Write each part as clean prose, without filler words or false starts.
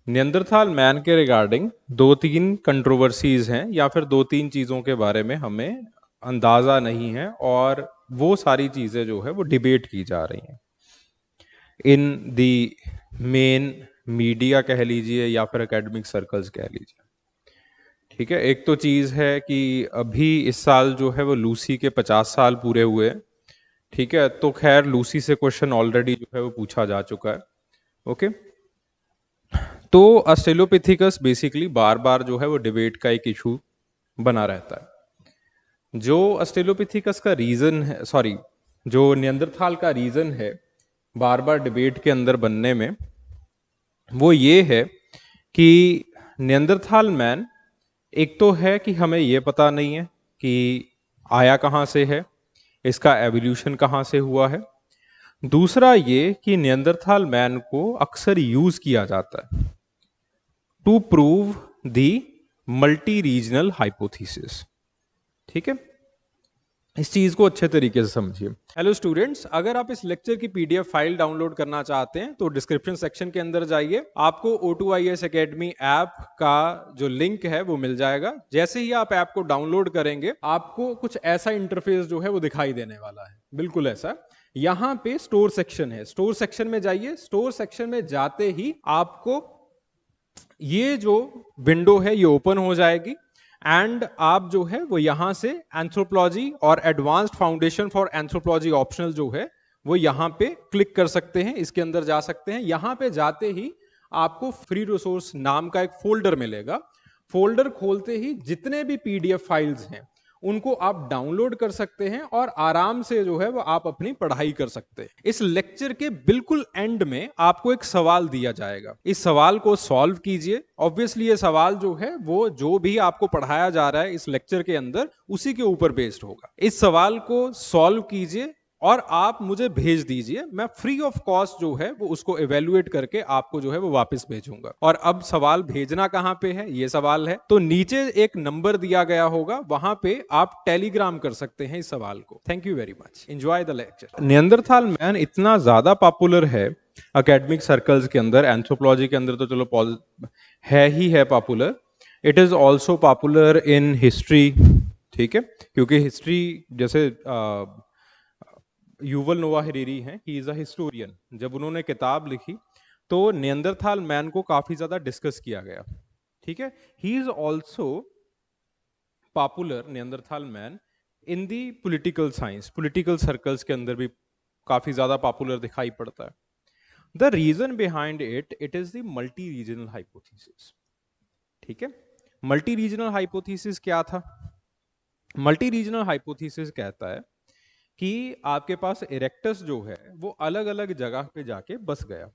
नियंदरथाल man के regarding दो तीन कंट्रोवर्सीज हैं या फिर दो तीन चीज़ों के बारे में हमें अंदाज़ा नहीं है और वो सारी चीज़ें जो है वो डिबेट की जा रही हैं इन दी मेन मीडिया कह लीजिए या फिर एकेडमिक सर्कल्स कह लीजिए। ठीक है, एक तो चीज़ है कि अभी इस साल जो है वो लूसी के 50 साल पूरे हुए हैं। ठीक है, तो खैर लूसी से क्वेश्चन ऑलरेडी जो है वो पूछा जा चुका है। ओके, तो ऑस्ट्रेलोपिथेकस बेसिकली बार बार जो है वो डिबेट का एक इशू बना रहता है। जो ऑस्ट्रेलोपिथेकस का रीजन है, सॉरी, जो नियंदरथाल का रीजन है बार बार डिबेट के अंदर बनने में, वो ये है कि नियंदरथाल मैन, एक तो है कि हमें ये पता नहीं है कि आया कहाँ से है, इसका एवोल्यूशन कहाँ से हुआ है। दूसरा ये कि नियंदरथाल मैन को अक्सर यूज किया जाता है to prove the multi regional hypothesis. ठीक है, इस चीज को अच्छे तरीके से समझिए। हेलो स्टूडेंट्स, अगर आप इस लेक्चर की पीडीएफ फाइल डाउनलोड करना चाहते हैं तो डिस्क्रिप्शन सेक्शन के अंदर जाइए, आपको O2IS एकेडमी ऐप का जो लिंक है वो मिल जाएगा। जैसे ही आप ऐप को डाउनलोड करेंगे आपको कुछ ऐसा इंटरफेस जो है वो दिखाई देने वाला है, बिल्कुल ऐसा। यहाँ पे स्टोर सेक्शन है, स्टोर सेक्शन में जाइए। स्टोर सेक्शन में जाते ही आपको ये जो विंडो है ये ओपन हो जाएगी एंड आप जो है वो यहां से एंथ्रोपोलॉजी और advanced foundation for anthropology optional जो है वो यहां पे क्लिक कर सकते हैं, इसके अंदर जा सकते हैं। यहां पे जाते ही आपको फ्री रिसोर्स नाम का एक फोल्डर मिलेगा। फोल्डर खोलते ही जितने भी पीडीएफ फाइल्स हैं उनको आप डाउनलोड कर सकते हैं और आराम से जो है वो आप अपनी पढ़ाई कर सकते हैं। इस लेक्चर के बिल्कुल एंड में आपको एक सवाल दिया जाएगा, इस सवाल को सॉल्व कीजिए। ऑब्वियसली ये सवाल जो है वो जो भी आपको पढ़ाया जा रहा है इस लेक्चर के अंदर उसी के ऊपर बेस्ड होगा। इस सवाल को सॉल्व कीजिए और आप मुझे भेज दीजिए, मैं फ्री ऑफ कॉस्ट जो है वो उसको इवेल्युएट करके आपको जो है वो वापस भेजूंगा। और अब सवाल भेजना कहां पे है, ये सवाल है, तो नीचे एक नंबर दिया गया होगा, वहां पे आप टेलीग्राम कर सकते हैं इस सवाल को। Thank you very much, enjoy the lecture. Neanderthal man इतना ज्यादा पॉपुलर है एकेडमिक सर्कल्स के अंदर, एंथ्रोपोलॉजी के अंदर तो चलो है ही है popular, it is also popular in history. ठीक है, क्योंकि हिस्ट्री जैसे युवल नोआ हरेरी हैं, ही इज अ हिस्टोरियन, जब उन्होंने किताब लिखी तो नियंदरथाल मैन को काफी ज्यादा डिस्कस किया गया। ठीक है, he is also popular Neanderthal man in the political science, political circles के अंदर भी काफी ज्यादा पॉपुलर दिखाई पड़ता है। The reason behind it, it is the multi regional hypothesis. ठीक है, मल्टी रीजनल हाइपोथेसिस क्या था? मल्टी रीजनल हाइपोथेसिस कहता है कि आपके पास इरेक्टस जो है वो अलग अलग जगह पे जाके बस गया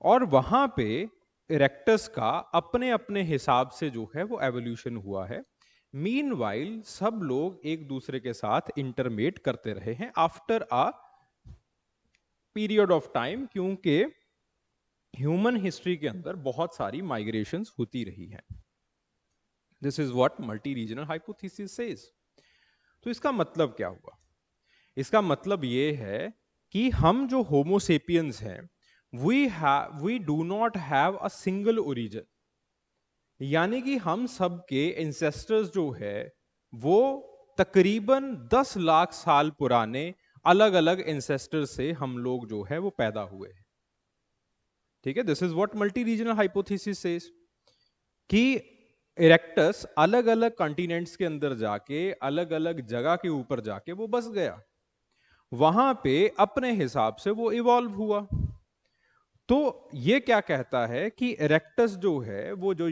और वहां पे इरेक्टस का अपने अपने हिसाब से जो है वो एवोल्यूशन हुआ है। मीनवाइल सब लोग एक दूसरे के साथ इंटरमेट करते रहे हैं after a period of time, क्योंकि ह्यूमन हिस्ट्री के अंदर बहुत सारी माइग्रेशंस होती रही हैं। This is what multi regional hypothesis says. तो इसका मतलब क्या हुआ? इसका मतलब ये है कि हम जो होमोसेपियंस हैं we do not have a single origin, यानी कि हम सब के एंसेस्टर्स जो है वो तकरीबन 10 लाख साल पुराने अलग अलग एंसेस्टर से हम लोग जो है वो पैदा हुए हैं। ठीक है, this is what multi regional hypothesis says कि इरेक्टस अलग अलग कॉन्टिनेंट्स के अंदर जाके अलग अलग जगह के ऊपर जाके वो बस गया, वहां पे अपने हिसाब से वो इवॉल्व हुआ। तो ये क्या कहता है कि इरेक्टस जो है वो जो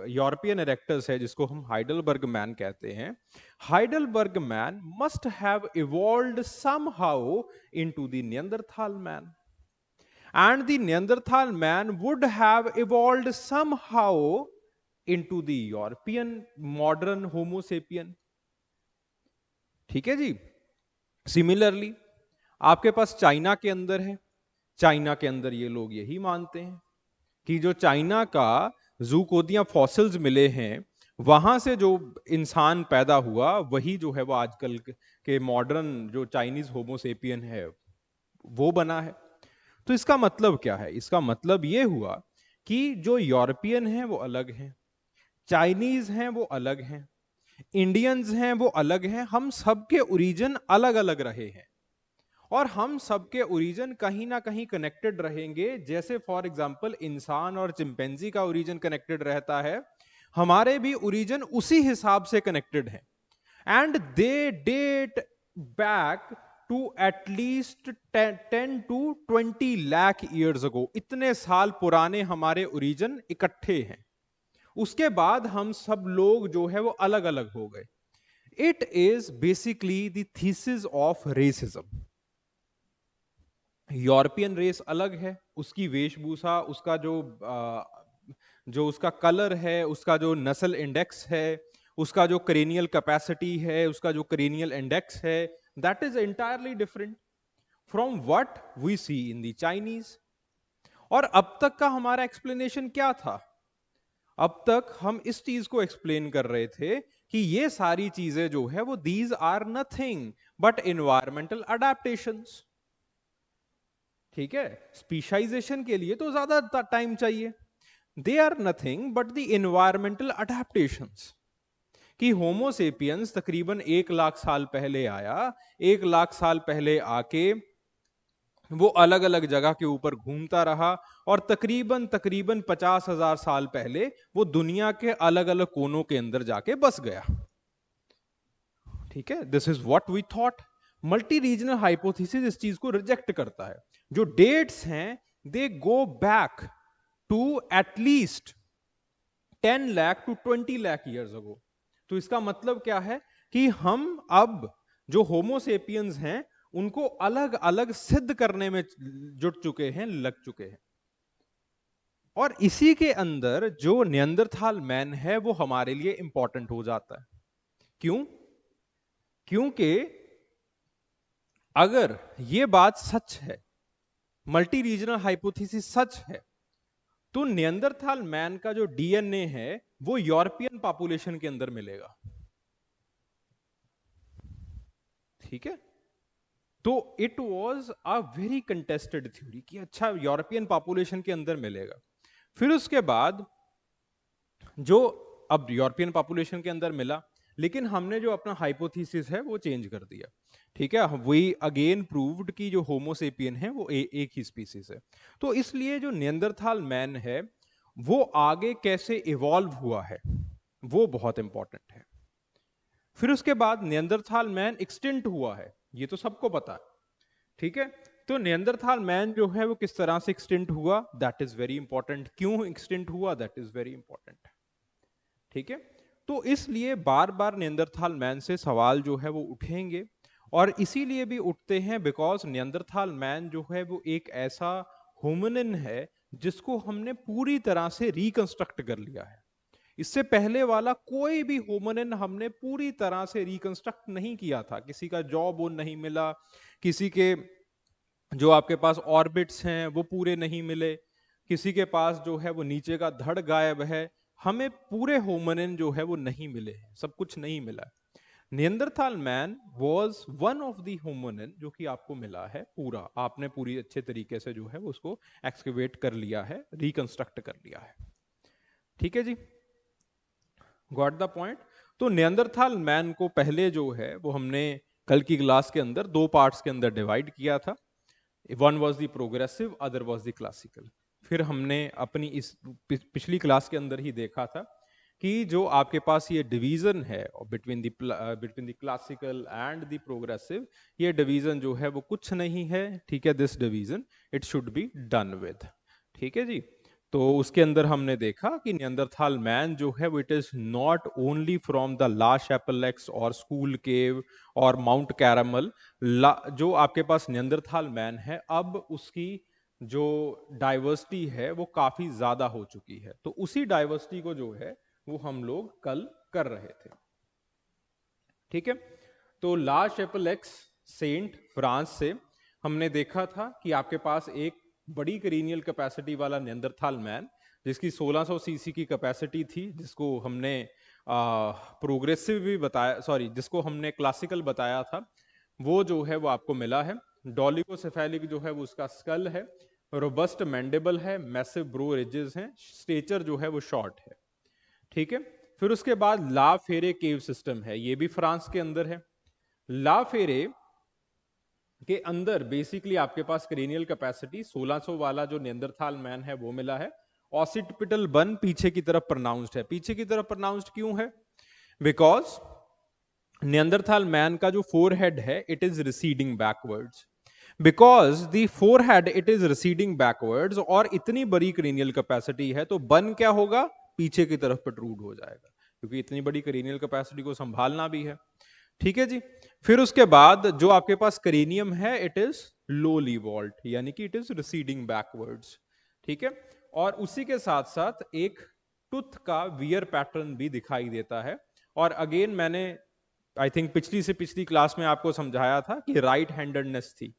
यूरोपियन इरेक्टस है जिसको हम हाइडलबर्ग मैन कहते हैं, Heidelberg man must have evolved somehow into the Neanderthal man and the Neanderthal man would have evolved somehow into the European modern homo sapien. ठीक है जी। सिमिलरली आपके पास चाइना के अंदर है, चाइना के अंदर ये लोग यही मानते हैं कि जो चाइना का जूकोदिया फॉसिल्स मिले हैं वहां से जो इंसान पैदा हुआ वही जो है वो आजकल के मॉडर्न जो चाइनीज होमोसेपियन है वो बना है। तो इसका मतलब क्या है? इसका मतलब ये हुआ कि जो यूरोपियन हैं वो अलग हैं, चाइनीज हैं वो अलग हैं, इंडियंस हैं वो अलग हैं, हम सबके ओरिजिन अलग अलग रहे हैं और हम सबके ओरिजिन कहीं ना कहीं कनेक्टेड रहेंगे। जैसे फॉर एग्जांपल इंसान और चिंपैंजी का ओरिजिन कनेक्टेड रहता है, हमारे भी ओरिजिन उसी हिसाब से कनेक्टेड हैं। And they date back to at least 10 to 20 lakh years ago. इतने साल पुराने हमारे ओरिजिन इकट्ठे हैं, उसके बाद हम सब लोग जो है वो अलग अलग हो गए। It is basically the thesis of racism. European race अलग है, उसकी वेशभूषा, उसका जो उसका कलर है, उसका जो नस्ल इंडेक्स है, उसका जो क्रेनियल कैपेसिटी है, उसका जो क्रेनियल इंडेक्स है, that is entirely different from what we see in the Chinese. और अब तक का हमारा एक्सप्लेनेशन क्या था? अब तक हम इस चीज को एक्सप्लेन कर रहे थे कि ये सारी चीजें जो है वो these are nothing but environmental adaptations. ठीक है, स्पीशाइजेशन के लिए तो ज्यादा टाइम चाहिए। They are nothing but the environmental adaptations. कि होमोसेपियंस तकरीबन 1 लाख साल पहले आया, 1 लाख साल पहले आके वो अलग अलग जगह के ऊपर घूमता रहा और तकरीबन तकरीबन 50,000 साल पहले वो दुनिया के अलग अलग कोनों के अंदर जाके बस गया। ठीक है, this is what we thought. Multi regional hypothesis इस चीज को रिजेक्ट करता है। जो डेट्स हैं they go back to at least 10 lakh to 20 lakh years ago. तो इसका मतलब क्या है कि हम अब जो होमोसेपियंस हैं उनको अलग अलग सिद्ध करने में जुट चुके हैं, लग चुके हैं। और इसी के अंदर जो नियंदरथाल मैन है वो हमारे लिए इंपॉर्टेंट हो जाता है। क्यों? क्योंकि अगर ये बात सच है, मल्टी रीजनल हाइपोथेसिस सच है, तो नियंदरथाल मैन का जो डीएनए है वो यूरोपियन पॉपुलेशन के अंदर मिलेगा। ठीक है, तो it was a very contested theory कि अच्छा यूरोपियन पॉपुलेशन के अंदर मिलेगा। फिर उसके बाद जो अब यूरोपियन पॉपुलेशन के अंदर मिला, लेकिन हमने जो अपना हाइपोथेसिस है वो चेंज कर दिया। ठीक है, वी अगेन प्रूव्ड कि जो होमोसेपियन है वो एक ही स्पीसीज है। तो इसलिए जो नियंदरथाल मैन है वो आगे कैसे इवॉल्व हुआ है वो बहुत इंपॉर्टेंट है। फिर उसके बाद नियंदरथाल मैन एक्सटिंक्ट हुआ है, ये तो सबको पता है। ठीक है, तो नियंदरथाल मैन जो है वो किस तरह से एक्सटिंक्ट हुआ, दैट इज वेरी इंपॉर्टेंट। क्यों एक्सटिंक्ट हुआ, दैट इज वेरी इंपॉर्टेंट। ठीक है, तो इसलिए बार बार नियंदरथाल मैन से सवाल जो है वो उठेंगे, और इसीलिए भी उठते हैं बिकॉज नियंदरथाल मैन जो है वो एक ऐसा होमिनिन है जिसको हमने पूरी तरह से रिकंस्ट्रक्ट कर लिया है। इससे पहले वाला कोई भी होमिनिन हमने पूरी तरह से रिकंस्ट्रक्ट नहीं किया था। किसी का जॉ बोन नहीं मिला, किसी के जो आपके पास ऑर्बिट्स हैं वो पूरे नहीं मिले, किसी के पास जो है वो नीचे का धड़ गायब है। हमें पूरे होमिनिन जो है वो नहीं मिले हैं, सब कुछ नहीं मिला। Neanderthal man was one of the hominin जो कि आपको मिला है पूरा, आपने पूरी अच्छे तरीके से जो है वो उसको एक्सकेवेट कर लिया है, रिकंस्ट्रक्ट कर लिया है। ठीक है जी, गॉट द पॉइंट। तो नियंदरथाल मैन को पहले जो है वो हमने कल की क्लास के अंदर 2 पार्ट्स के अंदर डिवाइड किया था। One was the progressive, other was the classical. फिर हमने अपनी इस पिछली क्लास के अंदर ही देखा था कि जो आपके पास ये डिवीजन है between the classical and the progressive, ये डिवीजन जो है वो कुछ नहीं है। ठीक है, this division it should be done with. ठीक है जी, तो उसके अंदर हमने देखा कि नियंदरथाल मैन जो है वो it is not only from the लाश एपलेक्स और स्कूल केव और माउंट कैरामल। जो आपके पास नियंदरथाल मैन है अब उसकी जो डाइवर्सिटी है वो काफी ज्यादा हो चुकी है। तो उसी डाइवर्सिटी को जो है वो हम लोग कल कर रहे थे। ठीक है, तो लाश एपलेक्स सेंट फ्रांस से हमने देखा था कि आपके पास एक बड़ी क्रेनियल कैपेसिटी वाला नियंदरथाल मैन जिसकी 1600 सीसी की कैपेसिटी थी, जिसको हमने प्रोग्रेसिव भी बताया, सॉरी जिसको हमने क्लासिकल बताया था, वो जो है वो आपको मिला है। डॉलिगोसेफेलिक जो है वो उसका स्कल है, रोबस्ट मैंडेबल है, मैसिव ब्रो रिजेस हैं, स्टेचर जो है वो शॉर्ट है। ठीक है, फिर उसके बाद ला फेरे केव सिस्टम है, ये भी फ्रांस के अंदर है। ला फेरे के अंदर बेसिकली आपके पास क्रेनियल कैपेसिटी 1600 वाला जो नियंदरथाल मैन है वो मिला है। ऑसिपिटल बन पीछे की तरफ प्रोनाउंस्ड है। पीछे की तरफ प्रोनाउंस्ड क्यों है? बिकॉज नियंदरथाल मैन का जो फोरहेड है it is receding backwards. Because the forehead it is receding backwards और इतनी बड़ी क्रेनियल कैपेसिटी है तो बन क्या होगा? पीछे की तरफ प्रोट्रूड हो जाएगा, क्योंकि इतनी बड़ी क्रेनियल कैपेसिटी को संभालना भी है। ठीक है जी। फिर उसके बाद जो आपके पास करेनियम है इट इज लोली वॉल्ट, यानी कि इट इज रिसीडिंग बैकवर्ड्स। ठीक है, और उसी के साथ साथ एक टूथ का वियर पैटर्न भी दिखाई देता है। और अगेन मैंने आई थिंक पिछली से पिछली क्लास में आपको समझाया था कि राइट हैंडेडनेस थी।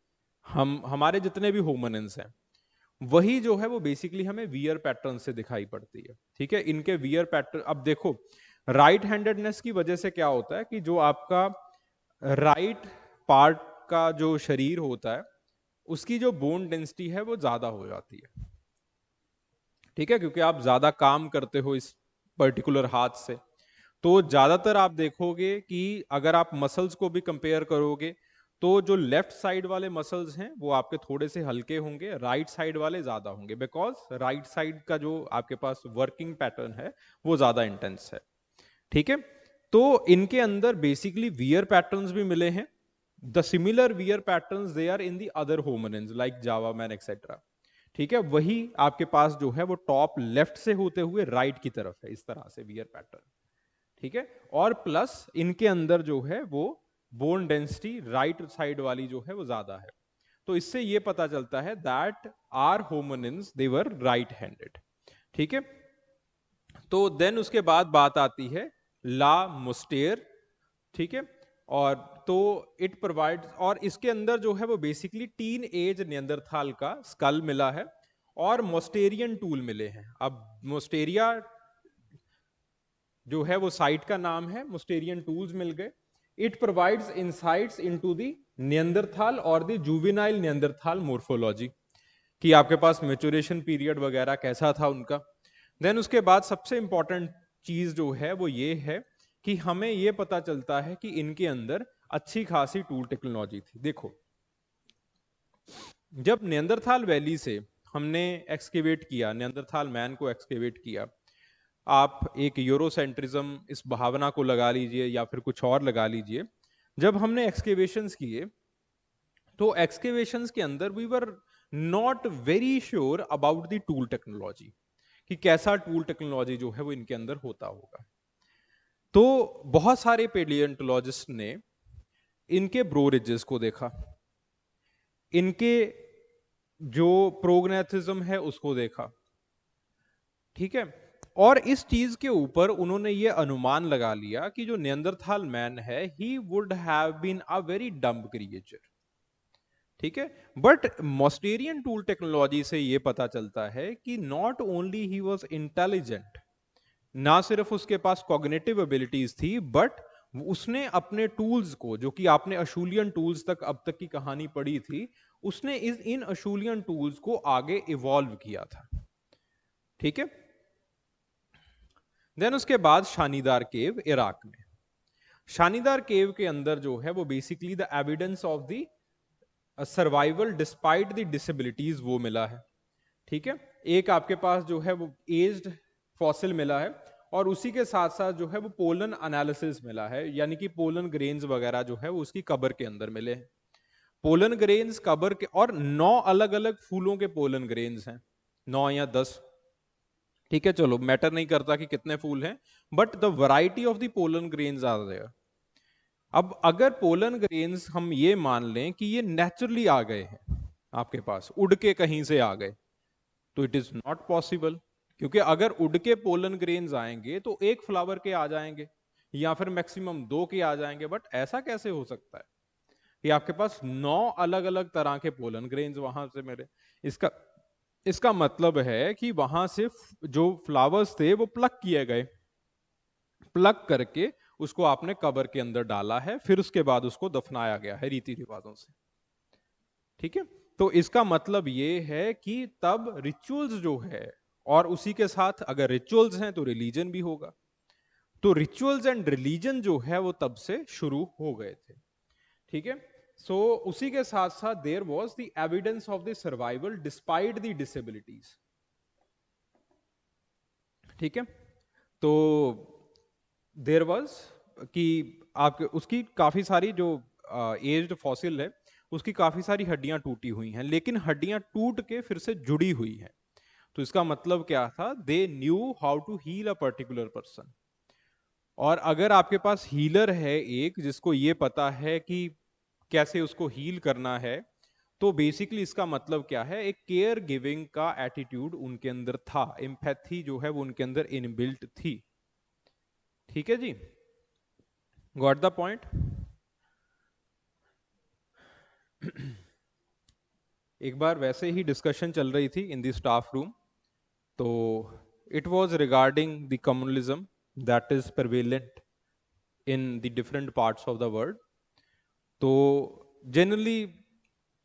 हमारे जितने भी होमनिन्स हैं वही जो है वो बेसिकली हमें वियर पैटर्न से दिखाई पड़ती है। ठीक है, इनके वियर पैटर्न, अब देखो राइट हैंडेडनेस की वजह से क्या होता है कि जो आपका राइट पार्ट का जो शरीर होता है उसकी जो बोन डेंसिटी है वो ज्यादा हो जाती है। ठीक है, क्योंकि आप ज्यादा काम करते हो इस पर्टिकुलर हाथ से। तो ज्यादातर आप देखोगे कि अगर आप मसल्स को भी कंपेयर करोगे तो जो लेफ्ट साइड वाले मसल्स हैं वो आपके थोड़े से हल्के होंगे, राइट साइड वाले ज्यादा होंगे, बिकॉज राइट साइड का जो आपके पास वर्किंग पैटर्न है वो ज्यादा इंटेंस है। ठीक है, तो इनके अंदर बेसिकली वियर पैटर्न्स भी मिले हैं। The similar wear patterns they are in the other hominins like Java man et cetera. ठीक है, वही आपके पास जो है वो टॉप लेफ्ट से होते हुए राइट की तरफ है, इस तरह से वियर पैटर्न। ठीक है, और प्लस इनके अंदर जो है वो बोन डेंसिटी राइट साइड वाली जो है वो ज्यादा है। तो इससे ये पता चलता है that our hominins they were right handed. ठीक है, तो देन उसके बाद बात आती है ला मुस्टेर। ठीक है, और तो इट प्रोवाइड्स, और इसके अंदर जो है वो बेसिकली टीन एज नियंदरथाल का स्कल मिला है और मोस्टेरियन टूल मिले हैं। अब मोस्टेरिया जो है वो साइट का नाम है, मोस्टेरियन टूल्स मिल गए। It provides insights into the Neanderthal और द जुवेनाइल नियंदरथाल मोर्फोलॉजी, कि आपके पास मेचुरेशन पीरियड वगैरह कैसा था उनका। देन उसके बाद सबसे इंपॉर्टेंट चीज जो है वो ये है कि हमें ये पता चलता है कि इनके अंदर अच्छी खासी टूल टेक्नोलॉजी थी। देखो, जब नियंदरथाल वैली से हमने एक्सकेवेट किया, नियंदरथाल मैन को एक्सकेवेट किया, आप एक यूरोसेंट्रिज्म इस भावना को लगा लीजिए या फिर कुछ और लगा लीजिए, जब हमने एक्सकेवेशंस किए तो एक्सकेवेशंस के अंदर we were not very sure about the tool technology, कि कैसा टूल टेक्नोलॉजी जो है वो इनके अंदर होता होगा। तो बहुत सारे पेलियोंटोलॉजिस्ट ने इनके ब्रोरिजेस को देखा, इनके जो प्रोग्नेथिज्म है उसको देखा। ठीक है, और इस चीज के ऊपर उन्होंने ये अनुमान लगा लिया कि जो नियंदरथाल मैन है he would have been a very dumb creature. ठीक है, बट मोस्टेरियन टूल टेक्नोलॉजी से ये पता चलता है कि not only he was intelligent, ना सिर्फ उसके पास कॉग्निटिव एबिलिटीज थी, बट उसने अपने टूल्स को, जो कि आपने अशूलियन टूल्स तक अब तक की कहानी पढ़ी थी, उसने इन अशूलियन टूल्स को आगे इवॉल्व किया था। ठीक है, देन उसके बाद शानीदार केव इराक में। शानीदार केव के अंदर जो है वो basically the evidence of the survival despite the disabilities वो मिला है। ठीक है, एक आपके पास जो है वो एज्ड फॉसिल मिला है और उसी के साथ साथ जो है वो पोलन एनालिसिस मिला है, यानी कि पोलन ग्रेन्स वगैरह जो है वो उसकी कबर के अंदर मिले हैं। पोलन ग्रेन्स कबर के, और 9 अलग अलग फूलों के पोलन ग्रेन्स हैं, 9 या 10। ठीक है, चलो मैटर नहीं करता कि कितने फूल हैं, but the variety of the pollen grains are there. अब अगर पोलन ग्रेन्स हम ये मान लें कि ये नेचुरली आ गए हैं आपके पास, उड़ के कहीं से आ गए, तो इट इज नॉट पॉसिबल। क्योंकि अगर उड़ के पोलन ग्रेन्स आएंगे तो एक फ्लावर के आ जाएंगे या फिर मैक्सिमम 2 के आ जाएंगे, बट ऐसा कैसे हो सकता है कि आपके पास 9 अलग अलग तरह के पोलन ग्रेन्स वहां से मिले? इसका इसका मतलब है कि वहां से जो फ्लावर्स थे वो प्लक किए गए, प्लग करके उसको आपने कबर के अंदर डाला है, फिर उसके बाद उसको दफनाया गया है रीति रिवाजों से। ठीक है, तो इसका मतलब ये है कि तब रिचुअल्स जो है, और उसी के साथ अगर रिचुअल्स हैं तो रिलीजन भी होगा, तो रिचुअल्स एंड रिलीजन जो है वो तब से शुरू हो गए थे। ठीक है, सो उसी के साथ साथ there was the evidence of the survival despite the disabilities. ठीक है, तो देयर वाज कि आप उसकी काफी सारी जो एज्ड फॉसिल है उसकी काफी सारी हड्डियां टूटी हुई हैं, लेकिन हड्डियां टूट के फिर से जुड़ी हुई हैं। तो इसका मतलब क्या था, they knew how to heal a particular person. और अगर आपके पास हीलर है एक जिसको ये पता है कि कैसे उसको हील करना है, तो बेसिकली इसका मतलब क्या है, एक केयर गिविंग का एटीट्यूड उनके अंदर था, एम्पैथी जो है वो उनके अंदर इनबिल्ट थी। ठीक है जी, गॉट द पॉइंट। एक बार वैसे ही डिस्कशन चल रही थी इन द स्टाफ रूम, तो it was regarding the communalism that is prevalent in the different parts of the world. तो जनरली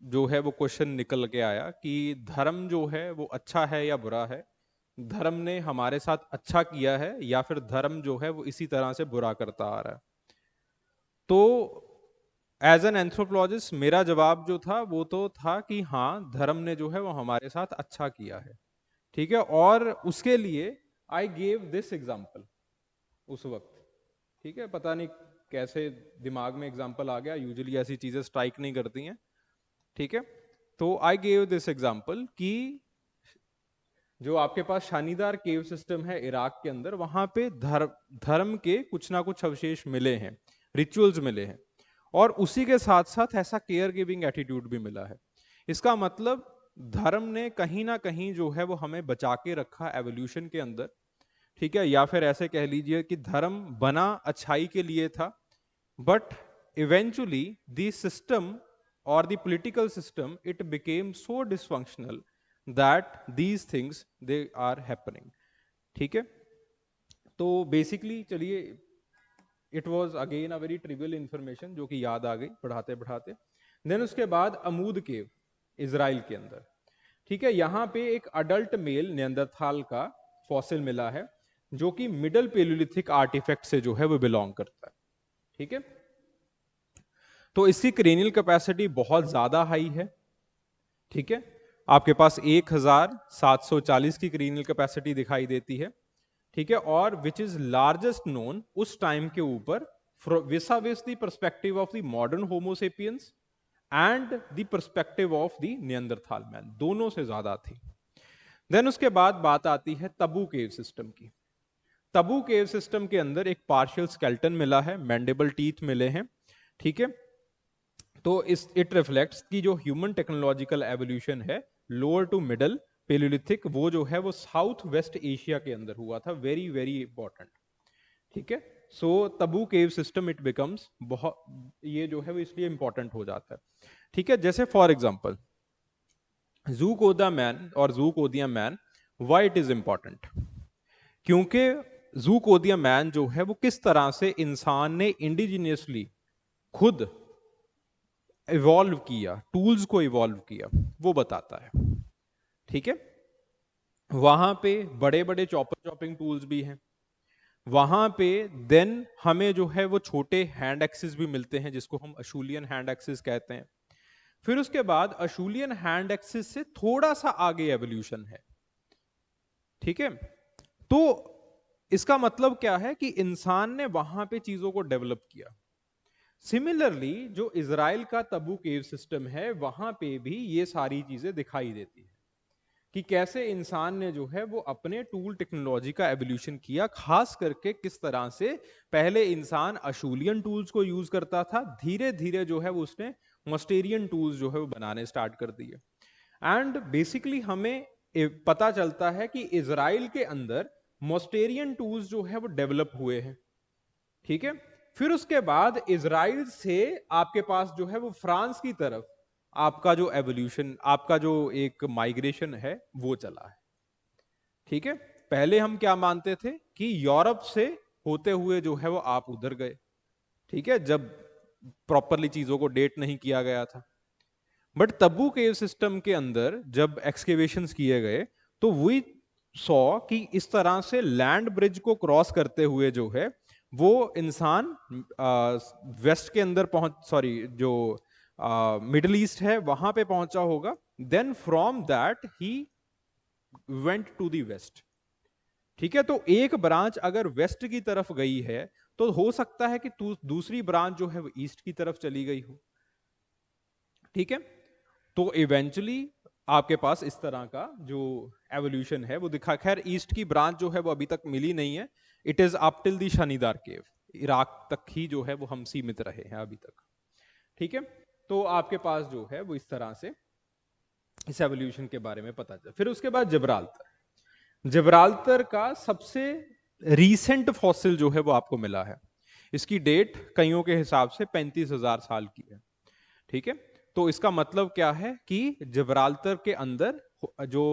जो है वो क्वेश्चन निकल के आया कि धर्म जो है वो अच्छा है या बुरा है, धर्म ने हमारे साथ अच्छा किया है या फिर धर्म जो है वो इसी तरह से बुरा करता आ रहा है। तो एज एन एंथ्रोपोलॉजिस्ट मेरा जवाब जो था वो तो था कि हाँ, धर्म ने जो है वो हमारे साथ अच्छा किया है। ठीक है, और उसके लिए आई गेव दिस एग्जाम्पल उस वक्त। ठीक है, पता नहीं कैसे दिमाग में एग्जाम्पल आ गया, यूजुअली ऐसी चीजें स्ट्राइक नहीं करती हैं। ठीक है, तो आई गेव दिस एग्जाम्पल कि जो आपके पास शानीदार केव सिस्टम है इराक के अंदर, वहां पे धर्म के कुछ ना कुछ अवशेष मिले हैं, रिचुअल्स मिले हैं, और उसी के साथ साथ ऐसा केयर गिविंग एटीट्यूड भी मिला है। इसका मतलब धर्म ने कहीं ना कहीं जो है वो हमें बचा के रखा एवोल्यूशन के अंदर। ठीक है, या फिर ऐसे कह लीजिए कि धर्म बना अच्छाई के लिए था, बट इवेंचुअली द सिस्टम और the political system it became so dysfunctional that these things they are happening. ठीक है, तो बेसिकली चलिए, it was again a very trivial information जो कि याद आ गई पढ़ाते पढ़ाते। देन उसके बाद अमूद केव इजराइल के अंदर। ठीक है, यहां पे एक अडल्ट मेल नियंदरथाल का फॉसिल मिला है जो कि मिडल पेलोलिथिक आर्टिफैक्ट से जो है वो बिलोंग करता है। ठीक है, तो इसकी क्रेनियल कैपेसिटी बहुत ज्यादा हाई है। ठीक है, आपके पास 1740 की क्रेनियल कैपेसिटी दिखाई देती है। ठीक है, और विच इज लार्जेस्ट नोन उस टाइम के ऊपर vis a vis the perspective of the modern homo sapiens and the perspective of the Neanderthal man, दोनों से ज्यादा थी। देन उसके बाद बात आती है तबू केव सिस्टम की। तबू केव सिस्टम के अंदर एक पार्शियल स्केल्टन मिला है, मैंडेबल टीथ मिले हैं। ठीक है, तो इस इट रिफ्लेक्ट्स कि जो ह्यूमन टेक्नोलॉजिकल एवोल्यूशन है लोअर टू मिडल पेलोलिथिक, वो जो है वो साउथ वेस्ट एशिया के अंदर हुआ था, वेरी वेरी इंपॉर्टेंट। ठीक है, सो तबू केव सिस्टम इट बिकम्स बहुत, ये जो है वो इसलिए इंपॉर्टेंट हो जाता है। ठीक है, जैसे फॉर एग्जांपल ज़ूकोदा मैन और ज़ूकोदिया man, why it is important, क्योंकि ज़ूकोदिया मैन जो है वो किस तरह से इंसान ने इंडिजिनियसली खुद इवॉल्व किया, टूल्स को इवॉल्व किया, वो बताता है। ठीक है, वहां पे बड़े बड़े चॉपिंग टूल्स भी हैं वहां पे। देन हमें जो है वो छोटे हैंड एक्सिस भी मिलते हैं जिसको हम अशूलियन हैंड एक्सिस कहते हैं। फिर उसके बाद अशूलियन हैंड एक्सिस से थोड़ा सा आगे एवोल्यूशन है। ठीक है, तो इसका मतलब क्या है कि इंसान ने वहां पे चीजों को डेवलप किया। सिमिलरली जो इजराइल का तबू केव सिस्टम है वहां पे भी ये सारी चीजें दिखाई देती है कि कैसे इंसान ने जो है वो अपने टूल टेक्नोलॉजी का एवोल्यूशन किया, खास करके किस तरह से पहले इंसान अशूलियन टूल्स को यूज करता था, धीरे धीरे जो है वो उसने मॉस्टेरियन टूल्स जो है वो बनाने स्टार्ट कर दिए। एंड बेसिकली हमें पता चलता है कि इजराइल के अंदर मॉस्टेरियन टूल्स जो है वो डेवलप हुए हैं। ठीक है, फिर उसके बाद इजराइल से आपके पास जो है वो फ्रांस की तरफ आपका जो एवोल्यूशन, आपका जो एक माइग्रेशन है वो चला है। ठीक है, पहले हम क्या मानते थे कि यूरोप से होते हुए जो है वो आप उधर गए। ठीक है, जब प्रॉपरली चीजों को डेट नहीं किया गया था। बट तब्बू केव सिस्टम के अंदर जब एक्सकेवेशंस किए गए तो वही सॉ कि इस तरह से लैंड ब्रिज को क्रॉस करते हुए जो है वो इंसान वेस्ट के अंदर जो मिडिल ईस्ट है वहां पे पहुंचा होगा, then from that he went to the west. ठीक है, तो एक ब्रांच अगर वेस्ट की तरफ गई है तो हो सकता है कि दूसरी ब्रांच जो है वो ईस्ट की तरफ चली गई हो। ठीक है, तो इवेंचुअली आपके पास इस तरह का जो एवोल्यूशन है वो दिखा। खैर ईस्ट की ब्रांच जो है वो अभी तक मिली नहीं है, it is up till the Shanidar cave, Iraq तक ही जो है वो हम सीमित रहे हैं अभी तक। ठीक है, तो आपके पास जो है वो इस तरह से इस एवोल्यूशन के बारे में पता चला। फिर उसके बाद जिब्राल्टर, जिब्राल्टर का सबसे रीसेंट फॉसिल जो है वो आपको मिला है। इसकी डेट कईयों के हिसाब से 35,000 साल की है। ठीक है, तो इसका मतलब क्या है कि जिब्राल्टर के अंदर जो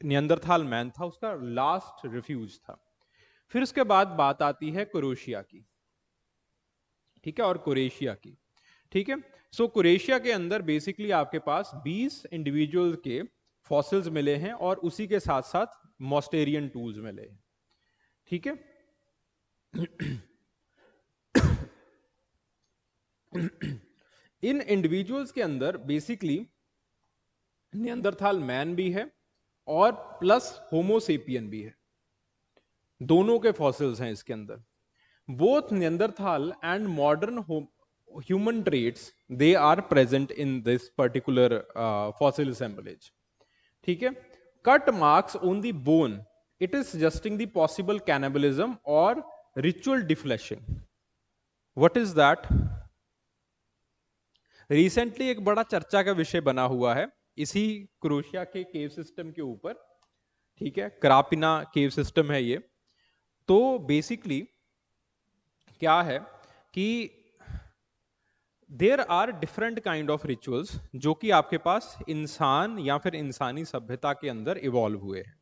नियंदरथाल मैन था उसका लास्ट रिफ्यूज था। फिर उसके बाद बात आती है क्रोएशिया की। ठीक है, और क्रोएशिया की। ठीक है, सो क्रोएशिया के अंदर बेसिकली आपके पास 20 इंडिविजुअल के फॉसिल्स मिले हैं और उसी के साथ साथ मॉस्टेरियन टूल्स मिले हैं। ठीक है, इन इंडिविजुअल्स के अंदर बेसिकली नियंदरथाल मैन भी है और प्लस होमोसेपियन भी है, दोनों के फॉसिल्स हैं इसके अंदर। Both Neanderthal and modern human traits they are present in this particular fossil assemblage। ठीक है, cut marks on the bone, it is suggesting the possible cannibalism और ritual defleshing. What is that? Recently एक बड़ा चर्चा का विषय बना हुआ है इसी क्रोएशिया के केव सिस्टम के ऊपर। ठीक है, क्रापिना केव सिस्टम है ये। तो बेसिकली क्या है कि there are different kind of rituals जो कि आपके पास इंसान या फिर इंसानी सभ्यता के अंदर इवॉल्व हुए हैं।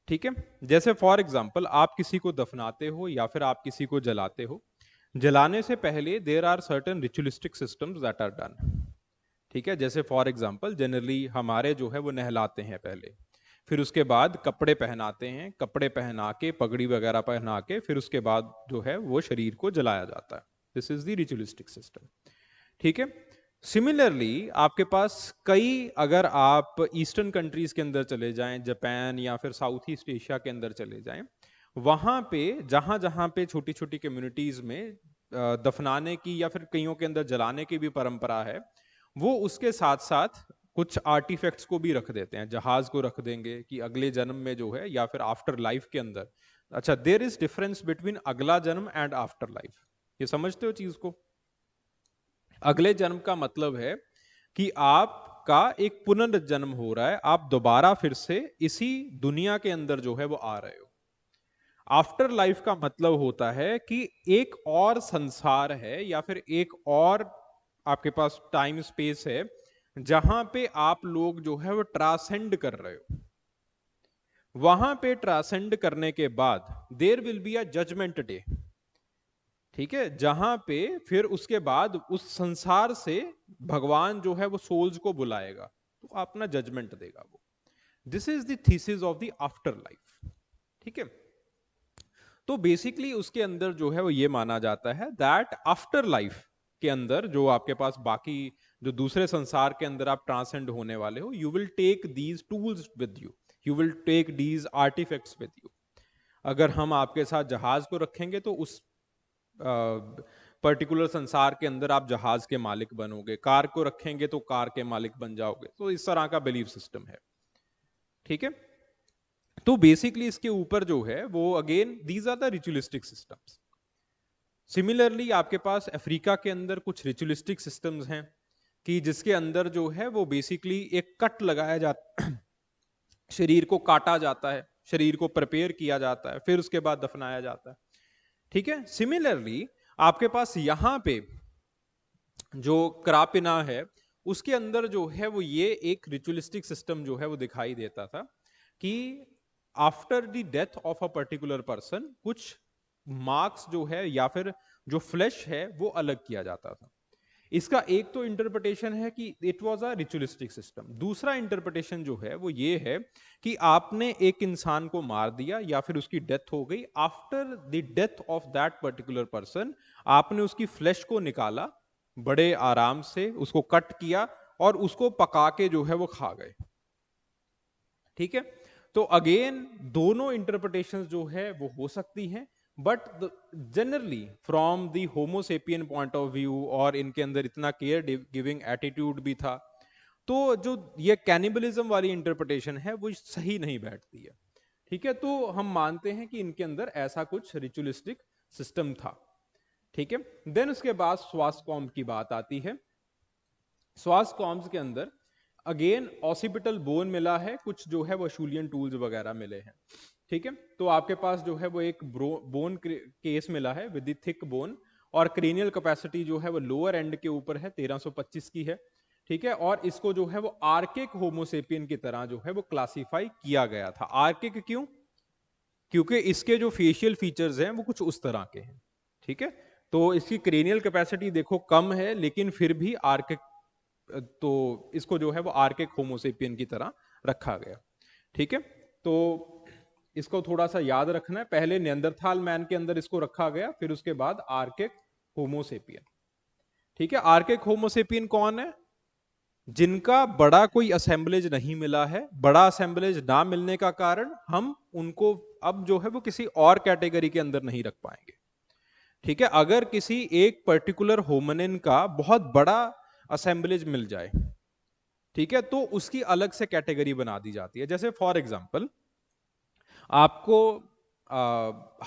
ठीक है, जैसे फॉर एग्जाम्पल आप किसी को दफनाते हो या फिर आप किसी को जलाते हो, जलाने से पहले there are certain ritualistic systems that are done. ठीक है, जैसे फॉर एग्जाम्पल जनरली हमारे जो है वो नहलाते हैं पहले, फिर उसके बाद कपड़े पहनाते हैं, कपड़े पहना के पगड़ी वगैरह पहना के फिर उसके बाद जो है वो शरीर को जलाया जाता है। This is the ritualistic system. ठीक है, सिमिलरली आपके पास कई, अगर आप ईस्टर्न कंट्रीज के अंदर चले जाएं, जापान या फिर साउथ ईस्ट एशिया के अंदर चले जाएं, वहां पे जहां जहां पे छोटी छोटी कम्युनिटीज में दफनाने की या फिर कईयों के अंदर जलाने की भी परंपरा है, वो उसके साथ साथ कुछ आर्टिफैक्ट्स को भी रख देते हैं। जहाज को रख देंगे कि अगले जन्म में जो है या फिर आफ्टर लाइफ के अंदर। अच्छा, देयर इज डिफरेंस बिटवीन अगला जन्म एंड आफ्टर लाइफ। ये समझते हो चीज को? अगले जन्म का मतलब है कि आपका एक पुनर्जन्म हो रहा है, आप दोबारा फिर से इसी दुनिया के अंदर जो है वो आ रहे हो। आफ्टर लाइफ का मतलब होता है कि एक और संसार है या फिर एक और आपके पास टाइम स्पेस है जहां पे आप लोग जो है वो ट्रांसेंड कर रहे हो। वहां पे ट्रांसेंड करने के बाद there will be a judgement day. ठीक है, जहां पे फिर उसके बाद उस संसार से भगवान जो है वो सोल्स को बुलाएगा तो अपना जजमेंट देगा वो। This is the thesis of the after life. ठीक है, तो बेसिकली उसके अंदर जो है वो ये माना जाता है दैट आफ्टर लाइफ के अंदर जो आपके पास बाकी जो दूसरे संसार के अंदर आप ट्रांसेंड होने वाले हो, you will take these tools with you, you will take these artifacts with you. अगर हम आपके साथ जहाज को रखेंगे तो उस पर्टिकुलर संसार के अंदर आप जहाज के मालिक बनोगे, कार को रखेंगे तो कार के मालिक बन जाओगे। तो इस तरह का बिलीफ सिस्टम है। ठीक है, तो बेसिकली इसके ऊपर जो है वो again these are the ritualistic systems. Similarly आपके पास अफ्रीका के अंदर कुछ रिचुअलिस्टिक सिस्टम्स हैं कि जिसके अंदर जो है वो बेसिकली एक कट लगाया जाता शरीर को काटा जाता है, शरीर को प्रिपेयर किया जाता है, फिर उसके बाद दफनाया जाता है। ठीक है, सिमिलरली आपके पास यहां पे जो क्रापिना है उसके अंदर जो है वो ये एक रिचुअलिस्टिक सिस्टम जो है वो दिखाई देता था कि after the death of a particular person कुछ मार्क्स जो है या फिर जो फ्लैश है वो अलग किया जाता था। इसका एक तो इंटरप्रिटेशन है कि it was a ritualistic system. दूसरा इंटरप्रिटेशन जो है वो ये है कि आपने एक इंसान को मार दिया या फिर उसकी डेथ हो गई, after the death of that particular person आपने उसकी फ्लैश को निकाला, बड़े आराम से उसको कट किया और उसको पका के जो है वो खा गए। ठीक है, तो अगेन दोनों इंटरप्रिटेशंस जो है वो हो सकती हैं, but generally from the Homo sapien point of view, और इनके अंदर इतना केयर गिविंग एटीट्यूड भी था, तो जो ये कैनिबलिज्म वाली इंटरप्रिटेशन है वो सही नहीं बैठती है। ठीक है, तो हम मानते हैं कि इनके अंदर ऐसा कुछ रिचुअलिस्टिक सिस्टम था। ठीक है, देन उसके बाद स्वास्थ्य की बात आती है। स्वास्थ्य के अंदर अगेन ऑसिपिटल बोन मिला है, कुछ जो है वो शूलियन टूल्स वगैरह मिले हैं। ठीक है, तो आपके पास जो है वो एक बोन केस मिला है विद द थिक बोन, और क्रेनियल कैपेसिटी जो है वो लोअर एंड के ऊपर है, 1325 की है। ठीक है, और इसको जो है वो आर्किक होमोसेपियन की तरह जो है वो क्लासिफाई किया गया था। आर्किक क्यों? क्योंकि इसके जो फेशियल फीचर्स हैं वो कुछ उस तरह के हैं। ठीक है, तो इसकी क्रेनियल कैपेसिटी देखो कम है, लेकिन फिर भी आर्किक, तो इसको जो है वो आर्किक होमोसेपियन की तरह रखा गया। ठीक है, तो इसको थोड़ा सा याद रखना है, पहले नियंदरथाल मैन के अंदर इसको रखा गया, फिर उसके बाद आर्किक होमोसेपियन। ठीक है, आर्किक होमोसेपियन कौन है? जिनका बड़ा कोई असेंबलेज नहीं मिला है। बड़ा असेंबलेज ना मिलने का कारण हम उनको अब जो है वो किसी और कैटेगरी के अंदर नहीं रख पाएंगे। ठीक है, अगर किसी एक पर्टिकुलर होमनिन का बहुत बड़ा असेंबलेज मिल जाए, ठीक है, तो उसकी अलग से कैटेगरी बना दी जाती है। जैसे फॉर एग्जांपल आपको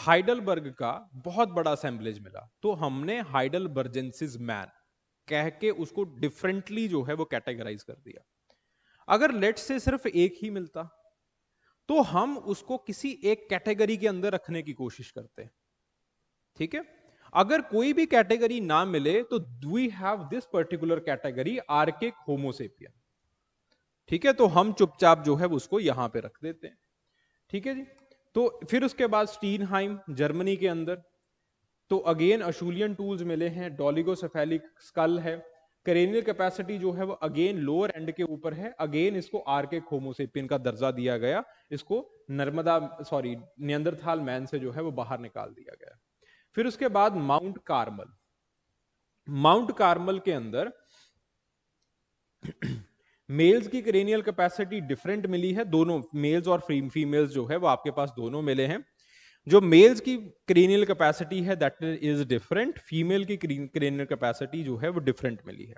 हाइडलबर्ग का बहुत बड़ा असेंबलेज मिला, तो हमने हाइडलबर्जेंसिस मैन कह के उसको डिफरेंटली जो है वो कैटेगराइज कर दिया। अगर लेट से सिर्फ एक ही मिलता तो हम उसको किसी एक कैटेगरी के अंदर रखने की कोशिश करते। ठीक है, अगर कोई भी कैटेगरी ना मिले तो we have this particular category archaic homo sapien. ठीक है, तो हम चुपचाप जो है उसको यहां पे रख देते हैं। ठीक है जी, तो फिर उसके बाद स्टीनहाइम जर्मनी के अंदर, तो अगेन अशूलियन टूल्स मिले हैं, डोलिगोसेफेलिक स्कल है, क्रेनियल कैपेसिटी जो है वो अगेन लोअर एंड के ऊपर है, अगेन इसको आर्किक होमोसेपियन का दर्जा दिया गया, इसको नियंदरथाल मैन से जो है वो बाहर निकाल दिया गया। फिर उसके बाद माउंट कार्मल। माउंट कार्मल के अंदर मेल्स की क्रेनियल कैपेसिटी डिफरेंट मिली है, दोनों मेल्स और फीमेल्स जो है वो आपके पास दोनों मिले हैं। जो मेल्स की क्रेनियल कैपेसिटी है दैट इज डिफरेंट, फीमेल की क्रेनियल कैपेसिटी जो है वो डिफरेंट मिली है।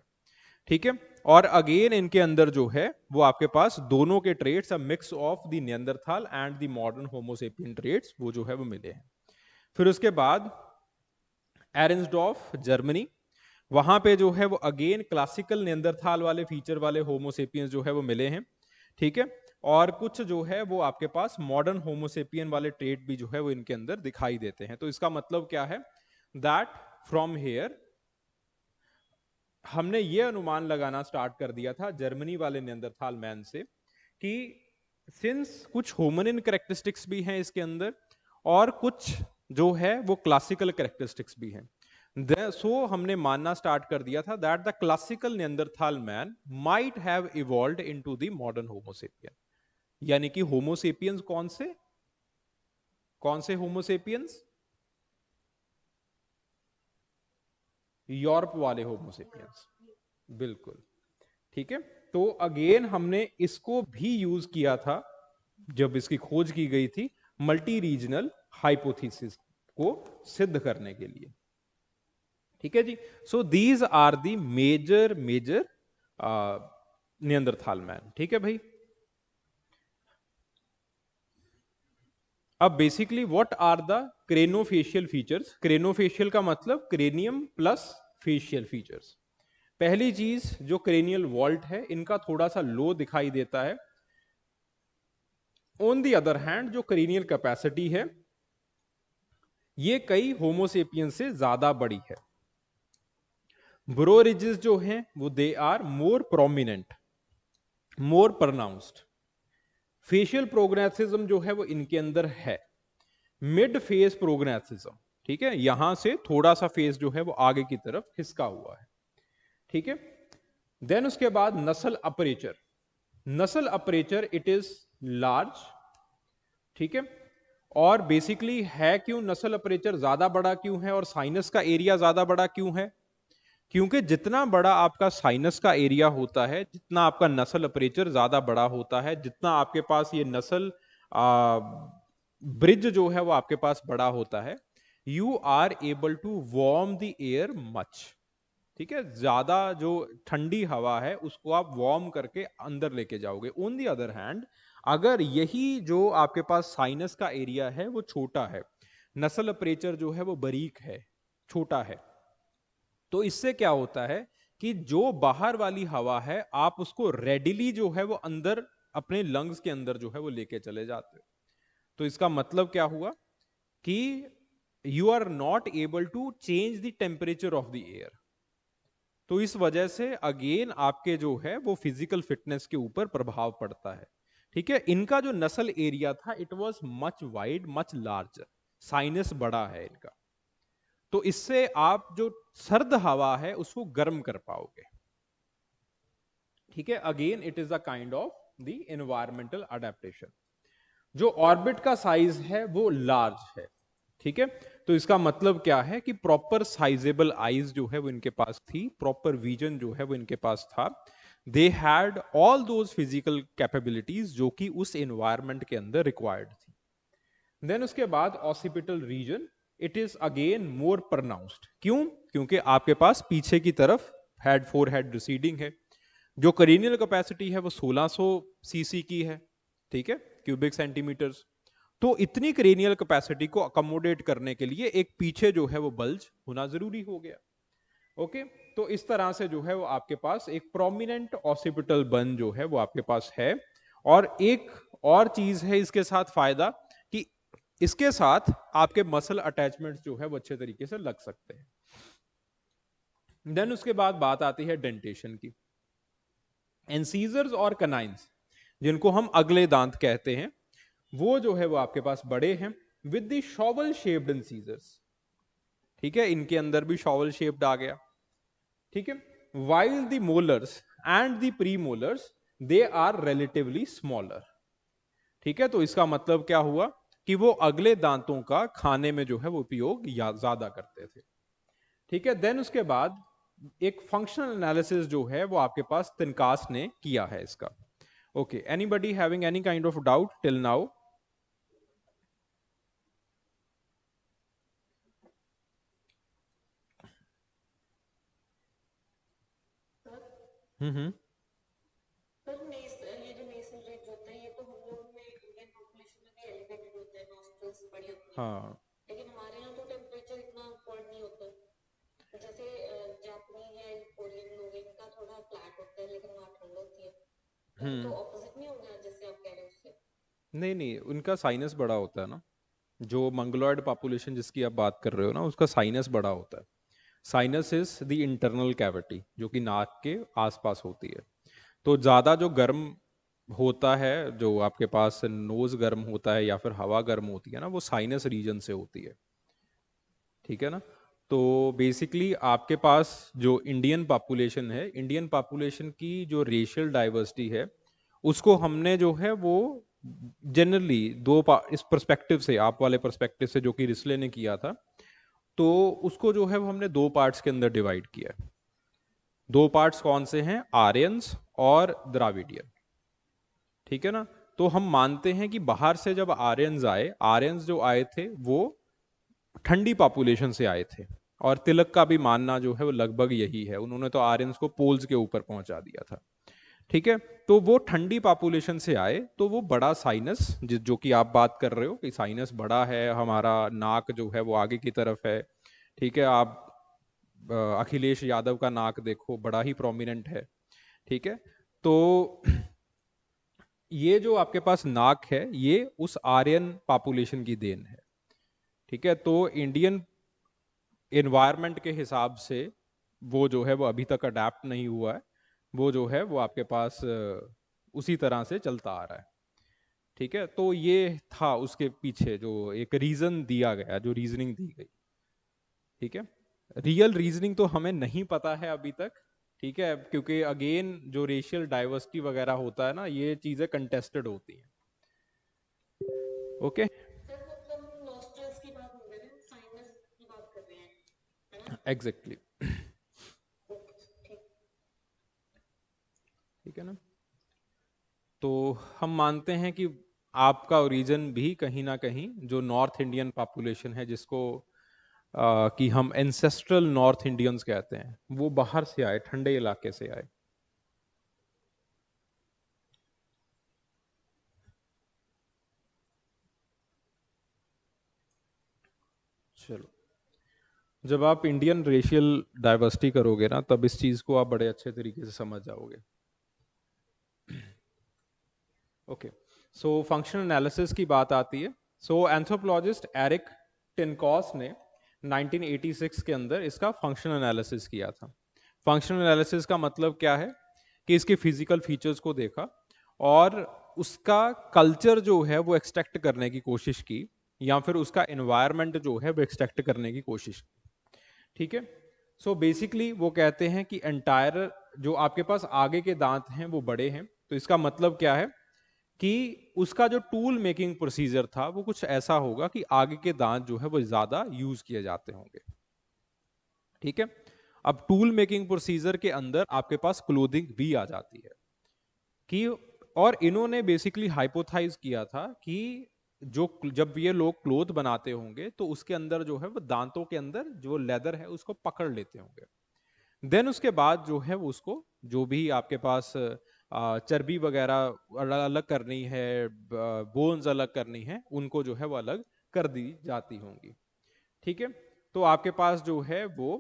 ठीक है, और अगेन इनके अंदर जो है वो आपके पास दोनों के traits, a mix of the Neanderthal and the modern homo sapien traits वो जो है वो मिले हैं। फिर उसके बाद एरेंसडॉर्फ जर्मनी, वहां पे जो है वो अगेन क्लासिकल नियंदरथाल वाले फीचर वाले होमोसेपियंस जो है वो मिले हैं। ठीक है, और कुछ जो है वो आपके पास मॉडर्न होमोसेपियन वाले ट्रेट भी जो है वो इनके अंदर दिखाई देते हैं। तो इसका मतलब क्या है? दैट फ्रॉम हेयर हमने ये अनुमान लगाना स्टार्ट कर दिया था जर्मनी वाले नियंदरथाल मैन से कि सिंस कुछ होमनिन कैरेक्टरिस्टिक्स भी हैं इसके अंदर और कुछ जो है वो क्लासिकल कैरेक्टरिस्टिक्स भी हैं, सो हमने मानना स्टार्ट कर दिया था that the classical Neanderthal man might have evolved into the modern homo sapien. यानी कि होमोसेपियंस कौन से होमोसेपियंस? यूरोप वाले होमोसेपियंस, बिल्कुल। ठीक है, तो अगेन हमने इसको भी यूज किया था जब इसकी खोज की गई थी मल्टी रीजनल हाइपोथेसिस को सिद्ध करने के लिए। ठीक है जी, so these are the major Neanderthal man. ठीक है भाई, अब basically what are the craniofacial features? Craniofacial का मतलब क्रेनियम प्लस फेशियल फीचर्स। पहली चीज जो क्रेनियल वॉल्ट है इनका थोड़ा सा लो दिखाई देता है। ऑन द अदर हैंड जो क्रेनियल कैपेसिटी है ये कई होमोसेपियन से ज्यादा बड़ी है। ब्रो रिजेस जो हैं वो they are more prominent, more pronounced. Facial prognathism जो है वो इनके अंदर है, मिड फेस प्रोग्रेसिज्म। ठीक है, यहां से थोड़ा सा फेस जो है वो आगे की तरफ खिसका हुआ है। ठीक है। देन उसके बाद नसल अपर्चर, नसल अपर्चर इट इज लार्ज, ठीक है। और बेसिकली है क्यों नसल अपर्चर ज्यादा बड़ा क्यों है और साइनस का एरिया ज्यादा बड़ा क्यों है? क्योंकि जितना बड़ा आपका साइनस का एरिया होता है, जितना आपका नसल अपर्चर ज्यादा बड़ा होता है, जितना आपके पास ये नसल ब्रिज जो है वो आपके पास बड़ा होता है, you are able to warm the air much, ठीक है। ज्यादा जो ठंडी हवा है उसको आप वार्म करके अंदर लेके जाओगे। ऑन दी अदर हैंड, अगर यही जो आपके पास साइनस का एरिया है वो छोटा है, नसल अपर्चर जो है वो बारीक है, छोटा है, तो इससे क्या होता है कि जो बाहर वाली हवा है आप उसको रेडिली जो है वो अंदर अपने लंग्स के अंदर जो है वो लेके चले जाते हो। तो इसका मतलब क्या हुआ कि you are not able to change the temperature of the air. तो इस वजह से अगेन आपके जो है वो फिजिकल फिटनेस के ऊपर प्रभाव पड़ता है, ठीक है। इनका जो नसल एरिया था it was much wide, much larger, sinus बड़ा है इनका, तो इससे आप जो सर्द हवा है उसको गर्म कर पाओगे, ठीक है। Again it is a kind of the environmental adaptation. जो ऑर्बिट का साइज है वो लार्ज है, ठीक है। तो इसका मतलब क्या है कि प्रॉपर साइजेबल आईज जो है वो इनके पास थी, प्रॉपर विजन जो है वो इनके पास था। They had all those physical capabilities जो कि उस एनवायरमेंट के अंदर रिक्वायर्ड थी। देन उसके बाद occipital region, it is again more pronounced. क्यों? क्योंकि आपके पास पीछे की तरफ हेड, फोर हेड रिसीडिंग है। जो करेनियल कैपेसिटी है वो 1600 सीसी की है, ठीक है, क्यूबिक सेंटीमीटर्स। तो इतनी करेनियल कैपेसिटी को अकोमोडेट करने के लिए एक पीछे जो है वो बल्ज होना जरूरी हो गया। ओके, तो इस तरह से जो है वो आपके पास एक प्रोमिनेंट ऑसिपिटल बन जो है वो आपके पास है। और एक और चीज है इसके साथ फायदा कि इसके साथ आपके मसल अटैचमेंट्स जो है वो अच्छे तरीके से लग सकते हैं। देन उसके बाद बात आती है डेंटेशन की। इंसीजर्स और कनाइंस, जिनको हम अगले दांत कहते हैं, वो जो है वो आपके पास बड़े हैं with the shovel shaped incisors, ठीक है। इनके अंदर भी शॉवल शेप्ड आ गया, ठीक है। While the molars and the premolars they are relatively smaller, ठीक है। तो इसका मतलब क्या हुआ कि वो अगले दांतों का खाने में जो है वो उपयोग ज्यादा करते थे, ठीक है। देन उसके बाद एक फंक्शनल एनालिसिस जो है वो आपके पास तिनकास ने किया है इसका। Okay, anybody having any kind of doubt till now? Hmm. Sir ये जो नेसल रिज होता है ये तो हम लोग में इंडियन पॉपुलेशन में भी एलिवेटेड होता है, नॉस्ट्रल्स बड़ी होती हैं, हाँ। लेकिन हमारे यहाँ तो टेम्परेचर इतना कोल्ड नहीं होता। जैसे जापानीज या कोरियन लोग हैं, इनका थोड़ा फ्लैट होता है लेकिन वहाँ ठंड होती है, तो हम्म। ऑपोजिट नहीं हो गया जैसे आप कह रहे हो उससे? नहीं नहीं, उनका साइनस बड़ा होता है ना। जो मंगलोइड पॉपुलेशन जिसकी आप बात कर रहे हो ना, उसका साइनस बड़ा होता है। Sinus is the internal cavity जो कि नाक के आसपास होती है। तो ज़्यादा जो गर्म होता है, जो आपके पास नोज गर्म होता है या फिर हवा गर्म होती है ना, वो साइनस रीजन से होती है, ठीक है ना। तो बेसिकली आपके पास जो इंडियन पॉपुलेशन है, इंडियन पॉपुलेशन की जो रेशियल डाइवर्सिटी है, उसको हमने जो है वो जनरली इस पर्सपेक्टिव से, आप वाले पर्सपेक्टिव से जो कि रिसले ने किया था, तो उसको जो है वो हमने दो पार्ट्स के अंदर डिवाइड किया है। दो पार्ट्स कौन से हैं? आर्यंस और द्राविडियन, ठीक है ना। तो हम मानते हैं कि बाहर से जब आर्यंस आए, आर्यंस जो आए थे वो ठंडी पॉपुलेशन से आए थे। और तिलक का भी मानना जो है वो लगभग यही है, उन्होंने तो आर्यंस को पोल्स के ऊपर पहुंचा दिया था, ठीक है। तो वो ठंडी पॉपुलेशन से आए, तो वो बड़ा साइनस जो कि आप बात कर रहे हो कि साइनस बड़ा है हमारा, नाक जो है वो आगे की तरफ है, ठीक है। आप अखिलेश यादव का नाक देखो, बड़ा ही प्रोमिनेंट है, ठीक है। तो ये जो आपके पास नाक है ये उस आर्यन पॉपुलेशन की देन है, ठीक है। तो इंडियन एनवायरनमेंट के हिसाब से वो जो है वो अभी तक अडेप्ट नहीं हुआ है, वो जो है वो आपके पास उसी तरह से चलता आ रहा है, ठीक है। तो ये था उसके पीछे जो एक रीजन दिया गया, जो रीजनिंग दी गई, ठीक है। रियल रीजनिंग तो हमें नहीं पता है अभी तक, ठीक है, क्योंकि अगेन जो रेशियल डाइवर्सिटी वगैरह होता है ना, ये चीजें कंटेस्टेड होती हैं। ओके, सर मतलब नॉस्ट्रल्स की बात नहीं कर रहे हैं, साइनस की बात कर रहे हैं, है ना? एग्जैक्टली। ओके ठीक। ठीक है ना, तो हम मानते हैं कि आपका ओरिजिन भी कहीं ना कहीं जो नॉर्थ इंडियन पॉपुलेशन है, जिसको कि हम एंसेस्ट्रल नॉर्थ इंडियंस कहते हैं, वो बाहर से आए, ठंडे इलाके से आए। चलो, जब आप इंडियन रेशियल डाइवर्सिटी करोगे ना, तब इस चीज को आप बड़े अच्छे तरीके से समझ जाओगे। ओके, सो फंक्शनल एनालिसिस की बात आती है। सो एंथ्रोपोलॉजिस्ट एरिक टिनकॉस ने 1986 के अंदर इसका फंक्शनल एनालिसिस किया था। फंक्शनल एनालिसिस का मतलब क्या है कि इसके फिजिकल फीचर्स को देखा और उसका कल्चर जो है वो एक्सट्रैक्ट करने की कोशिश की, या फिर उसका एनवायरनमेंट जो है वो एक्सट्रैक्ट करने की कोशिश की। ठीक है, सो बेसिकली वो कहते हैं कि एंटायर जो आपके पास आगे के दांत हैं वो बड़े हैं, तो इसका मतलब क्या है कि उसका जो टूल मेकिंग प्रोसीजर था वो कुछ ऐसा होगा कि आगे के दांत जो है वो ज्यादा यूज किए जाते होंगे। ठीक है, अब टूल मेकिंग प्रोसीजर के अंदर आपके पास क्लोथिंग भी आ जाती है कि, और इन्होंने बेसिकली हाइपोथाइज किया था कि जो जब ये लोग क्लोथ बनाते होंगे तो उसके अंदर जो है वो दांतों के अंदर जो लेदर है उसको पकड़ लेते होंगे। देन उसके बाद जो है वो उसको, जो भी आपके पास चर्बी वगैरह अलग अलग करनी है, बोन्स अलग करनी है, उनको जो है वो अलग कर दी जाती होंगी। ठीक है, तो आपके पास जो है वो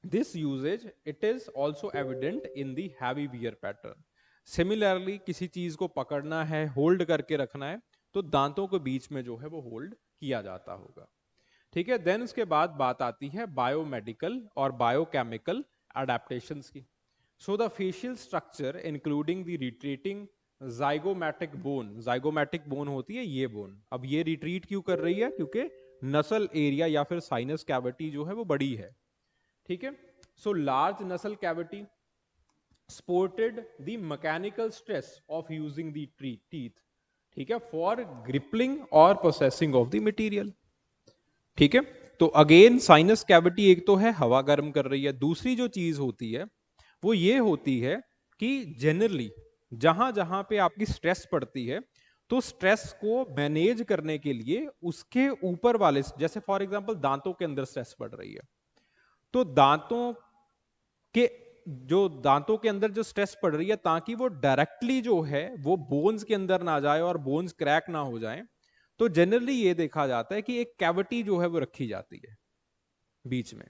this uses it is also evident in the heavy wear pattern. Similarly किसी चीज को पकड़ना है, होल्ड करके रखना है, तो दांतों के बीच में जो है वो होल्ड किया जाता होगा। ठीक है, देन उसके बाद बात आती है बायोमेडिकल और बायोकेमिकल अडेप्टेशंस की। So the facial structure including the retreating zygomatic bone, zygomatic bone होती है ये बोन, अब ये रिट्रीट क्यों कर रही है, क्योंकि नसल एरिया या फिर साइनस कैविटी जो है वो बड़ी है। ठीक है, सो लार्ज नसल cavity supported the mechanical stress of using the teeth, ठीक है, फॉर ग्रिपलिंग और प्रोसेसिंग ऑफ द मटेरियल। ठीक है, तो अगेन साइनस कैविटी एक तो है हवा गर्म कर रही है, दूसरी जो चीज होती है वो ये होती है कि जनरली जहां जहां पे आपकी स्ट्रेस पड़ती है, तो स्ट्रेस को मैनेज करने के लिए उसके ऊपर वाले, जैसे फॉर एग्जांपल दांतों के अंदर स्ट्रेस पड़ रही है, तो दांतों के जो दांतों के अंदर जो स्ट्रेस पड़ रही है, ताकि वो डायरेक्टली जो है वो बोन्स के अंदर ना जाए और बोन्स क्रैक ना हो जाए, तो जनरली ये देखा जाता है कि एक कैविटी जो है वो रखी जाती है बीच में।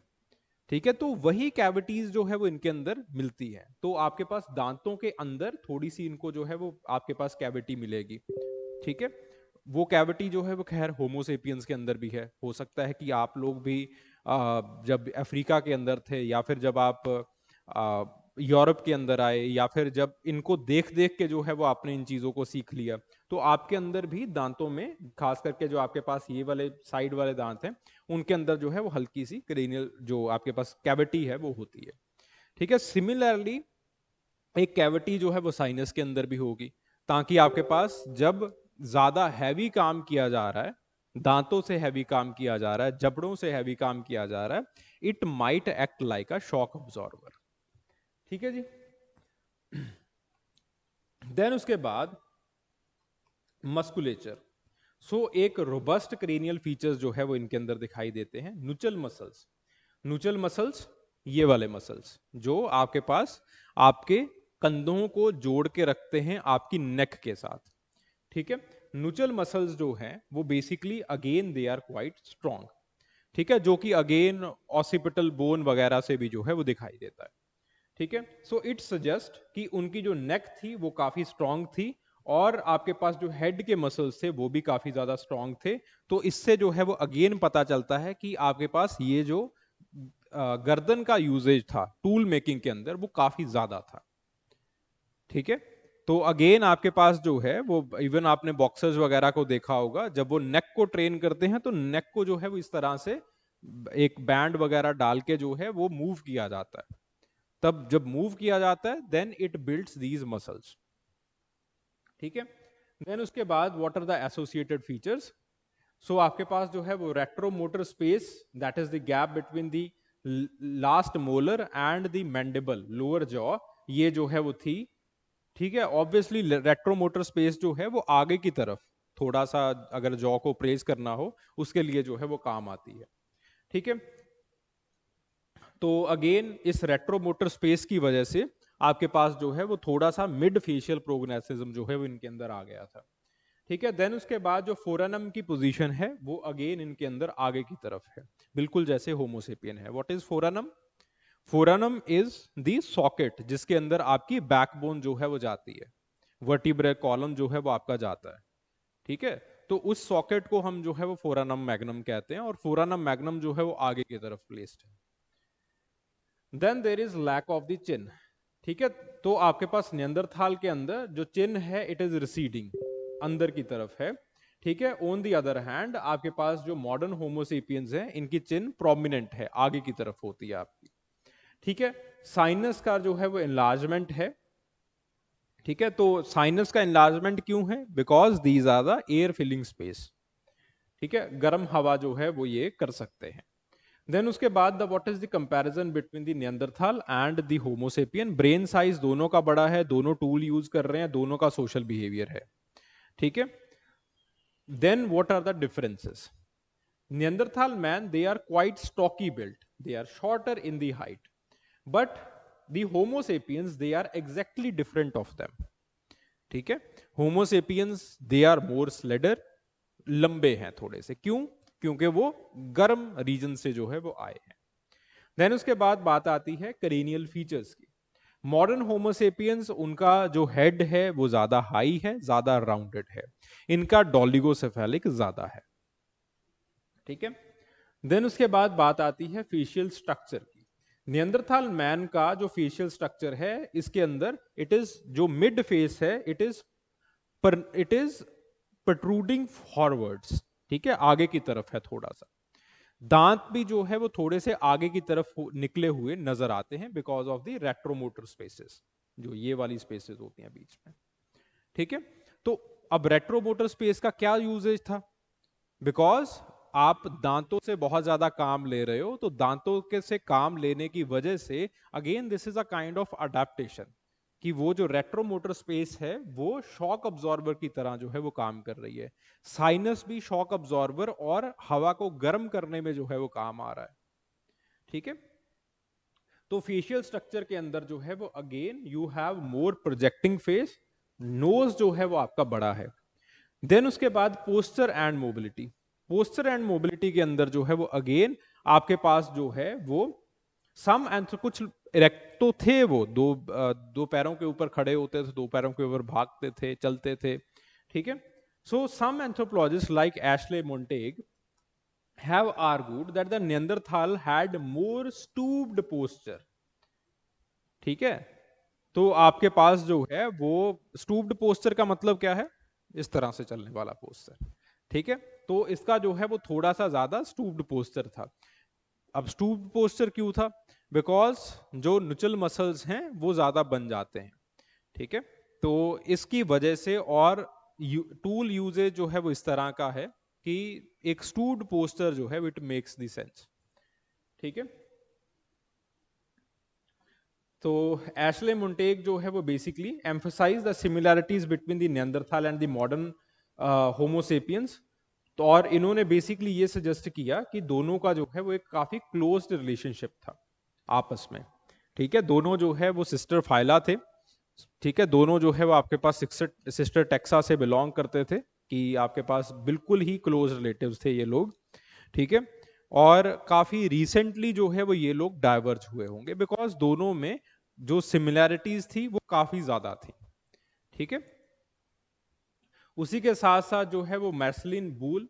ठीक है, तो वही कैविटीज जो है वो इनके अंदर मिलती है, तो आपके पास दांतों के अंदर थोड़ी सी इनको जो है वो आपके पास कैविटी मिलेगी। ठीक है, वो कैविटी जो है वो खैर होमोसेपियंस के अंदर भी है, हो सकता है कि आप लोग भी जब अफ्रीका के अंदर थे, या फिर जब आप यूरोप के अंदर आए, या फिर जब इनको देख देख के जो है वो आपने इन चीजों को सीख लिया, तो आपके अंदर भी दांतों में, खास करके जो आपके पास ये वाले साइड वाले दांत हैं, उनके अंदर जो है वो हल्की सी क्रेनियल जो आपके पास कैविटी है वो होती है। ठीक है, सिमिलरली एक कैविटी जो है वो साइनस के अंदर भी होगी, ताकि आपके पास जब ज्यादा हैवी काम किया जा रहा है, दांतों से हैवी काम किया जा रहा है, जबड़ों से हैवी काम किया जा रहा है, it might act like a shock absorber. ठीक है जी, देन उसके बाद मस्कुलेचर। सो एक रोबस्ट क्रेनियल फीचर्स जो है वो इनके अंदर दिखाई देते हैं। नुचल मसल्स, नुचल मसल्स ये वाले मसल्स जो आपके पास आपके कंधों को जोड़ के रखते हैं आपकी नेक के साथ। ठीक है, नुचल मसल्स जो हैं वो basically again they are quite strong. ठीक है, जो कि अगेन ऑसिपिटल बोन वगैरह से भी जो है वो दिखाई देता है। ठीक है, सो इट सजेस्ट कि उनकी जो नेक थी वो काफी स्ट्रांग थी, और आपके पास जो हेड के मसल्स थे वो भी काफी ज्यादा स्ट्रांग थे। तो इससे जो है वो अगेन पता चलता है कि आपके पास ये जो गर्दन का यूजेज था टूल मेकिंग के अंदर वो काफी ज्यादा था। ठीक है, तो अगेन आपके पास जो है वो, इवन आपने बॉक्सर्स वगैरह को देखा होगा, जब वो नेक को ट्रेन करते हैं तो नेक को जो है वो इस तरह से एक बैंड वगैरह डाल के जो है वो मूव किया जाता है। तब जब मूव किया जाता है then it builds these muscles. ठीक है, देन उसके बाद what are the associated features. So आपके पास जो है वो retromolar space, that is the gap between the last molar and the mandible lower jaw, ये जो है वो थी। ठीक है, ऑब्वियसली रेट्रोमोटर स्पेस जो है वो आगे की तरफ थोड़ा सा अगर जॉ को प्रेस करना हो उसके लिए जो है वो काम आती है। ठीक है, तो अगेन इस रेट्रोमोटर स्पेस की वजह से आपके पास जो है वो थोड़ा सा मिड फेशियल प्रोग्नेसिज्म जो है वो इनके अंदर आ गया था। ठीक है, देन उसके बाद जो फोरानम की पोजीशन है वो अगेन इनके अंदर आगे की तरफ है, बिल्कुल जैसे होमोसेपियन है। What is foramen? Foramen is the socket जिसके अंदर आपकी बैकबोन जो है वो जाती है, वर्टिब्रल कॉलम जो है वो आपका जाता है। ठीक है, तो उस सॉकेट को हम जो है वो फोरानम मैग्नम कहते हैं, और फोरानम मैग्नम जो है वो आगे की तरफ प्लेस्ड है। Then there is lack of the chin. ठीक है, तो आपके पास नियंदरथाल के अंदर जो चिन है इट इज रिसीडिंग, अंदर की तरफ है। ठीक है, ऑन दी अदर हैंड आपके पास जो मॉडर्न होमोसेपियंस हैं इनकी चिन प्रोमिनेंट है, आगे की तरफ होती है आपकी। ठीक है, साइनस का जो है वो एनलार्जमेंट है। ठीक है, तो साइनस का एनलार्जमेंट क्यों है? Because these are the air filling space. ठीक है, गर्म हवा जो है वो ये कर सकते हैं। देन उसके बाद the what is the comparison between the Neanderthal and the homo sapien. Brain size दोनों का बड़ा है, दोनों टूल यूज कर रहे हैं, दोनों का सोशल बिहेवियर है। ठीक है, then what are the differences? Neanderthal man they are quite stocky built, they are shorter in the height, but the homo sapiens they are exactly different of them. ठीक है, होमोसेपियंस दे आर मोर स्लेडर, लंबे हैं थोड़े से। क्यों? क्योंकि वो गर्म रीजन से जो है वो आए हैं। देन उसके बाद बात आती है करेनियल फीचर्स की। मॉडर्न होमोसेपियंस उनका जो हेड है वो ज्यादा हाई है, ज्यादा राउंडेड है, इनका डॉलिगोसेफेलिक ज्यादा है। ठीक है, देन उसके बाद बात आती है फेशियल स्ट्रक्चर की। नियंदरथाल मैन का जो फेशियल स्ट्रक्चर है इसके अंदर इट इज जो मिड फेस है इट इज प्रोट्रूडिंग फॉरवर्ड्स। ठीक है, आगे की तरफ है थोड़ा सा। दांत भी जो है वो थोड़े से आगे की तरफ निकले हुए नजर आते हैं बिकॉज ऑफ द रेट्रोमोटर स्पेसेस, जो ये वाली स्पेसेस होती हैं बीच में। ठीक है, तो अब रेट्रोमोटर स्पेस का क्या यूजेज था? बिकॉज आप दांतों से बहुत ज्यादा काम ले रहे हो, तो दांतों के से काम लेने की वजह से again this is a kind of adaptation, कि वो जो रेट्रोमोटर स्पेस है वो शॉक अब्जॉर्बर की तरह जो है वो काम कर रही है। साइनस भी शॉक अब्जॉर्बर और हवा को गर्म करने में जो है वो काम आ रहा है। ठीक है, तो फेशियल स्ट्रक्चर के अंदर जो है वो again you have more projecting face, nose जो है वो आपका बड़ा है। देन उसके बाद posture and mobility. Posture and mobility के अंदर जो है वो अगेन आपके पास जो है वो सम एंड कुछ इरेक्ट तो थे, वो दो पैरों के ऊपर खड़े होते थे, दो पैरों के ऊपर भागते थे, चलते थे। ठीक है, so some anthropologist like Ashley Montagu have argued that the Neanderthal had more stooped posture। ठीक है, तो आपके पास जो है वो स्टूप्ड पोस्चर का मतलब क्या है? इस तरह से चलने वाला पोस्चर। ठीक है, तो इसका जो है वो थोड़ा सा ज्यादा स्टूप्ड पोस्चर था। अब स्टूप्ड पोस्चर क्यों था? बिकॉज जो नुचल मसल्स हैं वो ज्यादा बन जाते हैं। ठीक है, तो इसकी वजह से, और टूल यूजेज जो है वो इस तरह का है कि एक स्टूप्ड पोस्चर जो है इट मेक्स द सेंस। ठीक है, तो एशले मोंटेग जो है वो basically emphasise the similarities between the Neanderthal and the modern homo sapiens. तो और इन्होंने बेसिकली ये सजेस्ट किया कि दोनों का जो है वो एक काफी क्लोज्ड रिलेशनशिप था आपस में। ठीक है, दोनों जो है वो सिस्टर फाइला थे। ठीक है, दोनों जो है वो आपके पास सिस्टर टेक्सा से बिलोंग करते थे, कि आपके पास बिल्कुल ही क्लोज रिलेटिव्स थे ये लोग। ठीक है, और काफी रिसेंटली जो है वो ये लोग डाइवर्ज हुए होंगे बिकॉज दोनों में जो सिमिलैरिटीज थी वो काफी ज्यादा थी। ठीक है, उसी के साथ साथ जो है वो मैर्सलिन बूल,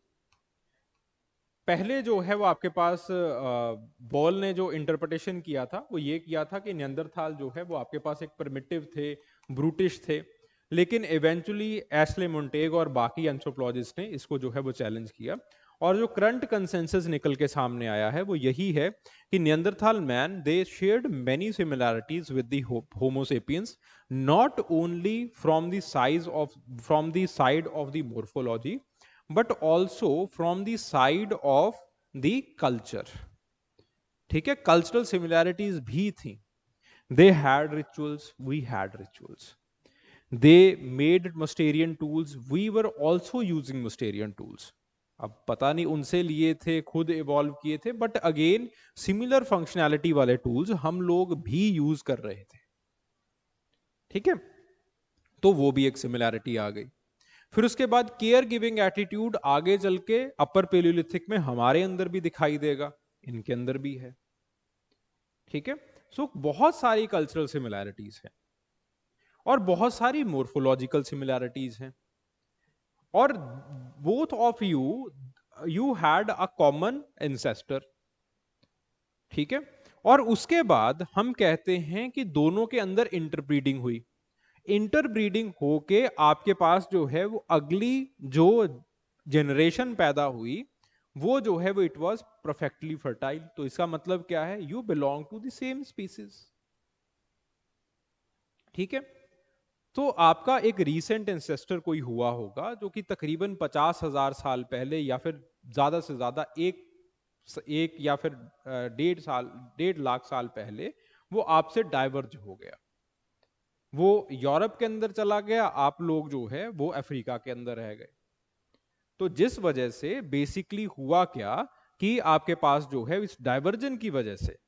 पहले जो है वो आपके पास बॉल ने जो इंटरप्रिटेशन किया था वो ये किया था कि नियंदरथाल जो है वो आपके पास एक प्रिमिटिव थे, ब्रूटिश थे। लेकिन इवेंचुअली एशले मोंटेग और बाकी एंथ्रोपोलॉजिस्ट ने इसको जो है वो चैलेंज किया, और जो करंट कंसेंसस निकल के सामने आया है वो यही है कि Neanderthal man they shared many similarities with the homo sapiens, not only from the side of the morphology but also from the side of the culture. ठीक है, कल्चरल सिमिलैरिटीज भी थी। They had rituals, we had rituals. They made Mousterian tools, we were also using Mousterian tools. अब पता नहीं उनसे लिए थे, खुद इवॉल्व किए थे, बट अगेन सिमिलर फंक्शनैलिटी वाले टूल्स हम लोग भी यूज कर रहे थे। ठीक है, तो वो भी एक सिमिलैरिटी आ गई। फिर उसके बाद केयर गिविंग एटीट्यूड आगे चल के अपर पेलियोलिथिक में हमारे अंदर भी दिखाई देगा, इनके अंदर भी है। ठीक है, सो बहुत सारी कल्चरल सिमिलैरिटीज हैं और बहुत सारी मोर्फोलॉजिकल सिमिलैरिटीज हैं, और both of you had a common ancestor. ठीक है, और उसके बाद हम कहते हैं कि दोनों के अंदर इंटरब्रीडिंग हुई। इंटरब्रीडिंग होके आपके पास जो है वो अगली जो जनरेशन पैदा हुई वो जो है वो इट वाज परफेक्टली फर्टाइल। तो इसका मतलब क्या है, you belong to the same species. ठीक है, तो आपका एक रीसेंट एंसेस्टर कोई हुआ होगा जो कि तकरीबन 50,000 साल पहले या फिर ज्यादा से ज्यादा एक या फिर 1.5 लाख साल पहले वो आपसे डाइवर्ज हो गया, वो यूरोप के अंदर चला गया, आप लोग जो है वो अफ्रीका के अंदर रह गए। तो जिस वजह से बेसिकली हुआ क्या कि आपके पास जो है इस डाइवर्जन की वजह से,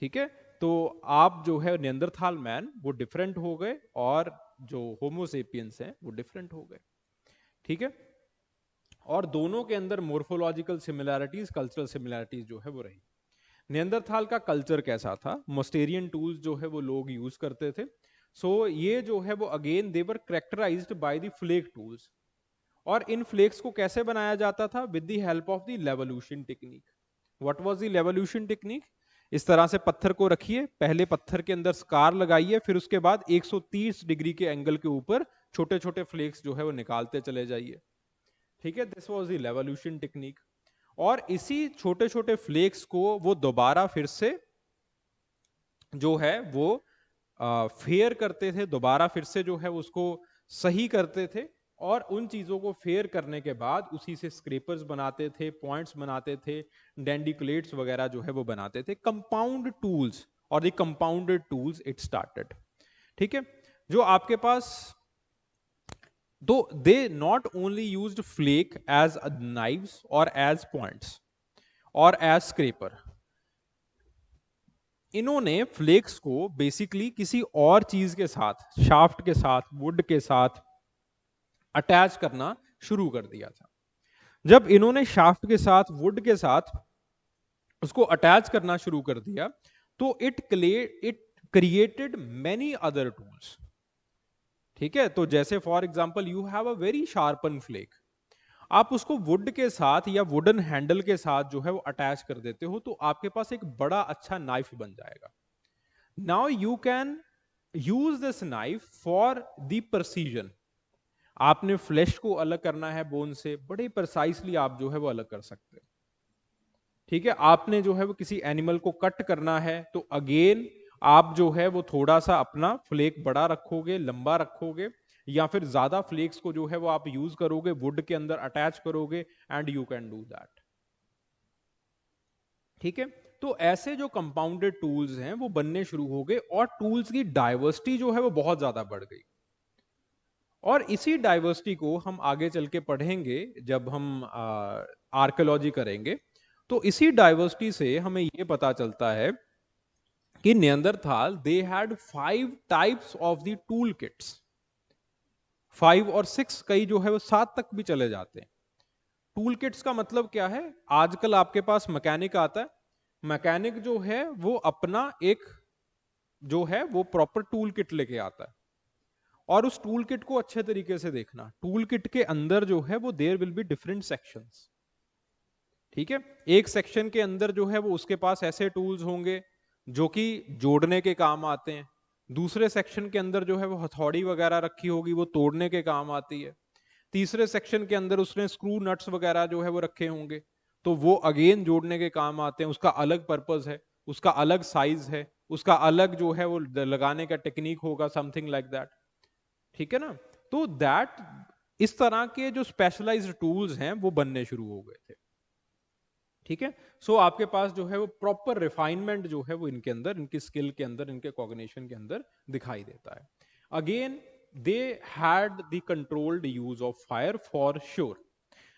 ठीक है, तो आप जो है नियंदरथाल मैन वो डिफरेंट हो गए और जो होमोसेपियंस हैं वो डिफरेंट हो गए। ठीक है, और दोनों के अंदर मोर्फोलॉजिकल सिमिलैरिटीज, कल्चरल सिमिलैरिटीज जो है वो रही। नियंदरथाल का कल्चर कैसा था, मोस्टेरियन टूल्स जो है वो लोग यूज करते थे। सो ये जो है वो again they were characterised by the flake tools, और इन फ्लेक्स को कैसे बनाया जाता था, with the help of the Levallois technique. What was the Levallois technique, इस तरह से पत्थर को रखिए, पहले पत्थर के अंदर स्कार लगाइए, फिर उसके बाद 130 डिग्री के एंगल के ऊपर छोटे छोटे फ्लेक्स जो है वो निकालते चले जाइए। ठीक है, this was the Levallois technique. और इसी छोटे छोटे फ्लेक्स को वो दोबारा फिर से जो है वो फेयर करते थे, दोबारा फिर से जो है उसको सही करते थे, और उन चीजों को फेयर करने के बाद उसी से स्क्रेपर्स बनाते थे, पॉइंट्स बनाते थे, डेंडिकुलेट्स वगैरह जो है वो बनाते थे, कंपाउंड टूल्स, और the compounded tools it started. ठीक है, जो आपके पास, तो they not only used flake as knives और एज पॉइंट्स और एज स्क्रेपर, इन्होंने फ्लेक्स को बेसिकली किसी और चीज के साथ, शाफ्ट के साथ, वुड के साथ अटैच करना शुरू कर दिया था। जब इन्होंने शाफ्ट के साथ, वुड के साथ उसको अटैच करना शुरू कर दिया तो it created many other tools. ठीक है, तो जैसे for example you have a very sharpen flake, आप उसको वुड के साथ या वुडन हैंडल के साथ जो है वो अटैच कर देते हो तो आपके पास एक बड़ा अच्छा नाइफ बन जाएगा। Now you can use this knife for the precision. आपने फ्लैश को अलग करना है बोन से, बड़े प्रिसाइसली आप जो है वो अलग कर सकते हैं। ठीक है, आपने जो है वो किसी एनिमल को कट करना है तो अगेन आप जो है वो थोड़ा सा अपना फ्लेक बड़ा रखोगे, लंबा रखोगे, या फिर ज्यादा फ्लेक्स को जो है वो आप यूज करोगे, वुड के अंदर अटैच करोगे, and you can do that. ठीक है, तो ऐसे जो कंपाउंडेड टूल्स हैं वो बनने शुरू हो गए, और टूल्स की डाइवर्सिटी जो है वो बहुत ज्यादा बढ़ गई। और इसी डाइवर्सिटी को हम आगे चल के पढ़ेंगे जब हम आर्कियोलॉजी करेंगे, तो इसी डाइवर्सिटी से हमें ये पता चलता है कि Neanderthal they had 5 types of the tool kits, 5 और 6, कई जो है वो 7 तक भी चले जाते हैं। टूल किट्स का मतलब क्या है, आजकल आपके पास मैकेनिक आता है, मैकेनिक जो है वो अपना एक जो है वो प्रॉपर टूल किट लेके आता है, और उस टूल किट को अच्छे तरीके से देखना, टूल किट के अंदर जो है वो there will be different sections. ठीक है, एक सेक्शन के अंदर जो है वो उसके पास ऐसे टूल्स होंगे जो कि जोड़ने के काम आते हैं, दूसरे सेक्शन के अंदर जो है वो हथौड़ी वगैरह रखी होगी, वो तोड़ने के काम आती है। तीसरे सेक्शन के अंदर उसने स्क्रू नट्स वगैरह जो है वो रखे होंगे, तो वो अगेन जोड़ने के काम आते हैं, उसका अलग पर्पस है, उसका अलग साइज है, उसका अलग जो है वो लगाने का टेक्निक होगा, समथिंग लाइक दैट। ठीक है ना? तो दैट इस तरह के जो स्पेशलाइज्ड टूल्स हैं वो बनने शुरू हो गए थे। ठीक है? सो आपके पास जो है वो प्रॉपर रिफाइनमेंट जो है वो इनके अंदर, इनकी स्किल के अंदर, इनके कॉग्निशन के अंदर दिखाई देता है। Again they had the controlled use of fire for sure.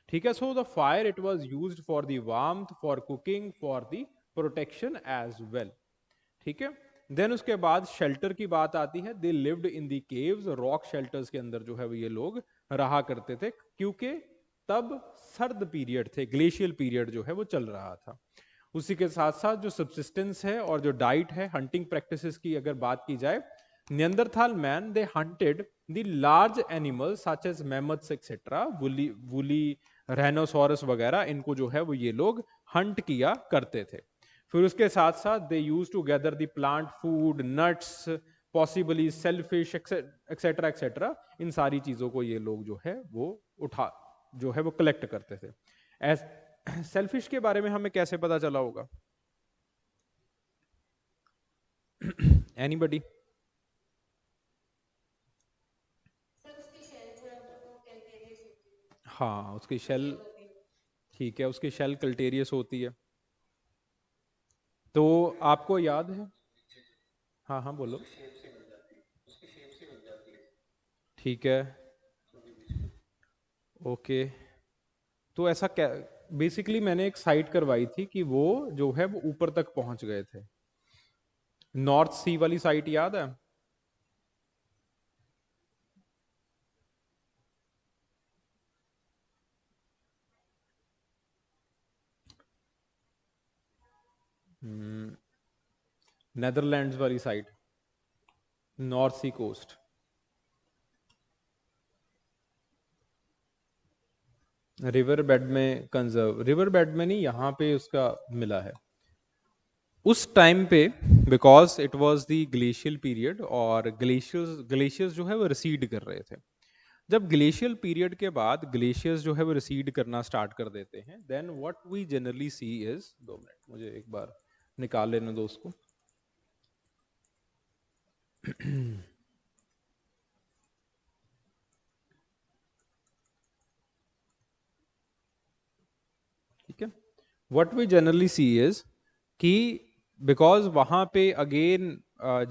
ठीक है? So the fire it was used for the warmth, for cooking, for the protection as well. ठीक है? देन उसके बाद शेल्टर की बात आती है। They lived in the caves, rock shelters के अंदर जो है वो ये लोग रहा करते थे, क्योंकि तब सर्द पीरियड थे, ग्लेशियल पीरियड जो है वो चल रहा था। उसी के साथ साथ जो सब्सिस्टेंस है और जो डाइट है, हंटिंग प्रैक्टिसेस की अगर बात की जाए, Neanderthal man they hunted the large animals such as mammoths etcetera, woolly woolly rhinoceros वगैरह, इनको जो है वो ये लोग हंट किया करते थे। फिर उसके साथ साथ they use to gather the plant food, nuts, possibly shellfish etcetera etcetera, इन सारी चीजों को ये लोग जो है वो उठा जो है वो कलेक्ट करते थे। एज सेल्फिश के बारे में हमें कैसे पता चला होगा? एनीबडी? सर उसकी शेल जो है वो कैल्केरियस होती है, हाँ, उसकी शेल। स्केल होती है। ठीक है, उसकी शेल कल्टेरियस होती है। तो आपको याद है? हाँ हाँ, बोलो। ठीक है। ओके। तो ऐसा क्या, बेसिकली मैंने एक साइट करवाई थी कि वो जो है वो ऊपर तक पहुंच गए थे। नॉर्थ सी वाली साइट याद है? नेदरलैंड्स वाली साइट, नॉर्थ सी कोस्ट। रिवर बेड में कंजर्व, रिवर बेड में नहीं, यहाँ पे उसका मिला है उस टाइम पे, because it was the glacial period, और ग्लेशियर्स ग्लेशियर्स जो है वो रिसीड कर रहे थे। जब ग्लेशियल पीरियड के बाद ग्लेशियर्स जो है वो रिसीड करना स्टार्ट कर देते हैं, then what we generally see is, 2 minute मुझे एक बार निकाल लेने दो उसको। ठीक है? What we generally see is कि बिकॉज वहां पे अगेन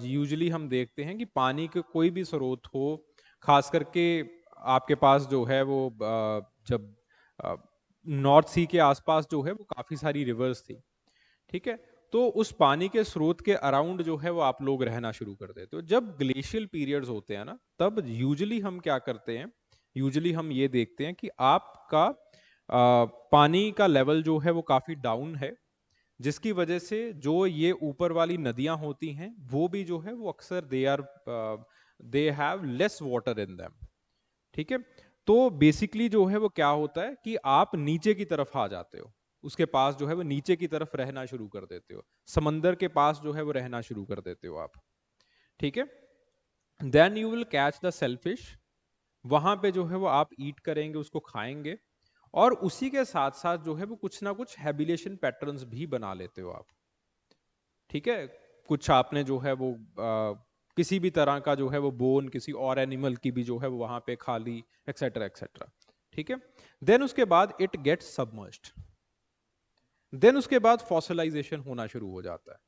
यूजुअली हम देखते हैं कि पानी के कोई भी स्रोत हो, खास करके आपके पास जो है वो जब नॉर्थ सी के आसपास जो है वो काफी सारी रिवर्स थी। ठीक है? तो उस पानी के स्रोत के अराउंड जो है वो आप लोग रहना शुरू कर देते हो। जब ग्लेशियल पीरियड्स होते हैं ना, तब यूजुअली हम क्या करते हैं, यूजुअली हम ये देखते हैं कि आपका पानी का लेवल जो है वो काफी डाउन है, जिसकी वजह से जो ये ऊपर वाली नदियां होती हैं वो भी जो है वो अक्सर they have less water in them. ठीक है? तो बेसिकली जो है वो क्या होता है कि आप नीचे की तरफ आ जाते हो, उसके पास जो है वो नीचे की तरफ रहना शुरू कर देते हो, समंदर के पास जो है वो रहना शुरू कर देते हो आप। ठीक है? Then you will catch the shellfish, वहां पे जो है वो आप ईट करेंगे, उसको खाएंगे, और उसी के साथ साथ जो है वो कुछ ना कुछ हैबिलेशन पैटर्न्स भी बना लेते हो आप। ठीक है? कुछ आपने जो है वो किसी भी तरह का जो है वो बोन किसी और एनिमल की भी जो है वो वहां पे खा ली, एक्सेट्रा एक्सेट्रा। ठीक है? देन उसके बाद इट गेट्स सबमर्ज्ड, देन उसके बाद फॉसिलाइजेशन होना शुरू हो जाता है।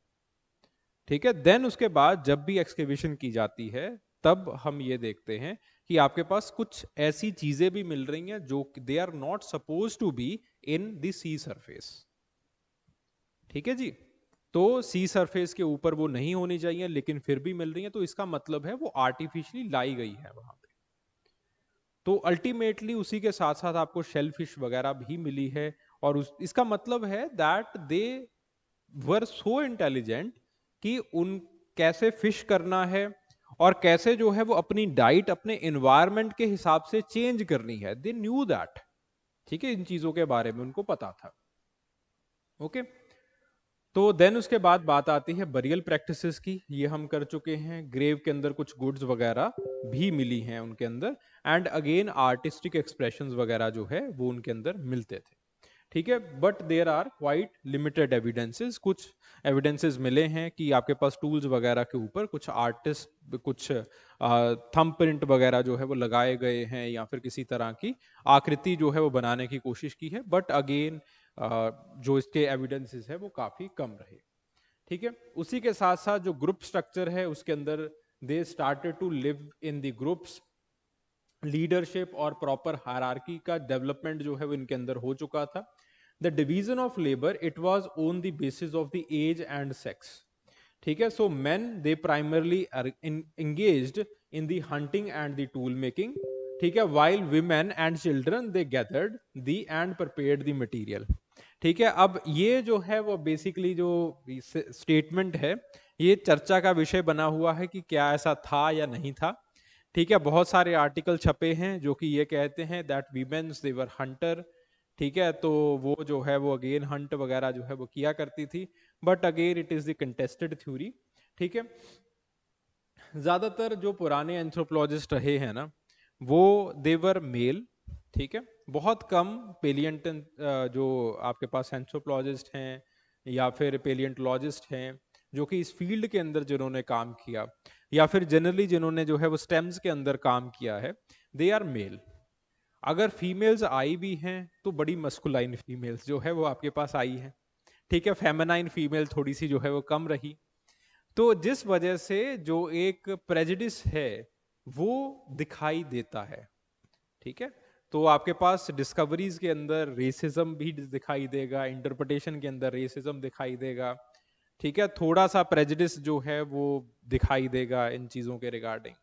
ठीक है? देन उसके बाद जब भी एक्सकेवेशन की जाती है, तब हम ये देखते हैं कि आपके पास कुछ ऐसी चीजें भी मिल रही हैं जो they are not suppose to be in the sea surface. ठीक है जी? तो सी सरफेस के ऊपर वो नहीं होनी चाहिए, लेकिन फिर भी मिल रही है, तो इसका मतलब है वो आर्टिफिशियली लाई गई है वहां पे। तो अल्टीमेटली उसी के साथ साथ आपको शेल फिश वगैरह भी मिली है, और इसका मतलब है that they were so intelligent कि उन कैसे फिश करना है और कैसे जो है वो अपनी डाइट अपने एनवायरनमेंट के हिसाब से चेंज करनी है, दे न्यू दैट। ठीक है? इन चीजों के बारे में उनको पता था। ओके? तो देन उसके बाद बात आती है बरियल प्रैक्टिसेस की। ये हम कर चुके हैं। ग्रेव के अंदर कुछ गुड्स वगैरह भी मिली हैं उनके अंदर, एंड अगेन आर्टिस्टिक एक्सप्रेशंस वगैरह जो है वो उनके अंदर मिलते थे। ठीक है, but there are quite limited evidences. कुछ एविडेंसेस मिले हैं कि आपके पास टूल्स वगैरह के ऊपर कुछ आर्टिस्ट कुछ थंब प्रिंट वगैरह जो है वो लगाए गए हैं, या फिर किसी तरह की आकृति जो है वो बनाने की कोशिश की है, बट अगेन जो इसके एविडेंसेस है वो काफी कम रहे। ठीक है, उसी के साथ साथ जो ग्रुप स्ट्रक्चर है उसके अंदर they started to live in the groups. Leadership और प्रॉपर हायरार्की का डेवलपमेंट जो है वो इनके अंदर हो चुका था। The division of labour it was on the basis of the age and sex. ठीक है, so men they primarily engaged in the hunting and the tool making। ठीक है, while women and children they gathered the and prepared the material। ठीक है, अब ये जो है वो बेसिकली जो स्टेटमेंट है ये चर्चा का विषय बना हुआ है कि क्या ऐसा था या नहीं था। ठीक है, बहुत सारे आर्टिकल छपे हैं जो कि ये कहते हैं that womens they were hunter. ठीक है, तो वो जो है वो अगेन हंट वगैरह जो है वो किया करती थी, but again it is the contested theory. ठीक है, ज्यादातर जो पुराने एंथ्रोपोलॉजिस्ट रहे हैं ना वो देवर मेल। ठीक है, बहुत कम पेलियंटन जो आपके पास एंथ्रोपोलॉजिस्ट हैं या फिर पेलियंटोलॉजिस्ट हैं जो कि इस फील्ड के अंदर जिन्होंने काम किया, या फिर जनरली जिन्होंने जो है वो स्टेम्स के अंदर काम किया है, दे आर मेल। अगर फीमेल्स आई भी हैं तो बड़ी मस्कुलाइन फीमेल्स जो है वो आपके पास आई हैं। ठीक है, फेमिनाइन फीमेल थोड़ी सी जो है वो कम रही। तो जिस वजह से जो एक प्रेजुडिस है वो दिखाई देता है। ठीक है, तो आपके पास डिस्कवरीज के अंदर रेसिज्म भी दिखाई देगा, इंटरप्रिटेशन के अंदर रेसिज्म दिखाई देगा। ठीक है, थोड़ा सा प्रेजुडिस जो है वो दिखाई देगा इन चीज़ों के रिगार्डिंग।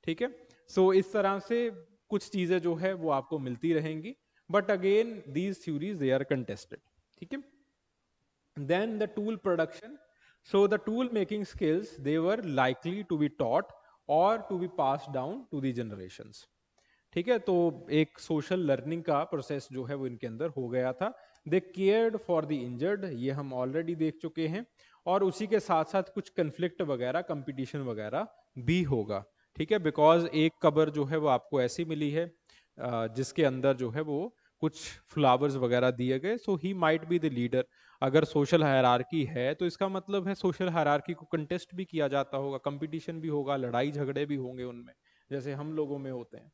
ठीक है, सो इस तरह से कुछ चीज़ें जो है वो आपको मिलती रहेंगी, but again these theories they are contested. ठीक है, then the tool production, so the tool making skills they were likely to be taught or to be passed down to the generations। ठीक है, तो एक सोशल लर्निंग का process जो है वो इनके अंदर हो गया था। दे केयर्ड फॉर द इंजर्ड, ये हम ऑलरेडी देख चुके हैं, और उसी के साथ साथ कुछ कन्फ्लिक्ट वगैरह कंपटीशन वगैरह भी होगा। ठीक है, बिकॉज एक कबर जो है वो आपको ऐसी मिली है जिसके अंदर जो है वो कुछ फ्लावर्स वगैरह दिए गए, so he might be the leader. अगर सोशल हायरार्की है तो इसका मतलब है सोशल हायरार्की को कंटेस्ट भी किया जाता होगा, कंपटीशन भी होगा, लड़ाई झगड़े भी होंगे उनमें, जैसे हम लोगों में होते हैं।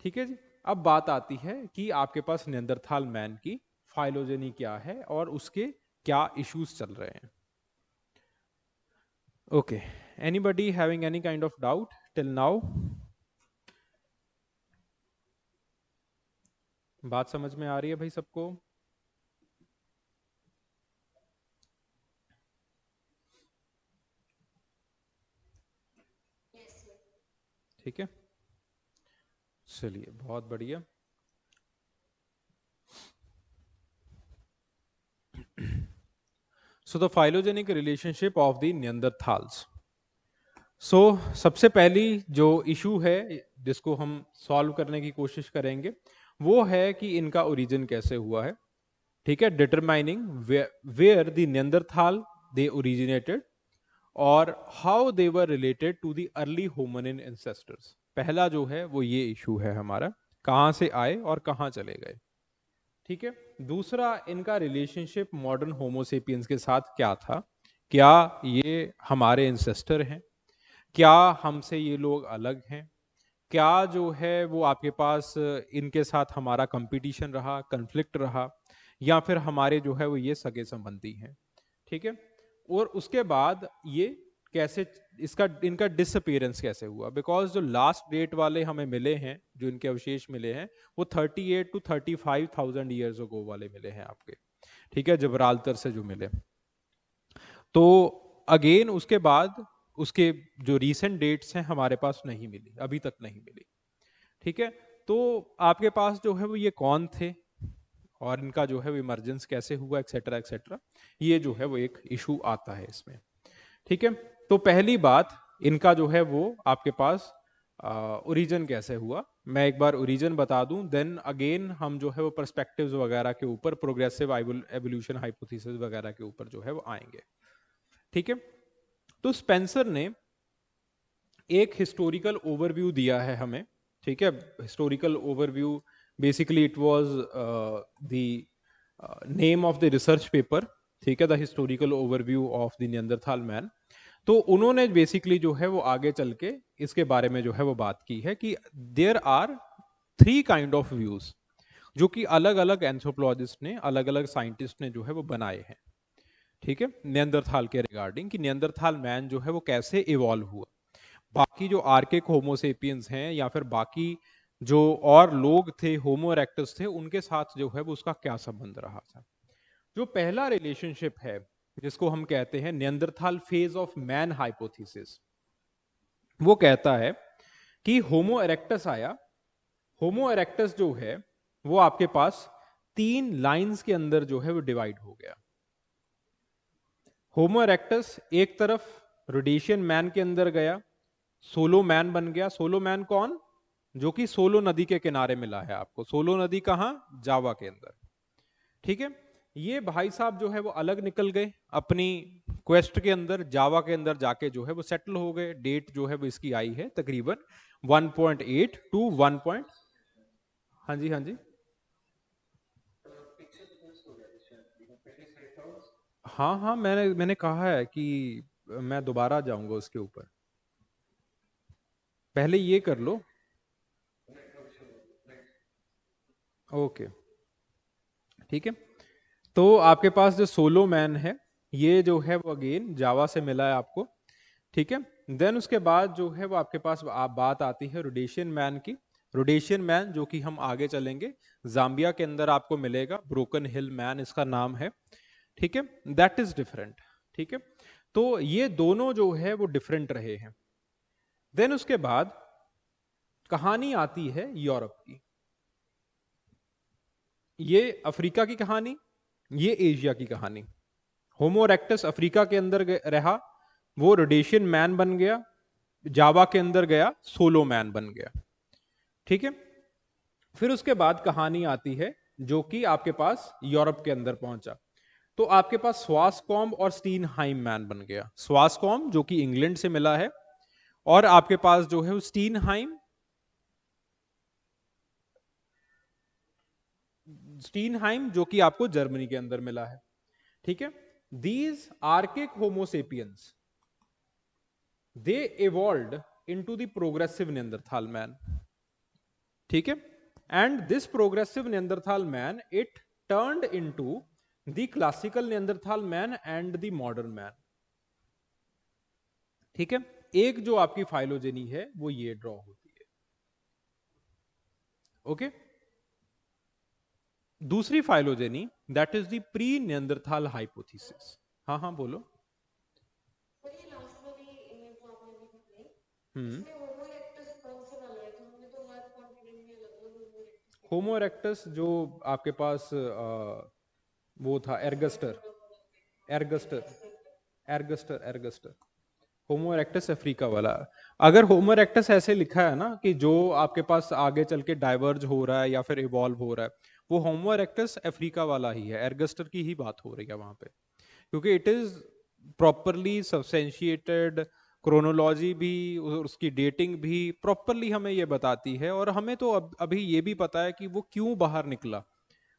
ठीक है जी, अब बात आती है कि आपके पास नियंदरथाल मैन की फाइलोजेनी क्या है और उसके क्या इश्यूज चल रहे हैं। Okay, anybody having any kind of doubt till now? बात समझ में आ रही है भाई सबको? ठीक है, चलिए बहुत बढ़िया। So the phylogenic relationship of the Neanderthals. So सबसे पहली जो इशू है जिसको हम सॉल्व करने की कोशिश करेंगे वो है कि इनका ओरिजिन कैसे हुआ है। ठीक है, determining where the Neanderthal they originated और how they were related to the early hominin ancestors. पहला जो है वो ये इशू है हमारा, कहाँ से आए और कहाँ चले गए। ठीक है, दूसरा इनका रिलेशनशिप मॉडर्न होमोसेपियंस के साथ क्या था, क्या ये हमारे एंसेस्टर हैं, क्या हमसे ये लोग अलग हैं, क्या जो है वो आपके पास इनके साथ हमारा कंपटीशन रहा, कन्फ्लिक्ट रहा, या फिर हमारे जो है वो ये सगे संबंधी हैं। ठीक है, और उसके बाद ये कैसे इसका इनका डिसअपीयरेंस कैसे हुआ, बिकॉज जो लास्ट डेट वाले हमें मिले हैं, जो इनके अवशेष मिले हैं, वो 38 to 35,000 ईयर्स अगो वाले मिले हैं आपके। ठीक है, जबराल्तर से जो मिले, तो अगेन उसके बाद उसके जो रीसेंट डेट्स हैं हमारे पास नहीं मिली, अभी तक नहीं मिली। ठीक है, तो आपके पास जो है वो ये कौन थे और इनका जो है वो इमरजेंस कैसे हुआ, एक्सेट्रा एक्सेट्रा, ये जो है वो एक इशू आता है इसमें। ठीक है, तो पहली बात इनका जो है वो आपके पास ओरिजिन कैसे हुआ, मैं एक बार ओरिजिन बता दूं, देन अगेन हम जो है वो पर्सपेक्टिव्स वगैरह के ऊपर, प्रोग्रेसिव एवोल्यूशन हाइपोथेसिस वगैरह के ऊपर जो है वो आएंगे। ठीक है, तो स्पेंसर ने एक हिस्टोरिकल ओवरव्यू दिया है हमें। ठीक है, historical overview basically it was the name of the research paper. ठीक है, the historical overview of the Neanderthal man. तो उन्होंने बेसिकली जो है वो आगे चल के इसके बारे में जो है वो बात की है कि there are 3 kind of views जो कि अलग अलग एंथ्रोपोलॉजिस्ट ने, अलग अलग साइंटिस्ट ने जो है वो बनाए हैं। ठीक है, नियंदरथाल के रिगार्डिंग कि नियंदरथाल मैन जो है वो कैसे इवॉल्व हुआ, बाकी जो आर्किक होमोसेपियंस हैं या फिर बाकी जो और लोग थे होमो इरेक्टस थे उनके साथ जो है वो उसका क्या संबंध रहा था। जो पहला रिलेशनशिप है जिसको हम कहते हैं Neanderthal phase of man hypothesis, वो कहता है कि होमो इरेक्टस आया। होमो इरेक्टस जो है वो आपके पास 3 लाइंस के अंदर जो है वो डिवाइड हो गया। होमो इरेक्टस एक तरफ रोडेशियन मैन के अंदर गया, सोलो मैन बन गया। सोलो मैन कौन? जो कि सोलो नदी के किनारे मिला है आपको। सोलो नदी कहां? जावा के अंदर। ठीक है, ये भाई साहब जो है वो अलग निकल गए अपनी क्वेस्ट के अंदर, जावा के अंदर जाके जो है वो सेटल हो गए। डेट जो है वो इसकी आई है तकरीबन 1.8 टू 1 पॉइंट। हाँ जी, हाँ जी, हाँ हाँ, मैंने कहा है कि मैं दोबारा जाऊंगा उसके ऊपर, पहले ये कर लो। ओके, ठीक है। तो आपके पास जो सोलो मैन है ये जो है वो अगेन जावा से मिला है आपको। ठीक है, देन उसके बाद जो है वो आपके पास बात आती है रोडेशियन मैन की। रोडेशियन मैन जो कि हम आगे चलेंगे जाम्बिया के अंदर आपको मिलेगा, ब्रोकन हिल मैन इसका नाम है। ठीक है, दैट इज डिफरेंट। ठीक है, तो ये दोनों जो है वो डिफरेंट रहे हैं। देन उसके बाद कहानी आती है यूरोप की। ये अफ्रीका की कहानी, ये एशिया की कहानी। होमो इरेक्टस अफ्रीका के अंदर रहा, वो रोडेशियन मैन बन गया, जावा के अंदर गया, सोलो मैन बन गया। ठीक है, फिर उसके बाद कहानी आती है जो कि आपके पास यूरोप के अंदर पहुंचा। तो आपके पास स्वासकॉम और स्टीनहाइम मैन बन गया। स्वासकॉम जो कि इंग्लैंड से मिला है, और आपके पास जो है स्टीनहाइम, स्टीनहाइम जो कि आपको जर्मनी के अंदर मिला है। ठीक है, these archaic homo sapiens they evolved into the progressive Neanderthal man. ठीक है, and this progressive Neanderthal man it turned into the classical Neanderthal man and the modern man. ठीक है, एक जो आपकी फाइलोजेनी है वो ये ड्रॉ होती है। ओके, दूसरी phylogeny that is the pre Neanderthal hypothesis. हाँ हाँ बोलो। पर ये लास्ट वाली इमेज जो आपने अभी दिखाई, हम्म, इसमें होमो इरेक्टस कौन से वाला है? तो हमने तो हर कॉन्टिनेंट में अलग अलग होमो इरेक्टस देखे होमो हैं। इरेक्टस जो आपके पास वो था एर्गस्टर। एर्गस्टर, एर्गस्टर, एर्गस्टर, होमो इरेक्टस अफ्रीका वाला। अगर होमो इरेक्टस ऐसे लिखा है ना कि जो आपके पास आगे चल के डाइवर्ज हो रहा है या फिर इवॉल्व हो रहा है, वो होमो इरेक्टस अफ्रीका वाला ही है। एर्गस्टर की ही बात हो रही है वहां पे, क्योंकि it is properly substantiated. Chronology भी और उसकी डेटिंग भी प्रॉपरली हमें ये बताती है, और हमें तो अभी ये भी पता है कि वो क्यों बाहर निकला,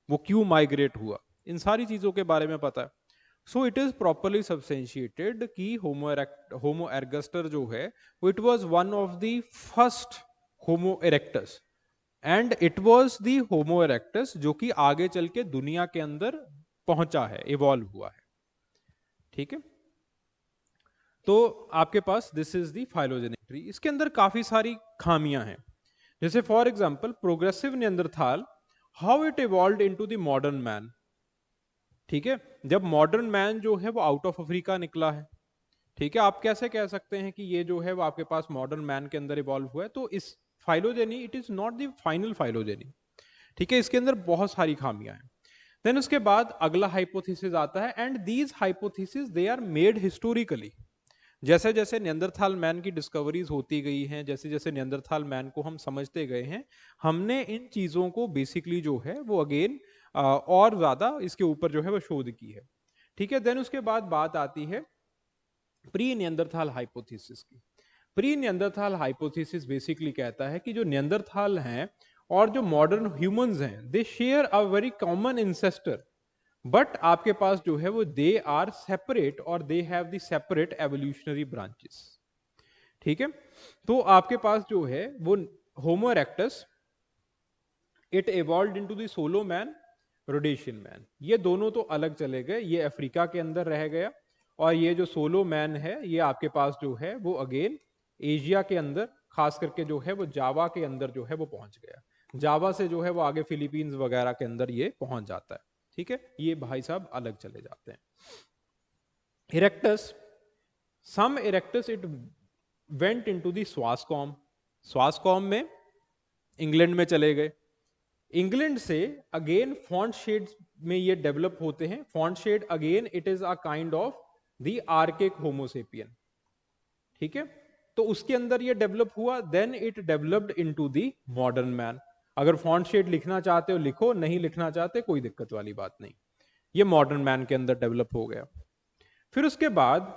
वो क्यों माइग्रेट हुआ, इन सारी चीजों के बारे में पता है। So it is properly substantiated कि होमो एर्गस्टर जो है वो it was one of the first homo erectus, and it was the homo erectus जो कि आगे चल के दुनिया के अंदर पहुंचा है, इवॉल्व हुआ है। ठीक है, तो आपके पास this is the phylogenetic tree. इसके अंदर काफी सारी खामियां हैं, जैसे for example progressive Neanderthal, how it evolve into the modern man. ठीक है, जब मॉडर्न मैन जो है वो आउट ऑफ अफ्रीका निकला है। ठीक है, आप कैसे कह सकते हैं कि ये जो है वो आपके पास मॉडर्न मैन के अंदर इवॉल्व हुआ है? तो इस phylogeny it is not the final phylogeny. ठीक है, इसके अंदर बहुत सारी खामियां हैं। देन उसके बाद अगला हाइपोथेसिस आता है, and these hypothesis they are made historically. जैसे जैसे नियंदरथाल मैन की डिस्कवरीज होती गई हैं, जैसे जैसे नियंदरथाल मैन को हम समझते गए हैं, हमने इन चीज़ों को बेसिकली जो है वो अगेन और ज़्यादा इसके ऊपर जो है वो शोध की है। ठीक है, देन उसके बाद बात आती है प्री नियंदरथाल हाइपोथेसिस की। प्री नियंदरथाल हाइपोथेसिस बेसिकली कहता है कि जो नियंदरथाल हैं और जो मॉडर्न ह्यूमंस हैं, they share a very common ancestor, but आपके पास जो है वो दे आर सेपरेट और they have the separate evolutionary branches. ठीक है, तो आपके पास जो है वो homo erectus, it evolve into the Solo man, Rhodesian man, ये दोनों तो अलग चले गए, ये अफ्रीका के अंदर रह गया, और ये जो सोलो मैन है ये आपके पास जो है वो अगेन एशिया के अंदर, खास करके जो है वो जावा के अंदर जो है वो पहुंच गया। जावा से जो है वो आगे फिलीपींस वगैरह के अंदर ये पहुंच जाता है। ठीक है, ये भाई साहब अलग चले जाते हैं। Erectus, some erectus it went into the Swanscombe, Swanscombe में इंग्लैंड में चले गए। इंग्लैंड से अगेन फॉन्ट शेड में ये डेवलप होते हैं। Fontechevade again it is a kind of the archaic homo sapien. ठीक है, तो उसके अंदर ये डेवलप हुआ, then it developed into the modern man. अगर फॉन्ट शेड लिखना चाहते हो लिखो, नहीं लिखना चाहते कोई दिक्कत वाली बात नहीं, ये मॉडर्न मैन के अंदर डेवलप हो गया। फिर उसके बाद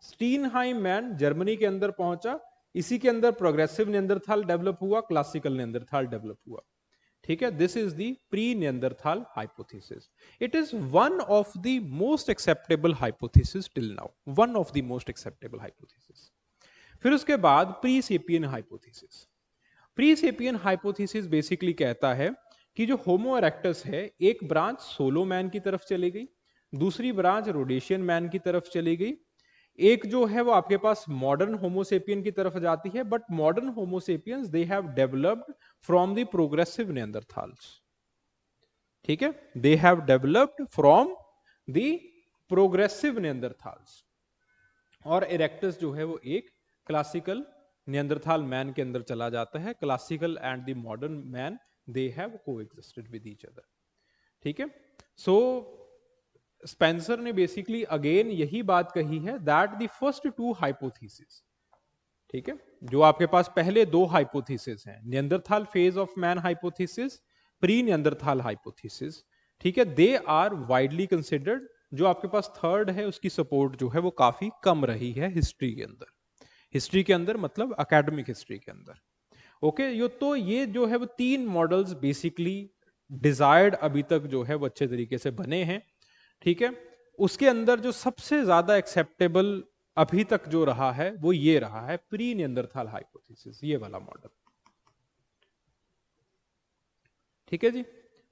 स्टीनहाइम मैन जर्मनी के अंदर पहुंचा, इसी के अंदर प्रोग्रेसिव नियंदरथाल डेवलप हुआ, क्लासिकल नियंदरथाल डेवलप हुआ। ठीक है, this is the pre Neanderthal hypothesis. It is one of the most acceptable hypothesis till now, one of the most acceptable hypothesis. फिर उसके बाद pre sapien hypothesis. Pre sapien hypothesis basically कहता है कि जो होमो इरेक्टस है, एक ब्रांच सोलो मैन की तरफ चली गई, दूसरी ब्रांच रोडेशियन मैन की तरफ चली गई, एक जो है वो आपके पास मॉडर्न होमोसेपियन की तरफ जाती है, but modern homo sapiens they have developed from the progressive Neanderthals. ठीक है, they have developed from the progressive Neanderthals, और इरेक्टस जो है वो एक क्लासिकल नियंदरथाल मैन के अंदर चला जाता है। Classical and the modern man they have coexisted with each other. ठीक है, सो स्पेंसर ने बेसिकली अगेन यही बात कही है that the first two hypothesis, ठीक है, जो आपके पास पहले दो हाइपोथेसिस हैं, Neanderthal phase of man hypothesis, pre Neanderthal hypothesis, ठीक है, दे आर वाइडली कंसिडर्ड। जो आपके पास थर्ड है उसकी सपोर्ट जो है वो काफी कम रही है हिस्ट्री के अंदर, हिस्ट्री के अंदर मतलब एकेडमिक हिस्ट्री के अंदर। ओके, यो तो ये जो है वो तीन मॉडल्स बेसिकली डिजायर्ड अभी तक जो है वो अच्छे तरीके से बने हैं। ठीक है, उसके अंदर जो सबसे ज्यादा एक्सेप्टेबल अभी तक जो रहा है वो ये रहा है प्री नियंदरथाल हाइपोथेसिस, ये वाला मॉडल। ठीक है जी,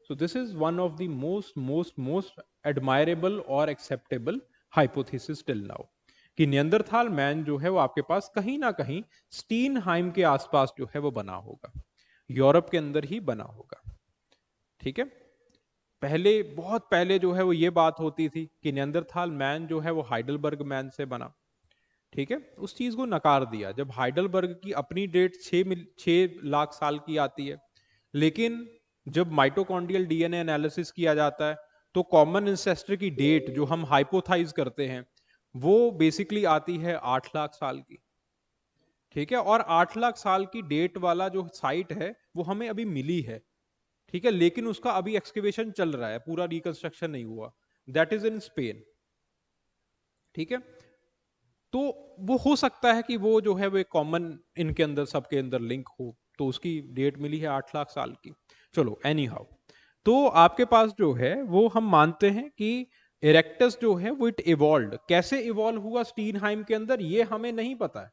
so this is one of the most most most admirable और एक्सेप्टेबल हाइपोथेसिस टिल नाउ, कि नियंदरथाल मैन जो है वो आपके पास कहीं ना कहीं स्टीनहाइम के आसपास जो है वो बना होगा, यूरोप के अंदर ही बना होगा। ठीक है, पहले बहुत पहले जो है वो ये बात होती थी कि नियंदरथाल मैन जो है वो हाइडलबर्ग मैन से बना। ठीक है, उस चीज को नकार दिया जब हाइडलबर्ग की अपनी डेट 6 लाख साल की आती है, लेकिन जब माइटोकॉन्ड्रियल डीएनए एनालिसिस किया जाता है तो कॉमन इंसेस्टर की डेट जो हम हाइपोथाइज करते हैं वो बेसिकली आती है 8 लाख साल की। ठीक है, और 8 लाख साल की डेट वाला जो साइट है वो हमें अभी मिली है। ठीक है, लेकिन उसका अभी एक्सकेवेशन चल रहा है, पूरा रिकंस्ट्रक्शन नहीं हुआ, दैट इज इन स्पेन। ठीक है, तो वो हो सकता है कि वो जो है वो एक कॉमन इनके अंदर सबके अंदर लिंक हो, तो उसकी डेट मिली है 8 लाख साल की। चलो एनी हाउ, तो आपके पास जो है वो हम मानते हैं कि इरेक्टस जो है वो इट इवॉल्व, कैसे इवॉल्व हुआ स्टीनहाइम के अंदर ये हमें नहीं पता है,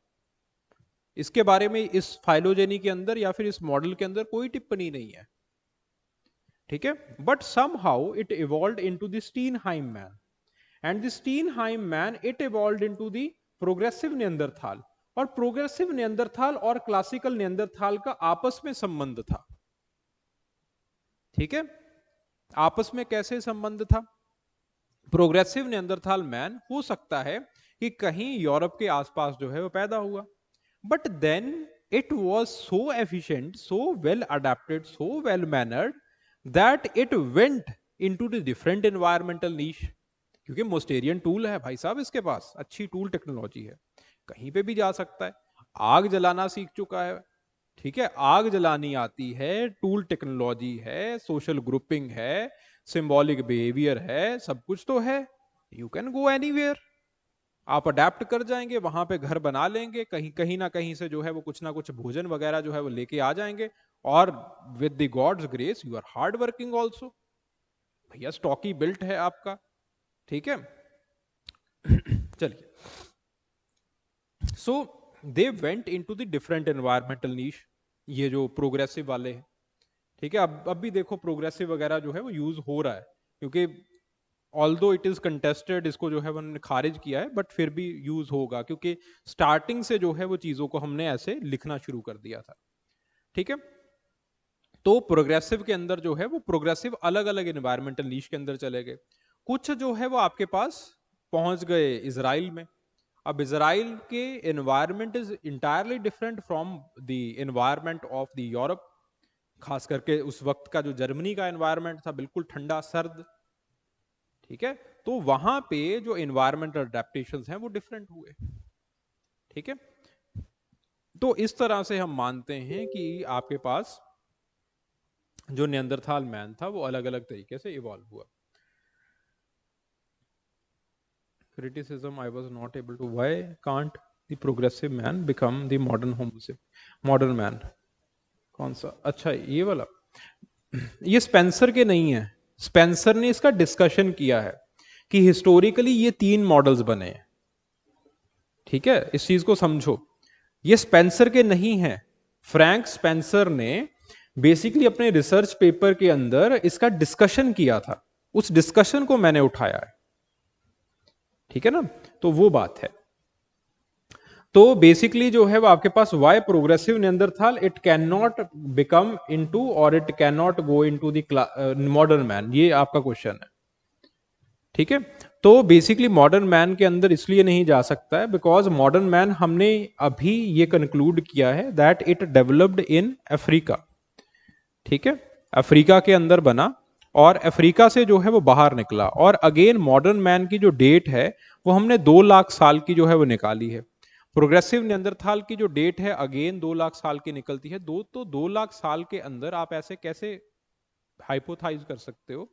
इसके बारे में इस फाइलोजेनी के अंदर या फिर इस मॉडल के अंदर कोई टिप्पणी नहीं है। ठीक है, but somehow it evolve into the Steinheim man, and the Steinheim man it evolve into the progressive Neanderthal, और प्रोग्रेसिव नियंदरथाल और क्लासिकल नियंदरथाल का आपस में संबंध था। ठीक है, आपस में कैसे संबंध था? प्रोग्रेसिव नियंदरथाल मैन हो सकता है कि कहीं यूरोप के आसपास जो है वो पैदा हुआ, but then it was so efficient, so well adapted, so well mannered that it went into the different environmental niche, क्योंकि मोस्टेरियन टूल है भाई साहब, इसके पास अच्छी टूल टेक्नोलॉजी है, कहीं पे भी जा सकता है, आग जलाना सीख चुका है, ठीक है, आग जलानी आती है, टूल टेक्नोलॉजी है, सोशल ग्रुपिंग है, सिंबॉलिक बिहेवियर है, सब कुछ तो है। यू कैन गो एनीवेयर, आप अडेप्ट कर जाएंगे, वहां पे घर बना लेंगे, कहीं कहीं ना कहीं से जो है वो कुछ ना कुछ भोजन वगैरह जो है वो लेके आ जाएंगे, और with the god's grace you are hard working also, भैया स्टॉकी बिल्ट है आपका, ठीक है। चलिए, so they went into the different environmental niche, ये जो प्रोग्रेसिव वाले हैं, ठीक है। अब भी देखो प्रोग्रेसिव वगैरह जो है वो यूज हो रहा है, क्योंकि ऑल्दो इट इज कंटेस्टेड, इसको जो है उन्होंने खारिज किया है, बट फिर भी यूज होगा, क्योंकि स्टार्टिंग से जो है वो चीजों को हमने ऐसे लिखना शुरू कर दिया था, ठीक है। तो प्रोग्रेसिव के अंदर जो है वो प्रोग्रेसिव अलग अलग एनवायरमेंटल नीश के अंदर चले गए। कुछ जो है वो आपके पास पहुंच गए इसराइल में। अब इसराइल के environment is entirely different from the environment of the Europe, खास करके उस वक्त का जो जर्मनी का एनवायरमेंट था बिल्कुल ठंडा सर्द, ठीक है। तो वहां पे जो एनवायरमेंटल अडेप्टेशंस हैं वो डिफरेंट हुए, ठीक है। तो इस तरह से हम मानते हैं कि आपके पास जो नियंदरथाल मैन था वो अलग अलग तरीके से इवॉल्व हुआ। criticism I was not able to, why can't the progressive man become the modern modern man? कौन सा, अच्छा ये वाला, ये स्पेंसर के नहीं है, स्पेंसर ने इसका डिस्कशन किया है कि हिस्टोरिकली ये 3 मॉडल्स बने हैं, ठीक है, इस चीज को समझो, ये स्पेंसर के नहीं है। फ्रैंक स्पेंसर ने बेसिकली अपने रिसर्च पेपर के अंदर इसका डिस्कशन किया था, उस डिस्कशन को मैंने उठाया है, ठीक है ना। तो वो बात है। तो बेसिकली जो है वो आपके पास why progressive Neanderthal it can not become into और it can not go into the modern man, ये आपका क्वेश्चन है, ठीक है। तो बेसिकली मॉडर्न मैन के अंदर इसलिए नहीं जा सकता है बिकॉज मॉडर्न मैन हमने अभी ये कंक्लूड किया है that it developed in Africa, ठीक है, अफ्रीका के अंदर बना और अफ्रीका से जो है वो बाहर निकला। और अगेन मॉडर्न मैन की जो डेट है वो हमने 2 लाख साल की जो है वो निकाली है। प्रोग्रेसिव नियंदरथाल की जो डेट है अगेन 2 लाख साल की निकलती है। 2 लाख साल के अंदर आप ऐसे कैसे हाइपोथाइज कर सकते हो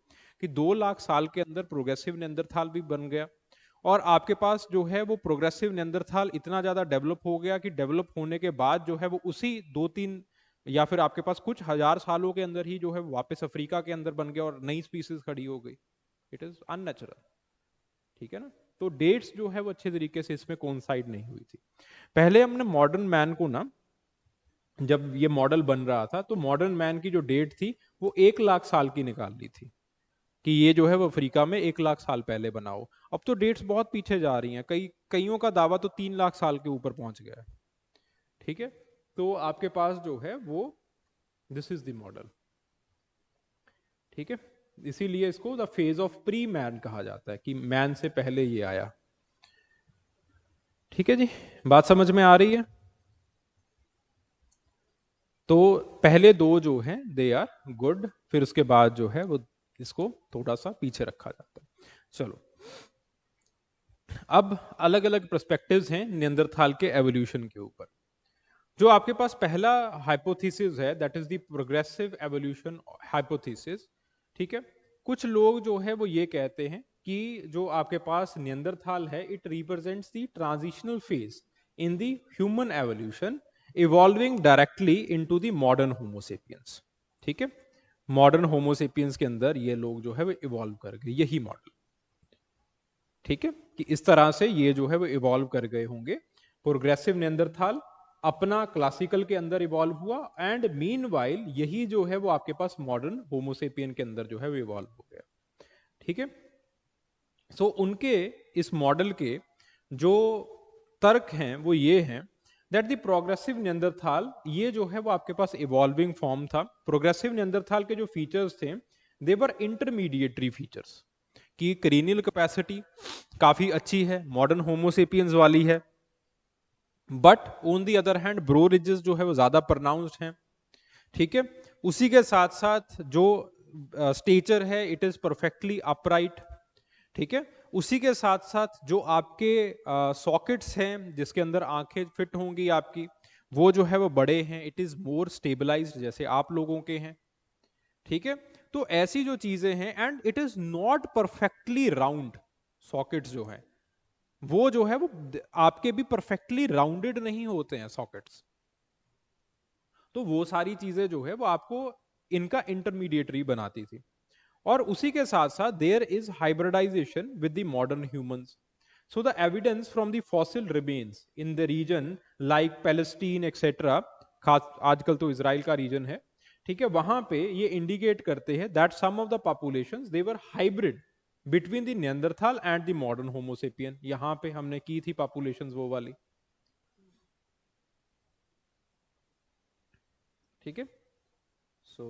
कि 2 लाख साल के अंदर प्रोग्रेसिव नियंदरथाल भी बन गया, और आपके पास जो है वो प्रोग्रेसिव नियंदरथाल इतना ज्यादा डेवलप हो गया कि डेवलप होने के बाद जो है वो उसी 2-3 या फिर आपके पास कुछ हजार सालों के अंदर ही जो है वापस अफ्रीका के अंदर बन गया और नई स्पीसीज खड़ी हो गई। इट इज अननेचुरल, ठीक है ना। तो डेट्स जो है वो अच्छे तरीके से इसमें कोइंसाइड नहीं हुई थी। पहले हमने मॉडर्न मैन को ना, जब ये मॉडल बन रहा था तो मॉडर्न मैन की जो डेट थी वो 1 लाख साल की निकाल ली थी कि ये जो है वो अफ्रीका में 1 लाख साल पहले बना हो। अब तो डेट्स बहुत पीछे जा रही हैं, कईयों का दावा तो 3 लाख साल के ऊपर पहुंच गया है, ठीक है। तो आपके पास जो है वो दिस इज द मॉडल, ठीक है। इसीलिए इसको the phase of pre man कहा जाता है कि मैन से पहले ये आया, ठीक है जी, बात समझ में आ रही है। तो पहले 2 जो हैं दे आर गुड, फिर उसके बाद जो है वो इसको थोड़ा सा पीछे रखा जाता है। चलो, अब अलग अलग पर्सपेक्टिव्स हैं नियंदरथाल के एवोल्यूशन के ऊपर। जो आपके पास पहला हाइपोथेसिस है that is the progressive evolution hypothesis, ठीक है। कुछ लोग जो है वो ये कहते हैं कि जो आपके पास नियंदरथाल है it represents the transitional phase in the human evolution evolving directly into the modern Homo sapiens, ठीक है। मॉडर्न होमोसेपियंस के अंदर ये लोग जो है वो इवॉल्व कर गए, यही मॉडल, ठीक है, कि इस तरह से ये जो है वो इवॉल्व कर गए होंगे। प्रोग्रेसिव नियंदरथाल अपना क्लासिकल के अंदर इवॉल्व हुआ एंड मीनवाइल यही जो है वो आपके पास मॉडर्न होमोसेपियन के अंदर जो है वो इवॉल्व हो गया, ठीक है। सो उनके इस मॉडल के जो तर्क हैं वो ये हैं दैट द प्रोग्रेसिव नियंदरथाल ये जो है वो आपके पास इवॉल्विंग फॉर्म था। प्रोग्रेसिव नियंदरथाल के जो फीचर्स थे दे वर इंटरमीडिएटरी फीचर्स, की क्रेनियल कैपेसिटी काफी अच्छी है, मॉडर्न होमोसेपियंस वाली है, but on the other hand bro ridges जो है वो ज्यादा प्रोनाउंस्ड हैं, ठीक है। उसी के साथ साथ जो स्टेचर है इट इज परफेक्टली अपराइट, ठीक है। उसी के साथ साथ जो आपके सॉकेट्स हैं जिसके अंदर आंखें फिट होंगी आपकी, वो जो है वो बड़े हैं, इट इज मोर स्टेबलाइज्ड जैसे आप लोगों के हैं। ठीक है। तो ऐसी जो चीजें हैं, and it is not perfectly round, sockets जो है वो जो है वो आपके भी परफेक्टली राउंडेड नहीं होते हैं सॉकेट्स। तो वो सारी चीजें जो है वो आपको इनका इंटरमीडिएटरी बनाती थी। और उसी के साथ साथ there is hybridization with the modern humans. So the evidence from the fossil remains in the region like Palestine etcetera, खास आजकल तो इसराइल का रीजन है, ठीक है, वहां पे ये इंडिकेट करते हैं that some of the populations they were hybrid between the Neanderthal and the modern homo sapien. यहां पे हमने की थी पॉपुलेशंस वो वाली। ठीक है। सो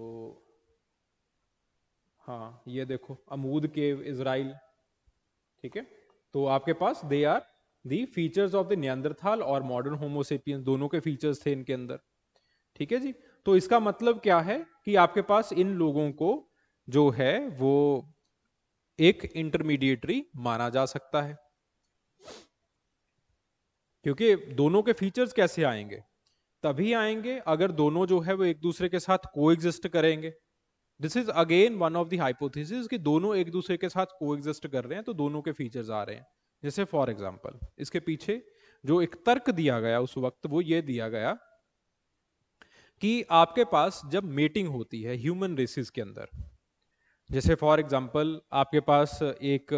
हाँ, ये देखो अमूद केव इजराइल। ठीक है। तो आपके पास there are the features of the Neanderthal और मॉडर्न होमोसेपियंस, दोनों के फीचर्स थे इनके अंदर। ठीक है जी। तो इसका मतलब क्या है कि आपके पास इन लोगों को जो है वो एक इंटरमीडिएटरी माना जा सकता है, क्योंकि दोनों के फीचर्स कैसे आएंगे? तभी आएंगे अगर दोनों जो है वो एक दूसरे के साथ कोएग्जिस्ट करेंगे। This is again one of the hypothesis कि दोनों एक दूसरे के साथ कोएग्जिस्ट कर रहे हैं तो दोनों के फीचर्स आ रहे हैं। जैसे फॉर एग्जांपल इसके पीछे जो एक तर्क दिया गया उस वक्त वो ये दिया गया कि आपके पास जब मेटिंग होती है ह्यूमन रेसिस के अंदर, जैसे फॉर एग्जांपल आपके पास एक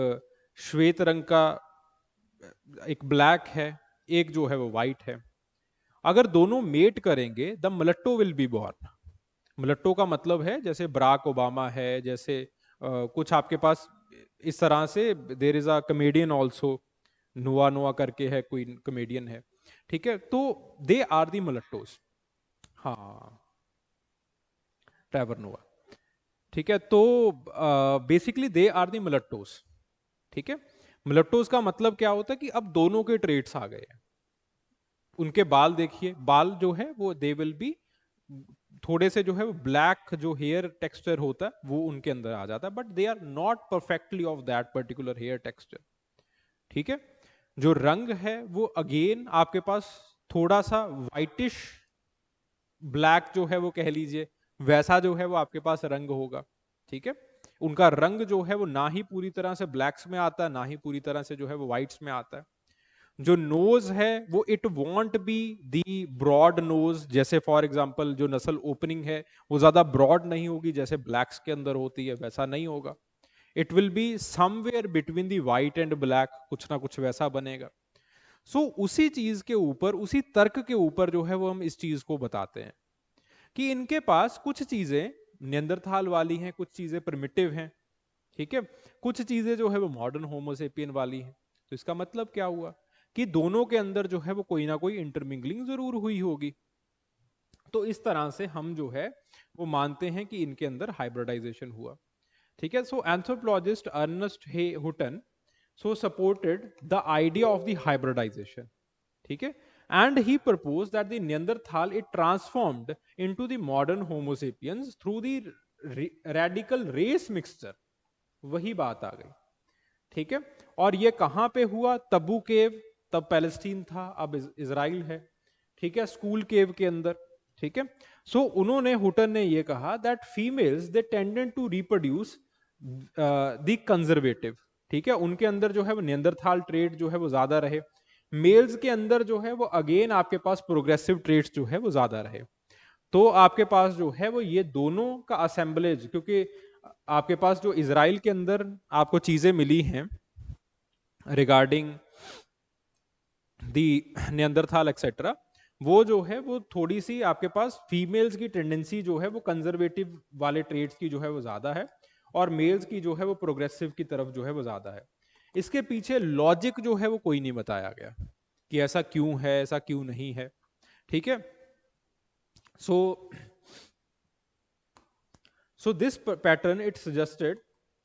श्वेत रंग का, एक ब्लैक है, एक जो है वो वाइट है, अगर दोनों मेट करेंगे द मलट्टो विल बी बॉर्न। मलट्टो का मतलब है जैसे बराक ओबामा है, जैसे कुछ आपके पास इस तरह से, there is a comedian also, नोआ नोआ करके है, कोई कमेडियन है। ठीक है। तो दे आर दी मलट्टोस। हाँ, ट्रेवर नोआ। ठीक है। तो बेसिकली दे आर दी मलट्टोस। ठीक है। मलट्टोस का मतलब क्या होता है कि अब दोनों के ट्रेड्स आ गए हैं। उनके बाल देखिए, बाल जो है वो दे विल बी थोड़े से जो है वो ब्लैक, जो हेयर टेक्सचर होता है वो उनके अंदर आ जाता है, but they are not perfectly of that particular hair texture. ठीक है। जो रंग है वो अगेन आपके पास थोड़ा सा वाइटिश ब्लैक जो है वो कह लीजिए, वैसा जो है वो आपके पास रंग होगा। ठीक है। उनका रंग जो है वो ना ही पूरी तरह से ब्लैक्स में आता है, ना ही पूरी तरह से जो है वो व्हाइट्स में आता है। जो नोज है वो it won't be the broad nose, जैसे फॉर एग्जांपल जो नस्ल ओपनिंग है वो ज्यादा ब्रॉड नहीं होगी जैसे ब्लैक्स के अंदर होती है, वैसा नहीं होगा। It will be somewhere between the white and black, कुछ ना कुछ वैसा बनेगा। उसी चीज के ऊपर, उसी तर्क के ऊपर जो है वो हम इस चीज को बताते हैं कि इनके पास कुछ चीजें नियंदरथाल वाली हैं, कुछ चीजें प्रिमिटिव हैं। ठीक है। कुछ चीजें जो है वो मॉडर्न होमोसेपियन वाली हैं। तो इसका मतलब क्या हुआ कि दोनों के अंदर जो है वो कोई ना कोई इंटरमिंगलिंग जरूर हुई होगी। तो इस तरह से हम जो है वो मानते हैं कि इनके अंदर हाइब्रिडाइजेशन हुआ। ठीक है। So anthropologist Earnest he Hooton so supported the idea of the hybridization. ठीक है। And he propose that the Neanderthal it transformed into the modern homo sapiens through the radical race mixture. वही बात आ गई। ठीक है। और ये कहां पे हुआ? तबू केव, तब पैलेस्टीन था, अब इजराइल है। ठीक है। स्कूल केव के अंदर। ठीक है। उन्होंने, हुटन ने ये कहा that females they tended to reproduce the conservative. ठीक है। उनके अंदर जो है वो नियंदरथाल ट्रेड जो है वो ज्यादा रहे। मेल्स के अंदर जो है वो अगेन आपके पास प्रोग्रेसिव ट्रेड्स जो है वो ज्यादा रहे। तो आपके पास जो है वो ये दोनों का असेंबलेज, क्योंकि आपके पास जो इजराइल के अंदर आपको चीजें मिली हैं रिगार्डिंग दी नियंदरथाल एक्सेट्रा, वो जो है वो थोड़ी सी आपके पास फीमेल्स की टेंडेंसी जो है वो कंजर्वेटिव वाले ट्रेड्स की जो है वो ज्यादा है, और मेल्स की जो है वो प्रोग्रेसिव की तरफ जो है वो ज्यादा है। इसके पीछे लॉजिक जो है वो कोई नहीं बताया गया कि ऐसा क्यों है, ऐसा क्यों नहीं है। ठीक है। सो this pattern it suggested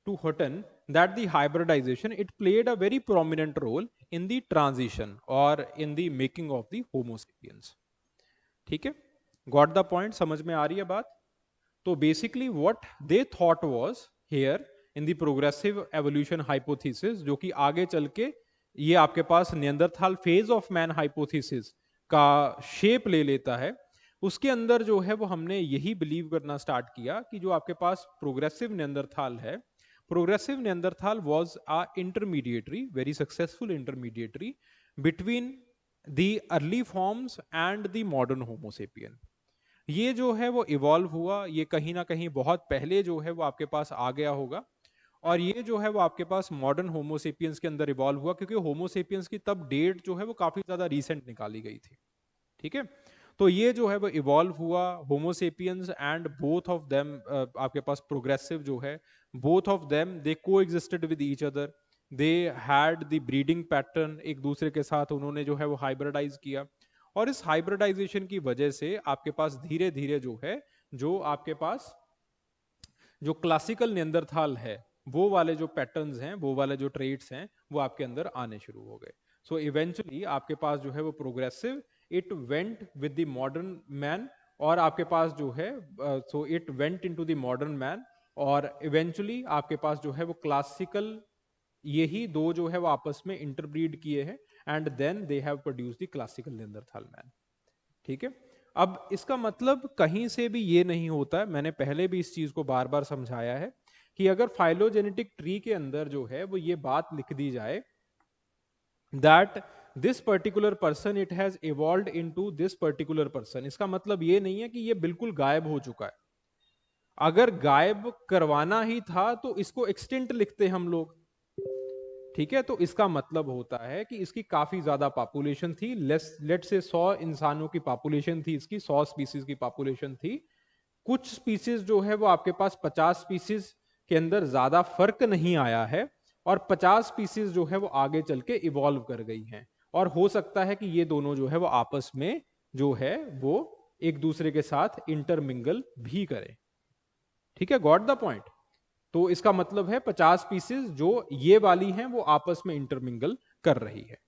to Hutton that the hybridization it played a very prominent role in the transition or in the making of the Homo sapiens. ठीक है। Got the point? समझ में आ रही है बात? तो basically what they thought was here in the progressive evolution hypothesis, जो कि आगे चल के ये आपके पास नियंदरथाल फेज ऑफ मैन हाइपोथेसिस का शेप ले लेता है, उसके अंदर जो है वो हमने यही बिलीव करना स्टार्ट किया कि जो आपके पास प्रोग्रेसिव नियंदरथाल है, progressive Neanderthal was a intermediatory, very successful intermediatory between the early forms and the modern homo sapien. ये जो है वो इवॉल्व हुआ, ये कहीं ना कहीं बहुत पहले जो है वो आपके पास आ गया होगा, और ये जो है वो आपके पास मॉडर्न होमोसेपियंस के अंदर इवॉल्व हुआ, क्योंकि होमोसेपियंस की तब डेट जो है वो काफी ज्यादा रीसेंट निकाली गई थी। ठीक है, तो ये जो है वो इवॉल्व हुआ Homo sapiens, and both of them आपके पास प्रोग्रेसिव जो है, बोथ ऑफ देम दे को existed with each other, they had the breeding pattern, एक दूसरे के साथ उन्होंने जो है वो हाइब्रिडाइज किया, और इस हाइब्रिडाइजेशन की वजह से आपके पास धीरे धीरे जो है, जो आपके पास जो क्लासिकल नियंदरथाल है, वो वाले जो पैटर्न्स हैं, वो वाले जो ट्रेट्स हैं, वो आपके अंदर आने शुरू हो गए। सो इवेंचुअली आपके पास जो है वो progressive, it went with the modern man, और आपके पास जो है so it went into the modern man, और इवेंचुअली आपके पास जो है वो क्लासिकल, यही दो जो है वो आपस में इंटरब्रीड किए हैं, and then they have produce the classical Neanderthal man. ठीक है, अब इसका मतलब कहीं से भी ये नहीं होता है, मैंने पहले भी इस चीज को बार बार समझाया है, कि अगर फाइलोजेनेटिक ट्री के अंदर जो है वो ये बात लिख दी जाए that this particular person it has evolve into this particular person, इसका मतलब ये नहीं है कि ये बिल्कुल गायब हो चुका है। अगर गायब करवाना ही था तो इसको एक्सटिंक्ट लिखते हम लोग। ठीक है, तो इसका मतलब होता है कि इसकी काफी ज्यादा पॉपुलेशन थी, लेट से 100 इंसानों की पॉपुलेशन थी, इसकी 100 स्पीसीज की पॉपुलेशन थी। कुछ स्पीसीज जो है वो आपके पास 50 स्पीसीज के अंदर ज्यादा फर्क नहीं आया है, और 50 स्पीसीज जो है वो आगे चल के इवॉल्व कर गई हैं, और हो सकता है कि ये दोनों जो है वो आपस में जो है वो एक दूसरे के साथ इंटरमिंगल भी करें। ठीक है, गॉट द पॉइंट। तो इसका मतलब है 50 पीसेस जो ये वाली हैं वो आपस में इंटरमिंगल कर रही है।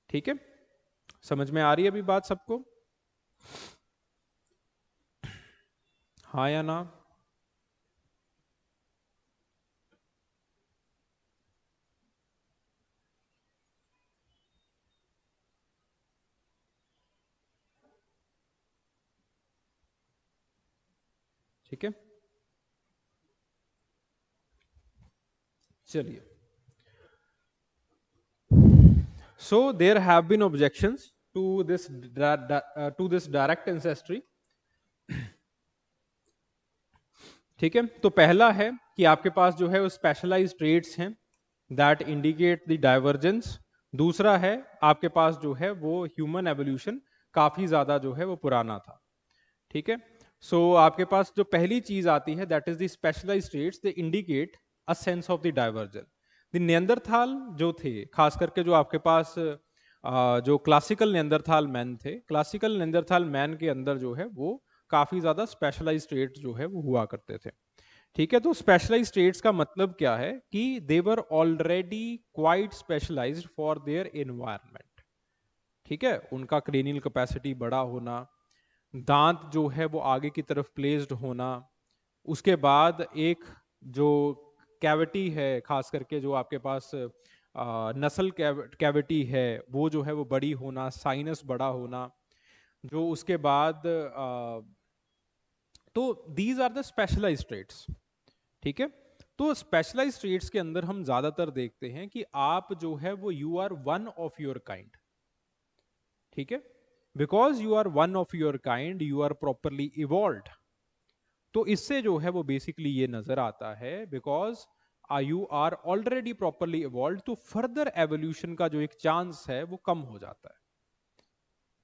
ठीक है, समझ में आ रही है अभी बात सबको? हाँ या ना? ठीक है, चलिए। So there have been objections to this direct ancestry. ठीक है, तो पहला है कि आपके पास जो है वो स्पेशलाइज्ड ट्रेट्स हैं दैट इंडिकेट द डाइवर्जेंस। दूसरा है आपके पास जो है वो ह्यूमन एवोल्यूशन काफी ज्यादा जो है वो पुराना था। ठीक है, सो आपके पास जो पहली चीज आती है that is the specialized traits, they indicate a sense of the divergence. The Neanderthal जो थे, खास करके जो आपके पास जो क्लासिकल नियंदरथाल मैन थे, क्लासिकल नियंदरथाल मैन के अंदर जो है वो काफी ज्यादा स्पेशलाइज्ड ट्रेट्स जो है वो हुआ करते थे। ठीक है, तो स्पेशलाइज्ड ट्रेट्स का मतलब क्या है कि they were already quite specialized for their environment. ठीक है, उनका क्रेनियल कैपेसिटी बड़ा होना, दांत जो है वो आगे की तरफ प्लेस्ड होना, उसके बाद एक जो कैविटी है, खास करके जो आपके पास नसल कैविटी है, वो जो है वो बड़ी होना, साइनस बड़ा होना, जो उसके बाद तो these are the specialized traits. ठीक है, तो स्पेशलाइज्ड ट्रेट्स के अंदर हम ज्यादातर देखते हैं कि आप जो है वो you are one of your kind. ठीक है, because you are one of your kind you are properly evolve. तो इससे जो है वो बेसिकली ये नजर आता है, because you are already properly evolve, तो फर्दर एवोल्यूशन का जो एक चांस है वो कम हो जाता है।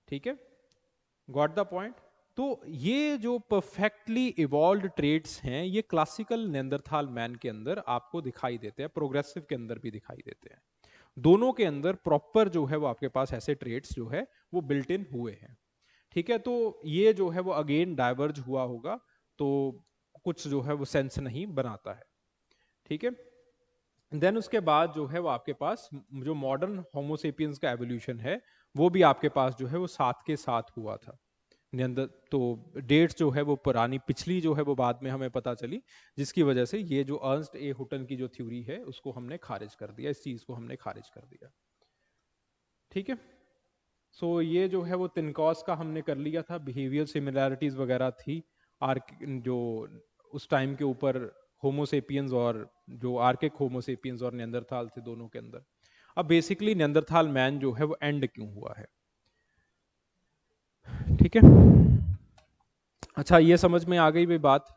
ठीक है, गॉट द पॉइंट। तो ये जो परफेक्टली इवॉल्व ट्रेट्स हैं, ये क्लासिकल नेंदरथाल मैन के अंदर आपको दिखाई देते हैं, प्रोग्रेसिव के अंदर भी दिखाई देते हैं। दोनों के अंदर प्रॉपर जो है वो आपके पास ऐसे ट्रेट्स जो है वो बिल्ट इन हुए हैं। ठीक है, तो ये जो है वो अगेन डाइवर्ज हुआ होगा, तो कुछ जो है वो सेंस नहीं बनाता है। ठीक है, देन उसके बाद जो है वो आपके पास जो मॉडर्न होमोसेपियंस का एवोल्यूशन है, वो भी आपके पास जो है वो साथ के साथ हुआ था। नियंतर तो डेट्स जो है वो पुरानी पिछली जो है वो बाद में हमें पता चली, जिसकी वजह से ये जो अर्न्स्ट ए हुटन की जो थ्योरी है उसको हमने खारिज कर दिया, इस चीज को हमने खारिज कर दिया। ठीक है, सो ये जो है वो तिनकॉस का हमने कर लिया था, बिहेवियर सिमिलैरिटीज वगैरह थी आर्क जो उस टाइम के ऊपर होमोसेपियंस और जो आर्किक होमोसेपियंस और नियंदरथाल थे दोनों के अंदर। अब बेसिकली नियंदरथाल मैन जो है वो एंड क्यों हुआ है, ठीक है। अच्छा, ये समझ में आ गई भी बात।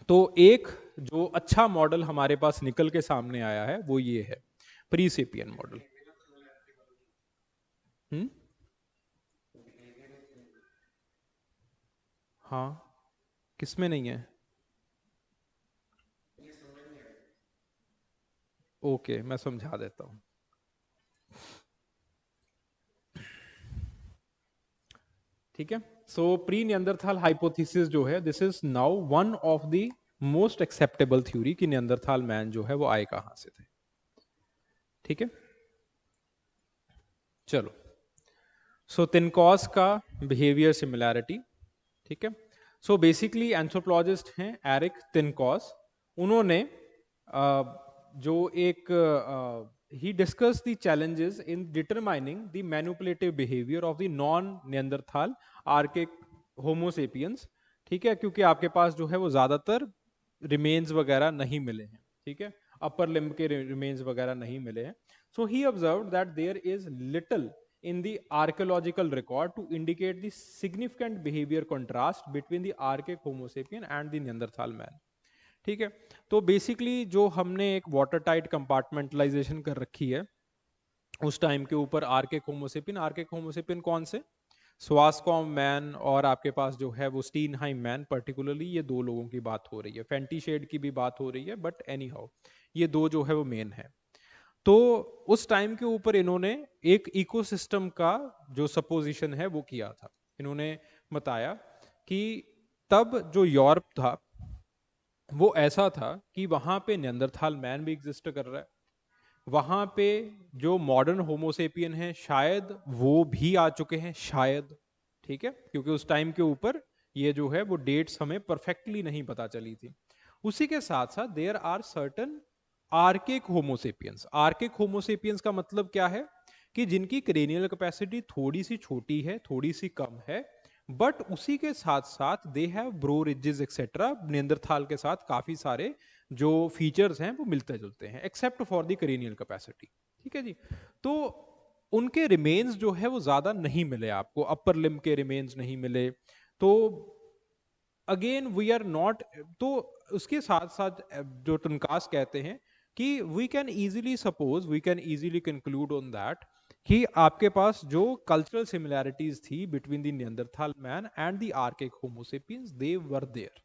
तो एक जो अच्छा मॉडल हमारे पास निकल के सामने आया है वो ये है प्रीसेपियन मॉडल। हम्म, हाँ, किसमें नहीं है? ओके, मैं समझा देता हूं। ठीक है, सो प्री नियंदरथाल हाइपोथेसिस जो है, this is now one of the most acceptable theory कि नियंदरथाल मैन जो है वो आए कहां से थे। ठीक है, चलो, सो तिनकॉस का बिहेवियर सिमिलैरिटी। ठीक है, सो बेसिकली एंथ्रोपोलॉजिस्ट हैं एरिक तिनकॉस। उन्होंने जो एक ही discuss the challenges in determining the manipulative behaviour of the non Neanderthal archaic homo sapiens. ठीक है, क्योंकि आपके पास जो है वो ज्यादातर रिमेन्स वगैरह नहीं मिले हैं। ठीक है, अपर लिम्ब के रिमेन्स वगैरह नहीं मिले हैं। So he observed that there is little in the archaeological record to indicate the significant behavior contrast between the archaic homo sapien and the neanderthal man। ठीक है, तो बेसिकली जो हमने एक वाटर टाइट कंपार्टमेंटलाइजेशन कर रखी है उस टाइम के ऊपर आर्किक होमोसेपियन कौन से, स्वास्कॉम मैन और आपके पास जो है वो स्टीनहाइम मैन, पर्टिकुलरली ये दो लोगों की बात हो रही है, फेंटीशेड की भी बात हो रही है, बट एनी हाउ ये दो जो है वो मेन है। तो उस टाइम के ऊपर इन्होंने एक इकोसिस्टम का जो सपोजिशन है वो किया था। इन्होंने बताया कि तब जो यूरोप था वो ऐसा था कि वहां पे नियंदरथाल मैन भी एग्जिस्ट कर रहा है, वहां पे जो मॉडर्न होमोसेपियन है शायद वो भी आ चुके हैं शायद। ठीक है, क्योंकि उस टाइम के ऊपर ये जो है वो डेट्स हमें परफेक्टली नहीं पता चली थी। उसी के साथ साथ there are certain archaic homo sapiens. Archaic homo sapiens का मतलब क्या है कि जिनकी क्रेनियल कैपेसिटी थोड़ी सी छोटी है, थोड़ी सी कम है, बट उसी के साथ साथ they have brow ridges etcetera, Neanderthal के साथ काफी सारे जो फीचर्स हैं वो मिलते जुलते हैं except for the cranial capacity. ठीक है जी, तो उनके रिमेन्स जो है वो ज्यादा नहीं मिले आपको, अपर लिम्ब के रिमेन्स नहीं मिले। तो अगेन वी आर नॉट, तो उसके साथ साथ जो टनकास कहते हैं कि we can easily suppose, we can easily conclude on that कि आपके पास जो कल्चरल सिमिलैरिटीज थी between the Neanderthal man and the archaic homo sapiens, they were there.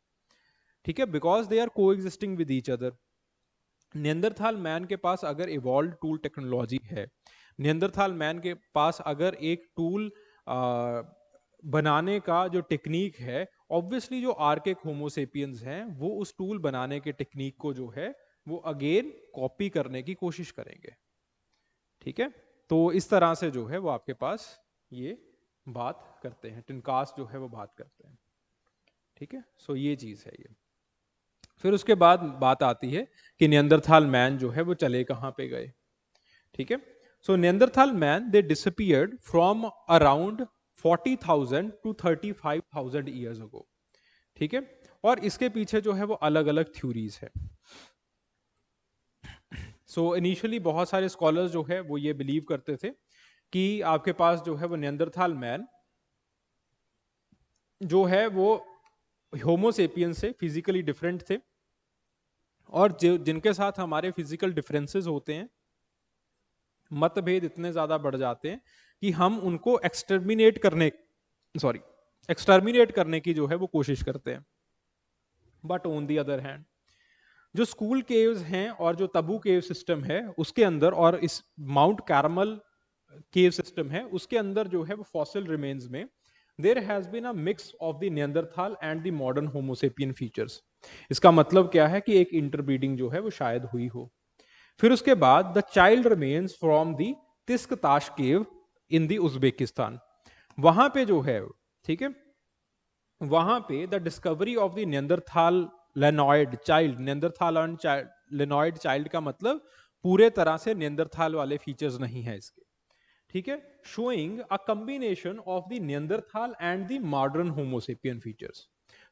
ठीक है, because they are coexisting with each other. Neanderthal man के पास अगर इवॉल्व टूल टेक्नोलॉजी है, नियंदरथाल मैन के पास अगर एक टूल बनाने का जो टेक्निक है, ऑब्वियसली जो आर्किक होमोसेपियंस हैं वो उस टूल बनाने के टेक्निक को जो है वो अगेन कॉपी करने की कोशिश करेंगे। ठीक है, तो इस तरह से जो है वो आपके पास ये बात करते हैं, टिनकास जो है वो बात करते हैं। ठीक है, सो ये चीज है ये। फिर उसके बाद बात आती है कि नियंदरथाल मैन जो है वो चले कहां पे गए। ठीक है, so Neanderthal man they disappeared from around 40,000 to 35,000 years ago. ठीक है, और इसके पीछे जो है वो अलग अलग थ्योरीज है। सो इनिशियली बहुत सारे स्कॉलर्स जो है वो ये बिलीव करते थे कि आपके पास जो है वो नियंदरथाल मैन जो है वो होमोसेपियन से फिजिकली डिफरेंट थे, और जो जिनके साथ हमारे फिजिकल डिफरेंसेस होते हैं, मतभेद इतने ज्यादा बढ़ जाते हैं कि हम उनको एक्सटर्मिनेट करने की जो है वो कोशिश करते हैं। But on the other hand जो स्कूल केव्स हैं और जो तबू केव सिस्टम है उसके अंदर, और इस माउंट कैरमल केव सिस्टम है उसके अंदर जो है वो फॉसिल रिमेन्स में there has been a mix of the Neanderthal and the modern homo sapien features. इसका मतलब क्या है कि एक इंटरब्रीडिंग जो है वो शायद हुई हो। फिर उसके बाद the child remains from the Tisk ताश केव इन द उज्बेकिस्तान। वहां पे जो है, ठीक है, वहां पे the discovery of the Neanderthal Lenoid child, Neanderthal Lenoid child का मतलब पूरे तरह से नियंदरथाल वाले फीचर्स नहीं है इसके, ठीक है, showing a combination of the Neanderthal and the modern homo sapien features.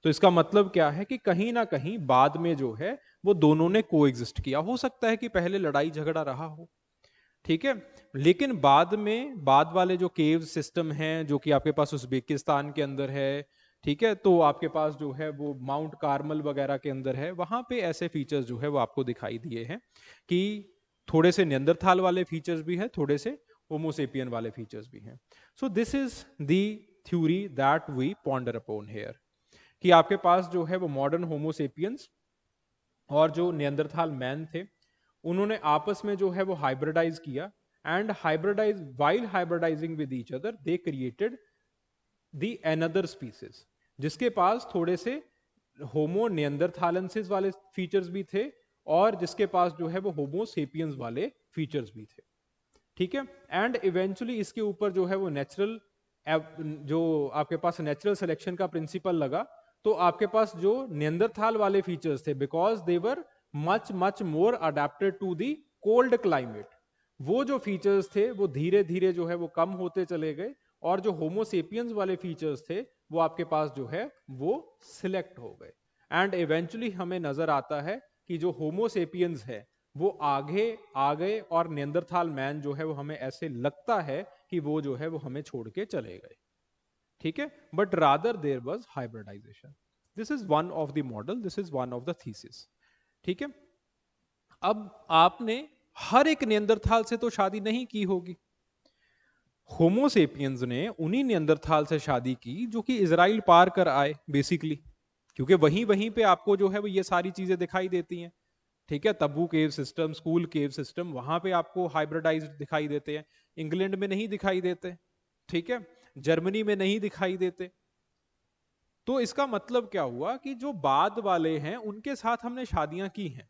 तो इसका मतलब क्या है कि कहीं ना कहीं बाद में जो है वो दोनों ने कोएग्जिस्ट किया। हो सकता है कि पहले लड़ाई झगड़ा रहा हो, ठीक है, लेकिन बाद में, बाद वाले जो केव सिस्टम हैं जो कि आपके पास उज्बेकिस्तान के अंदर है, ठीक है, तो आपके पास जो है वो माउंट कार्मल वगैरह के अंदर है, वहां पे ऐसे फीचर्स जो है वो आपको दिखाई दिए हैं कि थोड़े से नियंदरथाल वाले फीचर्स भी हैं, थोड़े से होमोसेपियन वाले फीचर्स भी हैं। So this is the theory that we ponder upon here, कि आपके पास जो है वो मॉडर्न होमोसेपियंस और जो नियंदरथाल मैन थे, उन्होंने आपस में जो है वो हाइब्रिडाइज किया, and hybridize, while hybridizing with each other they created the another species, जिसके पास थोड़े से होमो नियंदरथालेंसिस वाले फीचर्स भी थे और जिसके पास जो है वो होमो सेपियंस वाले फीचर्स भी थे, ठीक है। एंड इवेंचुअली इसके ऊपर जो है वो नेचुरल, जो आपके पास नेचुरल सिलेक्शन का प्रिंसिपल लगा, तो आपके पास जो नियंदरथाल वाले फीचर्स थे, because they were much much more adapted to the cold climate, वो जो फीचर्स थे वो धीरे धीरे जो है वो कम होते चले गए, और जो होमोसेपियंस वाले फीचर्स थे वो आपके पास जो है वो सिलेक्ट हो गए। एंड इवेंचुअली हमें नजर आता है कि जो होमोसेपियंस है वो आगे आ गए, और नियंदरथाल मैन जो है वो हमें ऐसे लगता है कि वो जो है वो हमें छोड़ के चले गए, ठीक है, but rather there was hybridization. This is one of the model, this is one of the thesis, ठीक है। अब आपने हर एक नियंदरथाल से तो शादी नहीं की होगी, होमोसेपियंस ने उन्हीं नियंदरथाल से शादी की जो कि इजराइल पार कर आए बेसिकली, क्योंकि वहीं वहीं पे आपको जो है वो ये सारी चीजें दिखाई देती हैं, ठीक है, तब्बू केव सिस्टम, स्कूल केव सिस्टम, वहां पे आपको हाइब्रिडाइज्ड दिखाई देते हैं, इंग्लैंड में नहीं दिखाई देते, ठीक है, जर्मनी में नहीं दिखाई देते। तो इसका मतलब क्या हुआ कि जो बाद वाले हैं उनके साथ हमने शादियां की हैं,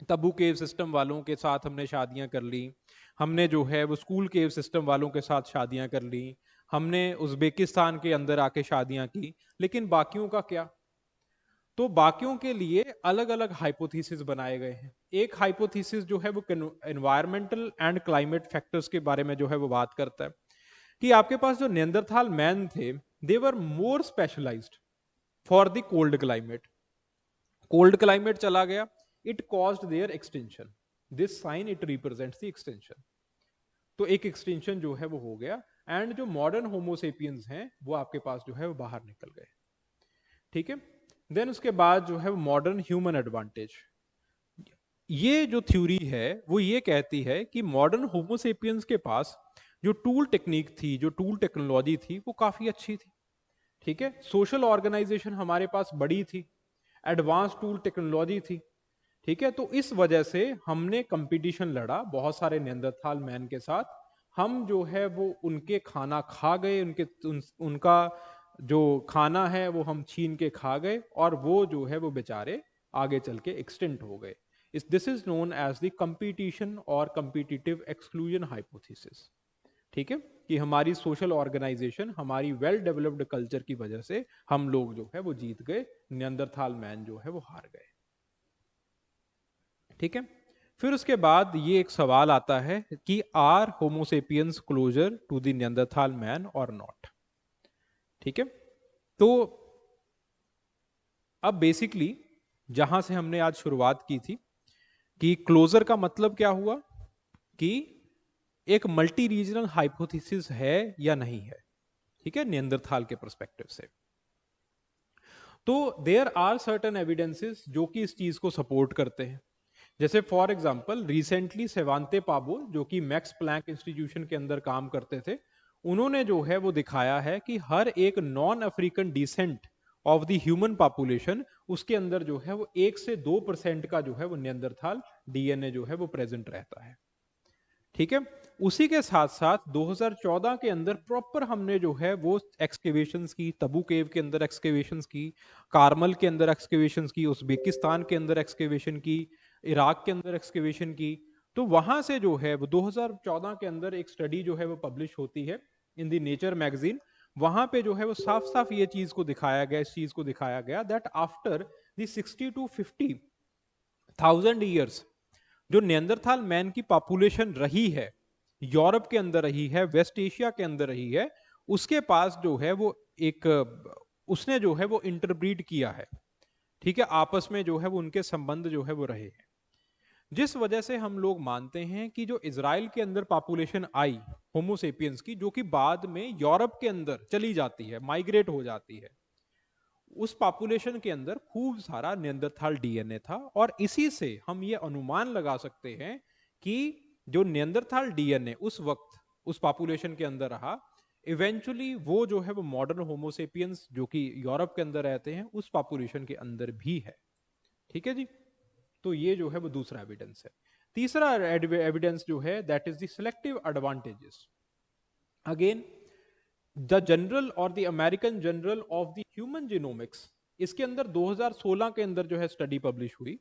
तब्बू केव सिस्टम वालों के साथ हमने शादियां कर ली, हमने जो है वो स्कूल केव सिस्टम वालों के साथ शादियां कर ली, हमने उज्बेकिस्तान के अंदर आके शादियां की, लेकिन बाकियों का क्या? तो बाकियों के लिए अलग अलग हाइपोथेसिस बनाए गए हैं। एक हाइपोथेसिस जो है वो एनवायरमेंटल एंड क्लाइमेट फैक्टर्स के बारे में जो है वो बात करता है, कि आपके पास जो नेंदरथाल मैन थे, they were more specialized for the cold climate. Cold climate चला गया, it caused their extension, this sign it represents the extension, तो एक एक्सटेंशन जो है वो हो गया, एंड जो मॉडर्न होमोसेपियंस हैं वो आपके पास जो है वो बाहर निकल गए, ठीक है। देन उसके बाद जो है मॉडर्न ह्यूमन एडवांटेज, ये जो थ्योरी है वो ये कहती है कि मॉडर्न होमोसेपियंस के पास जो टूल टेक्निक थी, जो टूल टेक्नोलॉजी थी, वो काफी अच्छी थी, ठीक है, सोशल ऑर्गेनाइजेशन हमारे पास बड़ी थी, एडवांस टूल टेक्नोलॉजी थी, ठीक है, तो इस वजह से हमने कंपटीशन लड़ा बहुत सारे नेंदरथाल मैन के साथ, हम जो है वो उनके खाना खा गए, उनका जो खाना है वो हम छीन के खा गए, और वो जो है वो बेचारे आगे चल के एक्सटेंट हो गए। This is known as the competition और कंपीटिटिव एक्सक्लूजन हाइपोथेसिस, ठीक है, कि हमारी सोशल ऑर्गेनाइजेशन, हमारी वेल डेवलप्ड कल्चर की वजह से हम लोग जो है वो जीत गए, नियंदरथाल मैन जो है वो हार गए, ठीक है। फिर उसके बाद ये एक सवाल आता है कि are homo sapiens closer to the Neanderthal man और नॉट, ठीक है। तो अब बेसिकली जहां से हमने आज शुरुआत की थी कि क्लोजर का मतलब क्या हुआ, कि एक मल्टी रीजनल हाइपोथेसिस है या नहीं है, ठीक है, नियंदरथाल के परस्पेक्टिव से। तो देयर आर सर्टेन एविडेंसेस जो कि इस चीज को सपोर्ट करते हैं, जैसे फॉर एग्जांपल रिसेंटली सेवांते पाबो, जो कि मैक्स प्लैंक इंस्टीट्यूशन के अंदर काम करते थे, उन्होंने जो है वो दिखाया है कि हर एक non African descent of the human population, उसके अंदर जो है वो 1 से 2% का जो है वो नियंदरथाल डीएनए जो है वो प्रेजेंट रहता है, ठीक है। उसी के साथ साथ 2014 के अंदर प्रॉपर हमने जो है वो एक्सकेवेशंस की, तबू केव के अंदर एक्सकेवेशंस की, कार्मल के अंदर एक्सकेवेशंस की, उज्बेकिस्तान के अंदर एक्सकेवेशन की, इराक के अंदर एक्सकेवेशन की। तो वहां से जो है वो 2014 के अंदर एक स्टडी जो है वो पब्लिश होती है, इन द नेचर मैगजीन, वहां पे जो है वो साफ साफ ये चीज को दिखाया गया, इस चीज को दिखाया गया that after the 60 to 50,000 years जो नियंदरथाल मैन की पॉपुलेशन रही है, यूरोप के अंदर रही है, वेस्ट एशिया के अंदर रही है, उसके पास जो है वो एक उसने जो है वो इंटरब्रीड किया है, ठीक है, आपस में जो है वो उनके संबंध जो है वो रहे हैं, जिस वजह से हम लोग मानते हैं कि जो इजराइल के अंदर पॉपुलेशन आई होमोसेपियंस की, जो कि बाद में यूरोप के अंदर चली जाती है, माइग्रेट हो जाती है, उस पॉपुलेशन के अंदर खूब सारा नियंदरथाल डीएनए था, और इसी से हम ये अनुमान लगा सकते हैं कि जो नियंदरथाल डीएनए उस वक्त उस पॉपुलेशन के अंदर रहा, इवेंचुअली वो जो है वो मॉडर्न होमोसेपियंस जो कि यूरोप के अंदर रहते हैं उस पॉपुलेशन के अंदर भी है। ठीक है जी, तो ये जो है वो दूसरा एविडेंस है। तीसरा एविडेंस जो है that is the selective advantages. Again the general और the American journal of the human genomics, इसके अंदर 2016 के अंदर जो है स्टडी पब्लिश हुई।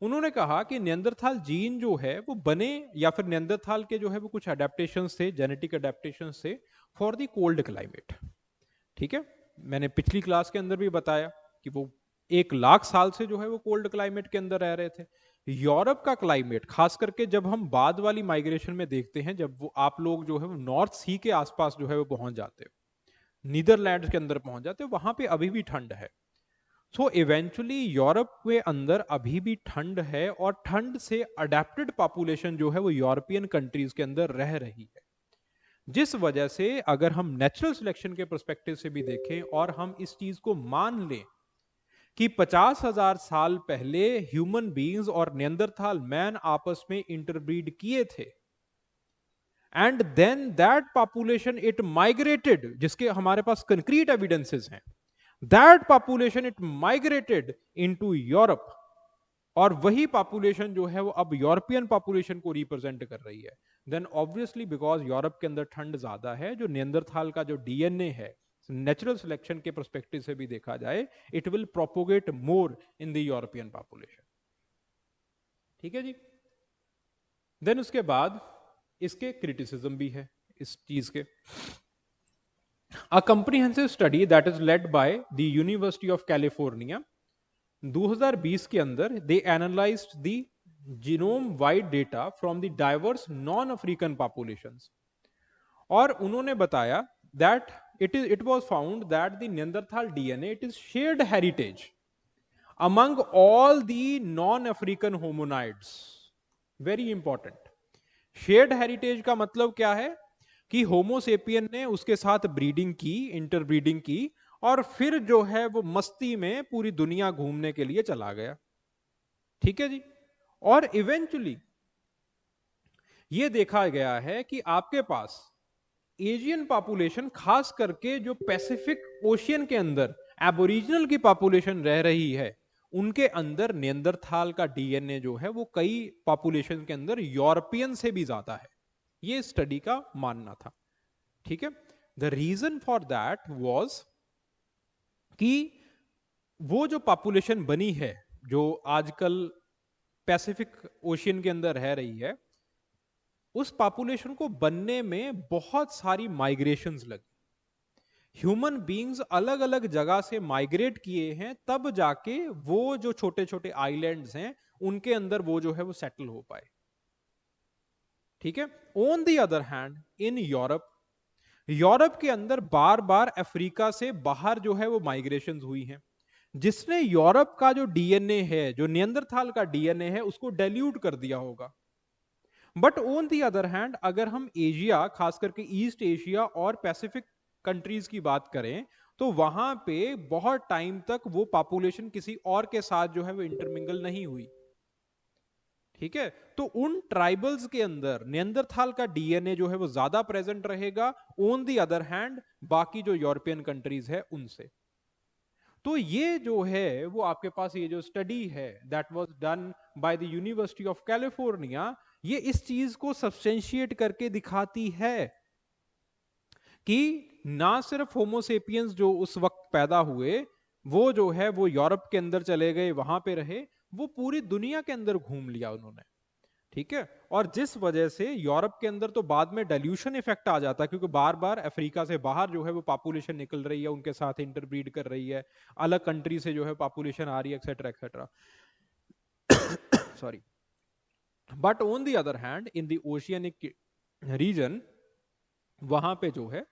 उन्होंने कहा कि नियंदरथाल जीन जो है वो बने, या फिर नियंदरथाल के जो है वो कुछ अडेप्टेशंस थे, जेनेटिक अडेप्टेशंस थे फॉर द कोल्ड क्लाइमेट। ठीक है, मैंने पिछली क्लास के अंदर भी बताया कि वो 1 लाख साल से जो है वो कोल्ड क्लाइमेट के अंदर रह रहे थे। यूरोप का क्लाइमेट, खास करके जब हम बाद वाली माइग्रेशन में देखते हैं, जब वो आप लोग जो है वो नॉर्थ सी के आसपास जो है वो पहुंच जाते हो, नीदरलैंड के अंदर पहुंच जाते हो, वहां पे अभी भी ठंड है। सो इवेंचुअली यूरोप के अंदर अभी भी ठंड है, और ठंड से अडेप्टेड पॉपुलेशन जो है वो यूरोपियन कंट्रीज के अंदर रह रही है, जिस वजह से अगर हम नेचुरल सिलेक्शन के पर्सपेक्टिव से भी देखें और हम इस चीज को मान लें कि 50,000 साल पहले ह्यूमन बीइंग्स और नियंदरथाल मैन आपस में इंटरब्रीड किए थे, and then that population it migrated, जिसके हमारे पास कंक्रीट एविडेंसेस हैं, that population it migrated into Europe, और वही पॉपुलेशन जो है वो अब यूरोपियन पॉपुलेशन को रिप्रेजेंट कर रही है, देन ऑब्वियसली बिकॉज यूरोप के अंदर ठंड ज्यादा है, जो नियंदरथाल का जो डीएनए है नेचुरल सिलेक्शन के पर्सपेक्टिव से भी देखा जाए, it will propagate more in the European population. ठीक है जी, देन उसके बाद इसके क्रिटिसिज्म भी है इस चीज के। A comprehensive study that is led by the University of California 2020 के अंदर they analyzed the genome wide data from the diverse non African populations, और उन्होंने बताया that it was found that the Neanderthal DNA, it is shared heritage among all the non-African hominids. Very important. Shared heritage का मतलब क्या है कि Homo sapien ने उसके साथ ब्रीडिंग की, इंटरब्रीडिंग की, और फिर जो है वो मस्ती में पूरी दुनिया घूमने के लिए चला गया। ठीक है जी, और इवेंचुअली ये देखा गया है कि आपके पास एशियन पॉपुलेशन, खास करके जो पैसिफिक ओशियन के अंदर एबोरिजिनल की पॉपुलेशन रह रही है, उनके अंदर नियंदरथाल का डीएनए जो है वो कई पॉपुलेशन के अंदर यूरोपियन से भी ज्यादा है, ये स्टडी का मानना था। ठीक है, the reason for that was कि वो जो पॉपुलेशन बनी है, जो आजकल पैसिफिक ओशियन के अंदर रह रही है, उस पॉपुलेशन को बनने में बहुत सारी माइग्रेशंस लगी। ह्यूमन बीइंग्स अलग अलग जगह से माइग्रेट किए हैं, तब जाके वो जो छोटे छोटे आइलैंड्स हैं उनके अंदर वो जो है वो सेटल हो पाए। ठीक है, on the other hand in Europe, Europe के अंदर बार बार अफ्रीका से बाहर जो है वो माइग्रेशंस हुई हैं, जिसने यूरोप का जो डीएनए है, जो नियंदरथाल का डीएनए है, उसको डाइल्यूट कर दिया होगा। But on the other hand अगर हम एशिया, खास करके ईस्ट एशिया और पैसिफिक कंट्रीज की बात करें, तो वहां पे बहुत टाइम तक वो पॉपुलेशन किसी और के साथ जो है वो इंटरमिंगल नहीं हुई। ठीक है, तो उन ट्राइबल्स के अंदर नियंदरथाल का डीएनए जो है वो ज्यादा प्रेजेंट रहेगा, ऑन दी अदर हैंड बाकी जो यूरोपियन कंट्रीज है उनसे। तो ये जो है वो आपके पास ये जो स्टडी है that was done by the University of California, ये इस चीज को सब्सटेंशिएट करके दिखाती है कि ना सिर्फ होमोसेपियंस जो उस वक्त पैदा हुए वो जो है वो यूरोप के अंदर चले गए, वहां पे रहे, वो पूरी दुनिया के अंदर घूम लिया उन्होंने। ठीक है। और जिस वजह से यूरोप के अंदर तो बाद में डाइल्यूशन इफेक्ट आ जाता है, क्योंकि बार बार अफ्रीका से बाहर जो है वो पॉपुलेशन निकल रही है, उनके साथ इंटरब्रीड कर रही है, अलग कंट्री से जो है पॉपुलेशन आ रही है, etcetera etcetera. Sorry. But on the other hand in the oceanic region, वहां पे जो है,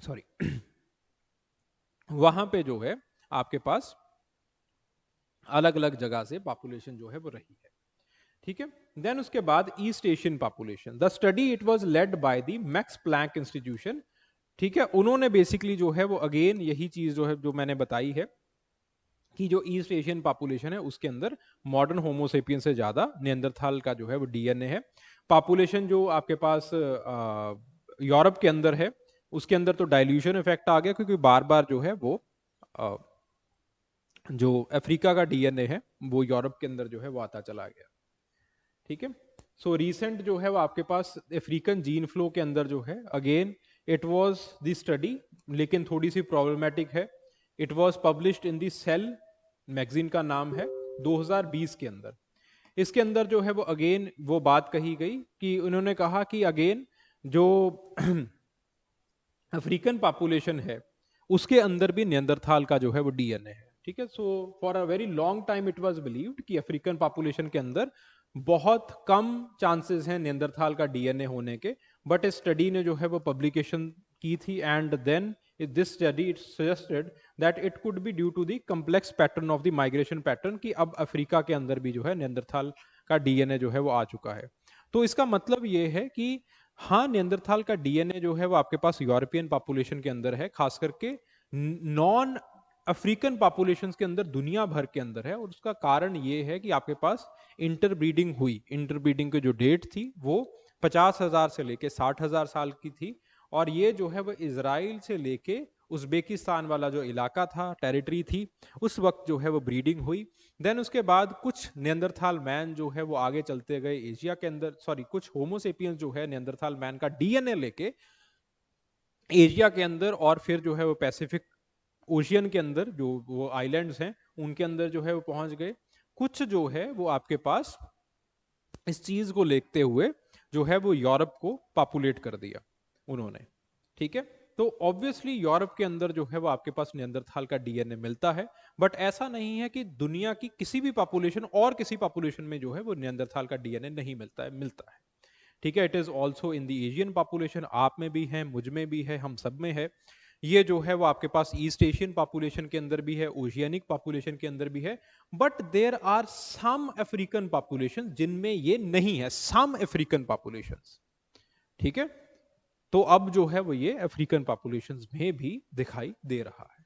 सॉरी, वहां पे जो है आपके पास अलग अलग जगह से पॉपुलेशन जो है वो रही है। ठीक है। देन उसके बाद East Asian population, the study it was led by the Max Planck institution. ठीक है। उन्होंने बेसिकली जो है वो अगेन यही चीज जो है जो मैंने बताई है कि जो ईस्ट एशियन पॉपुलेशन है उसके अंदर मॉडर्न होमोसेपियन से ज्यादा नियंदरथाल का जो है वो डीएनए है। पॉपुलेशन जो आपके पास यूरोप के अंदर है उसके अंदर तो डाइल्यूशन इफेक्ट आ गया, क्योंकि बार बार जो है वो आ, जो अफ्रीका का डीएनए है वो यूरोप के अंदर जो है वो आता चला गया। ठीक है। सो रीसेंट जो है वो आपके पास अफ्रीकन जीन फ्लो के अंदर जो है again it was the study, लेकिन थोड़ी सी प्रॉब्लमेटिक है। It was published in the Cell magazine का नाम है 2020 के अंदर। इसके अंदर जो है वो अगेन वो बात कही गई कि उन्होंने कहा कि अगेन जो अफ्रीकन पॉपुलेशन है उसके अंदर भी नियंदरथाल का जो है वो डीएनए है। ठीक है। So for a very long time it was believed कि अफ्रीकन पॉपुलेशन के अंदर बहुत कम चांसेस हैं नियंदरथाल का डीएनए होने के। बट इस स्टडी ने जो है वो पब्लिकेशन की थी, and then this study it suggested that it could be due to the complex pattern of the migration pattern, कि अब अफ्रीका के अंदर भी जो है नियंदरथाल का डीएनए जो है वो आ चुका है। तो इसका मतलब ये है कि हाँ, नियंदरथाल का डीएनए जो है वो आपके पास यूरोपियन पॉपुलेशन के अंदर है, खास करके नॉन अफ्रीकन पॉपुलेशंस के अंदर दुनिया भर के अंदर है। और उसका कारण ये है कि आपके पास इंटरब्रीडिंग हुई। इंटरब्रीडिंग की जो डेट थी वो 50,000 से लेके 60,000 साल की थी, और ये जो है वो इजराइल से लेके उज्बेकिस्तान वाला जो इलाका था, टेरिटरी थी, उस वक्त जो है वो ब्रीडिंग हुई। देन उसके बाद कुछ नियंदरथाल मैन जो है वो आगे चलते गए एशिया के अंदर, सॉरी, कुछ होमोसेपियंस जो है नियंदरथाल मैन का डीएनए लेके एशिया के अंदर, और फिर जो है वो पैसिफिक ओशियन के अंदर जो वो आइलैंड्स हैं उनके अंदर जो है वो पहुंच गए। कुछ जो है वो आपके पास इस चीज को लेते हुए जो है वो यूरोप को पॉपुलेट कर दिया उन्होंने। ठीक है। तो ऑब्वियसली यूरोप के अंदर जो है वो आपके पास नियंदरथाल का डीएनए मिलता है, बट ऐसा नहीं है कि दुनिया की किसी भी पॉपुलेशन और किसी पॉपुलेशन में जो है वो नियंदरथाल का डीएनए नहीं मिलता है, मिलता है। ठीक है। It is also in the Asian population, आप में भी है, मुझ में भी है, हम सब में है। ये जो है वो आपके पास ईस्ट एशियन पॉपुलेशन के अंदर भी है, ओशियनिक पॉपुलेशन के अंदर भी है। But there are some African population जिनमें ये नहीं है, सम अफ्रीकन पॉपुलेशंस। ठीक है। तो अब जो है वो ये अफ्रीकन पॉपुलेशंस में भी दिखाई दे रहा है।